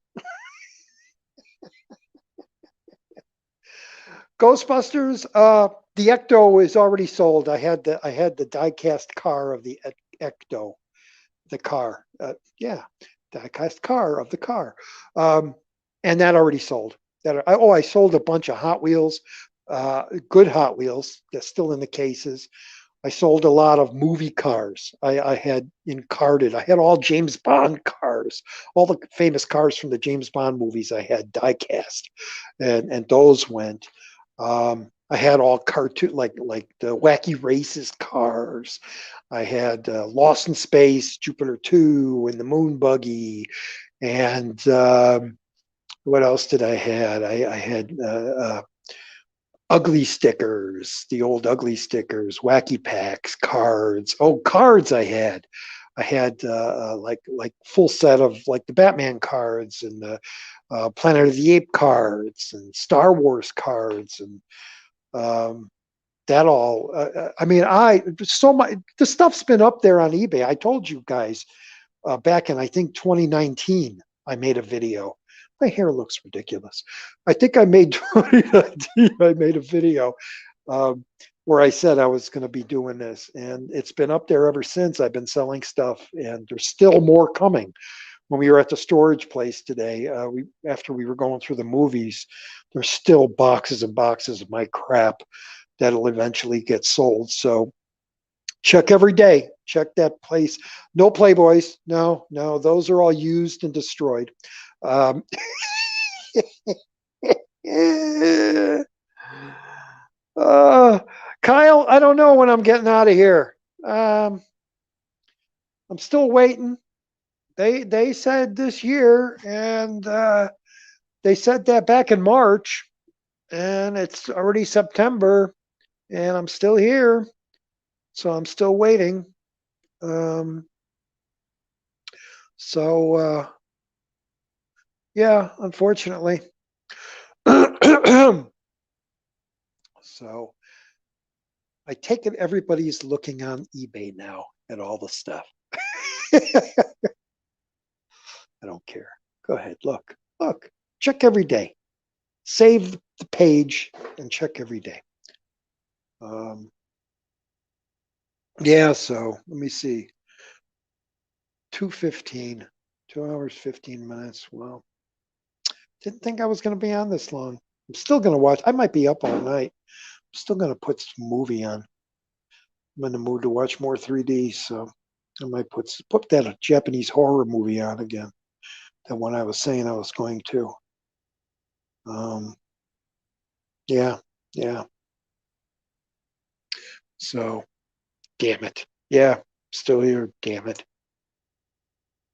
Ghostbusters, the Ecto is already sold. I had the diecast car of the Ecto, the car. Yeah, diecast car of the car. Um, and that already sold. I sold a bunch of Hot Wheels, good Hot Wheels that's still in the cases. I sold a lot of movie cars. I had encarded. I had all James Bond cars, all the famous cars from the James Bond movies. I had diecast, and those went. I had all cartoon like the Wacky Races cars. I had Lost in Space, Jupiter 2, and the Moon Buggy, and what else did I had? I had ugly stickers, the old ugly stickers, wacky packs, cards. Oh, cards I had. I had like full set of like the Batman cards and the Planet of the Ape cards and Star Wars cards and um, that all. I mean, I so much the stuff's been up there on eBay. I told you guys back in I think 2019. I made a video. My hair looks ridiculous. I think I made 2019. I made a video um, where I said I was going to be doing this, and it's been up there ever since. I've been selling stuff, and there's still more coming. When we were at the storage place today, we after we were going through the movies, there's still boxes and boxes of my crap that'll eventually get sold. So Check every day. Check that place. No Playboys. No, no, those are all used and destroyed. Um, uh, Kyle, I don't know when I'm getting out of here. Um, I'm still waiting. They said this year, and they said that back in March, and it's already September, and I'm still here, so I'm still waiting. Um, so yeah, unfortunately. So I take it everybody's looking on eBay now at all the stuff. I don't care. Go ahead, look, check every day. Save the page and check every day. Um, yeah, so let me see. 2:15, 2 hours, 15 minutes. Well, didn't think I was going to be on this long. I'm still going to watch. I might be up all night. I'm still going to put some movie on. I'm in the mood to watch more 3D, so I might put that Japanese horror movie on again. That one I was saying I was going to. Um, yeah, yeah. So, damn it. Yeah, still here. Damn it.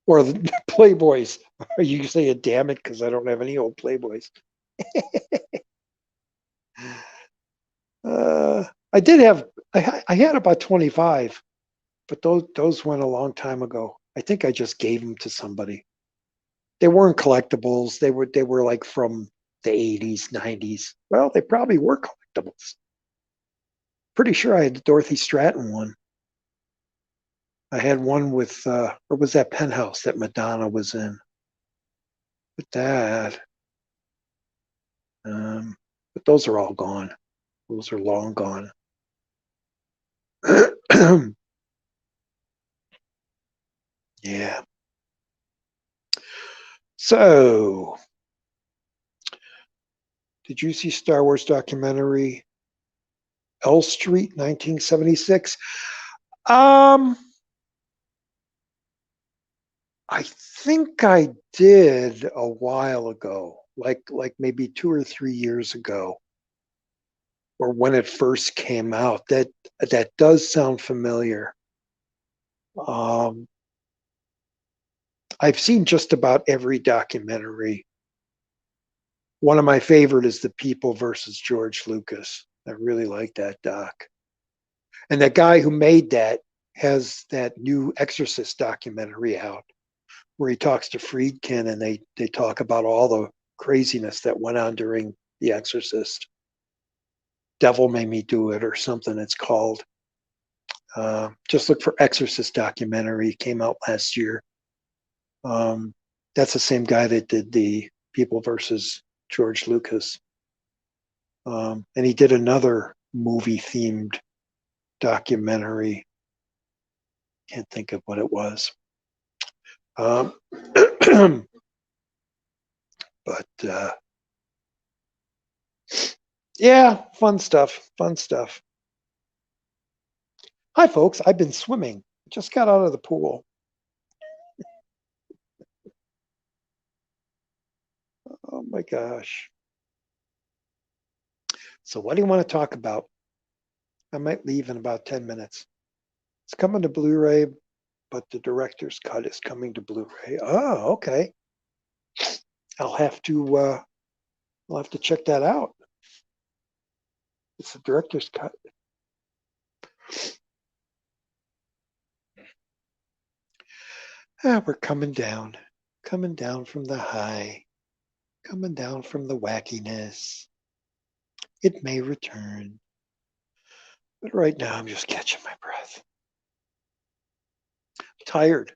Or the Playboys. Are you saying damn it because I don't have any old Playboys? Uh, I did have. I had about 25, but those went a long time ago. I think I just gave them to somebody. They weren't collectibles. They were like from the 80s, 90s. Well, they probably were collectibles. Pretty sure I had the Dorothy Stratton one. I had one with or was that Penthouse that Madonna was in? With that, but those are all gone. Those are long gone. Yeah. So, did you see Star Wars documentary L Street 1976? Um, I think I did a while ago, like maybe 2 or 3 years ago, or when it first came out. That does sound familiar. Um, I've seen just about every documentary. One of my favorite is The People versus George Lucas. I really like that doc. And that guy who made that has that new Exorcist documentary out where he talks to Friedkin and they talk about all the craziness that went on during The Exorcist. Devil Made Me Do It or something it's called. Just look for Exorcist documentary. It came out last year. Um, that's the same guy that did the People versus George Lucas. And he did another movie themed documentary. Can't think of what it was. Um, but yeah, fun stuff. Fun stuff. Hi, folks. I've been swimming. Just got out of the pool. Oh my gosh. So, what do you want to talk about? I might leave in about 10 minutes. It's coming to Blu ray, but the director's cut is coming to Blu ray. Oh, okay. I'll have to. I'll have to check that out. It's the director's cut. We're coming down from the high, coming down from the wackiness. It may return, but right now I'm just catching my breath. Tired.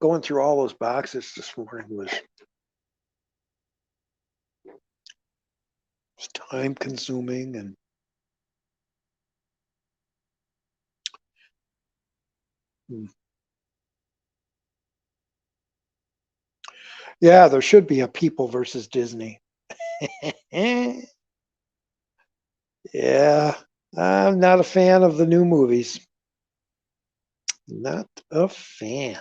Going through all those boxes this morning was time consuming and yeah, there should be a People versus Disney. Yeah, I'm not a fan of the new movies. Not a fan.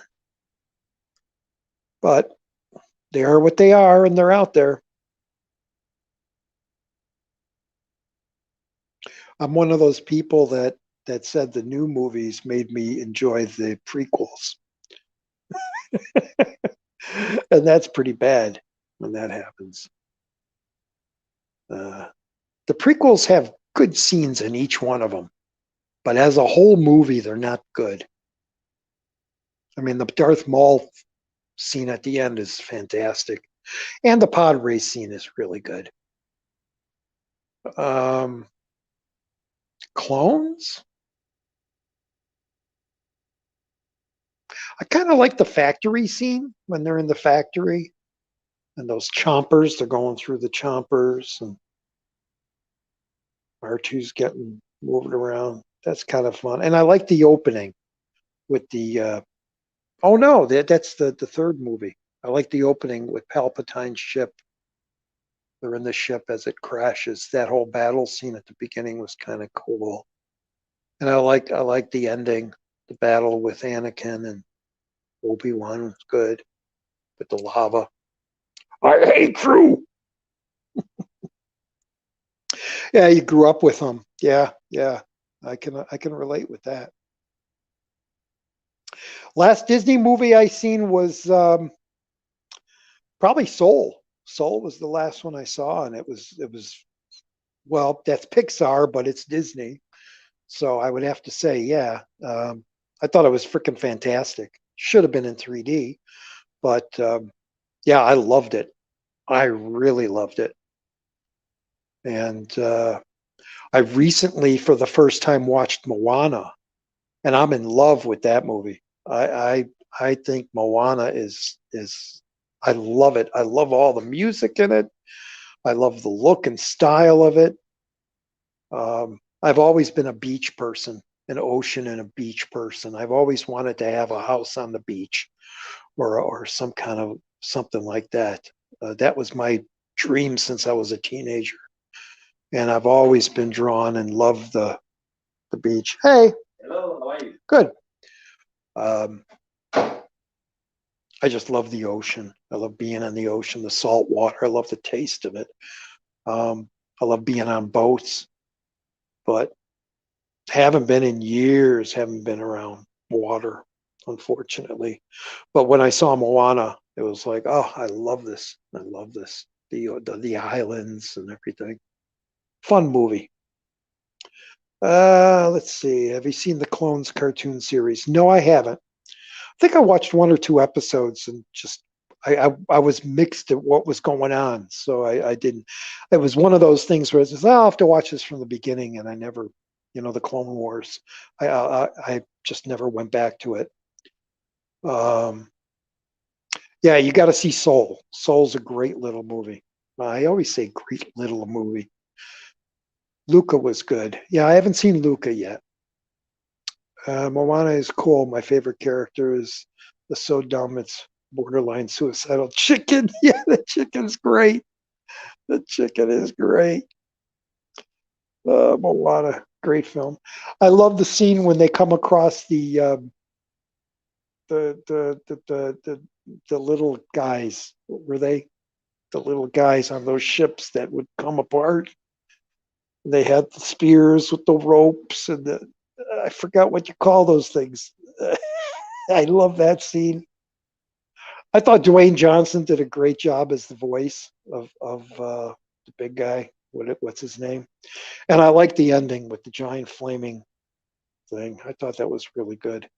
But they are what they are, and they're out there. I'm one of those people that said the new movies made me enjoy the prequels, and that's pretty bad when that happens. Uh, the prequels have good scenes in each one of them, but as a whole movie, they're not good. I mean, the Darth Maul scene at the end is fantastic, and the pod race scene is really good. Um, Clones? I kind of like the factory scene when they're in the factory and those chompers, they're going through the chompers and R2's getting moving around. That's kind of fun. And I like the opening with the oh no, that's the third movie. I like the opening with Palpatine's ship. They're in the ship as it crashes. That whole battle scene at the beginning was kind of cool. And I like the ending, the battle with Anakin and Obi-Wan was good with the lava. I hate you. Yeah, you grew up with them. Yeah, yeah. I can relate with that. Last Disney movie I seen was probably Soul. Soul was the last one I saw, and it was well, that's Pixar, but it's Disney, so I would have to say, yeah. I thought it was freaking fantastic. Should have been in 3D, but yeah, I loved it. I really loved it, and I recently, for the first time, watched Moana, and I'm in love with that movie. I think Moana is I love it. I love all the music in it. I love the look and style of it. I've always been a beach person, an ocean and a beach person. I've always wanted to have a house on the beach or some kind of something like that. That was my dream since I was a teenager, and I've always been drawn and loved the beach. Hey, Hello, how are you? good. Um, I just love the ocean. I love being on the ocean, the salt water. I love the taste of it. I love being on boats, but haven't been in years. Haven't been around water, unfortunately. But when I saw Moana, it was like, oh, I love this. I love this. The islands and everything. Fun movie. Let's see. Have you seen the Clones cartoon series? No, I haven't. I think I watched one or two episodes and just I was mixed at what was going on, so I didn't. It was one of those things where I says, oh, I'll have to watch this from the beginning, and I never, the Clone Wars. I just never went back to it. Um, yeah, you got to see Soul. Soul's a great little movie. I always say great little movie. Luca was good. Yeah, I haven't seen Luca yet. Moana is cool. My favorite character is the so dumb it's borderline suicidal chicken. Yeah, the chicken's great. The chicken is great. Moana, great film. I love the scene when they come across the little guys. Were they the little guys on those ships that would come apart? They had the spears with the ropes and the I forgot what you call those things. I love that scene. I thought Dwayne Johnson did a great job as the voice of the big guy. What's his name? And I like the ending with the giant flaming thing. I thought that was really good.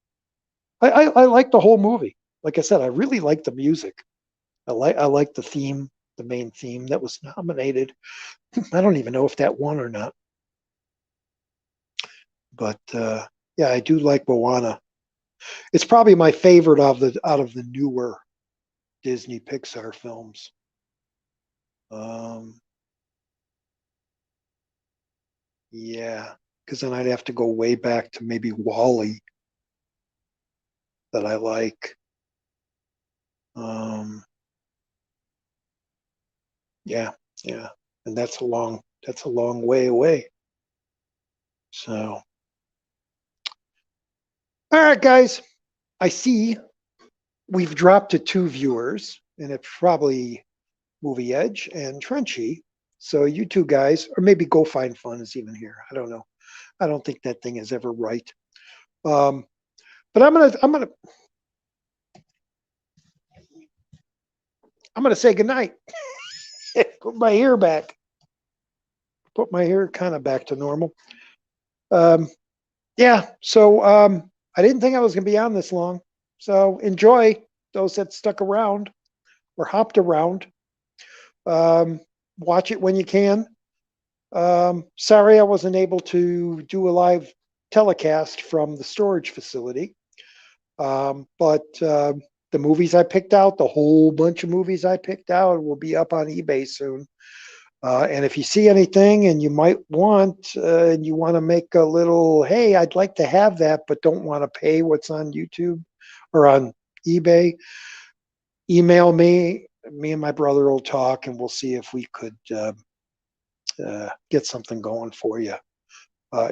I like the whole movie. Like I said, I really like the music. I like the theme, the main theme that was nominated. I don't even know if that won or not, but yeah, I do like Moana. It's probably my favorite of the out of the newer Disney Pixar films. Um, yeah, because then I'd have to go way back to maybe Wally that I like. Um, yeah, yeah, and that's a long way away. So All right, guys. I see we've dropped to 2 viewers, and it's probably Movie Edge and Trenchy. So you two guys, or maybe Go Find Fun is even here. I don't know. I don't think that thing is ever right. Um, but I'm gonna say goodnight. Put my ear back. Put my ear kind of back to normal. Um, yeah. So I didn't think I was gonna be on this long. So enjoy those that stuck around or hopped around. Um, watch it when you can. Sorry I wasn't able to do a live telecast from the storage facility. But the movies I picked out, the whole bunch of movies I picked out, will be up on eBay soon. And if you see anything and you might want, and you want to make a little, hey, I'd like to have that, but don't want to pay what's on YouTube or on eBay, email me. Me and my brother will talk, and we'll see if we could get something going for you.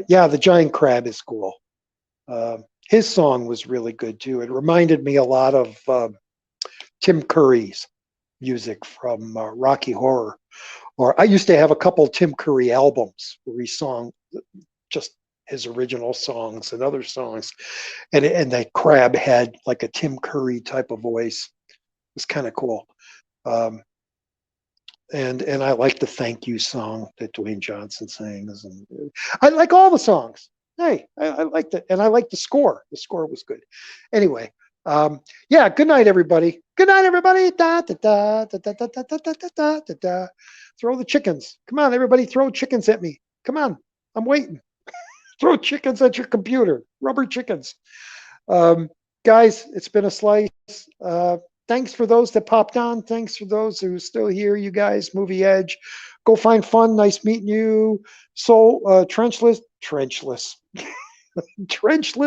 Yeah, the giant crab is cool. His song was really good too. It reminded me a lot of Tim Curry's music from Rocky Horror. Or I used to have a couple Tim Curry albums where he sung just his original songs and other songs, and that crab had like a Tim Curry type of voice. It was kind of cool. Um, and I like the thank you song that Dwayne Johnson sings, and I like all the songs. Hey, I liked it, and I liked the score. The score was good. Anyway, yeah. Good night, everybody. Good night, everybody. Da, da, da, da, da, da, da, da, da, da, da, da. Throw the chickens. Come on, everybody. Throw chickens at me. Come on. I'm waiting. Throw chickens at your computer. Rubber chickens. Um, guys, it's been a slice. Thanks for those that popped on. Thanks for those who are still here. You guys, Movie Edge, Go Find Fun. Nice meeting you. Soul trenchless, trenchless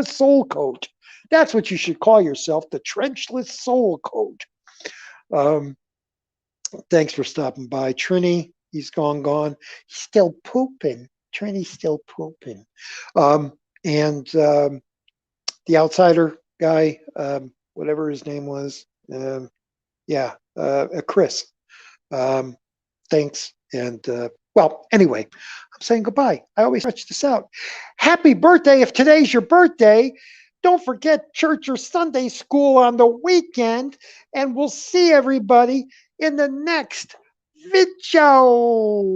soul coat. That's what you should call yourself, the trenchless soul coat. Um, thanks for stopping by, Trini. He's gone. He's still pooping. Trini's still pooping. Um, and the outsider guy, whatever his name was. Yeah, Chris. Um, thanks. And well, anyway, I'm saying goodbye. I always stretch this out. Happy birthday if today's your birthday. Don't forget church or Sunday school on the weekend. And we'll see everybody in the next video.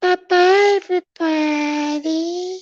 Bye bye, everybody.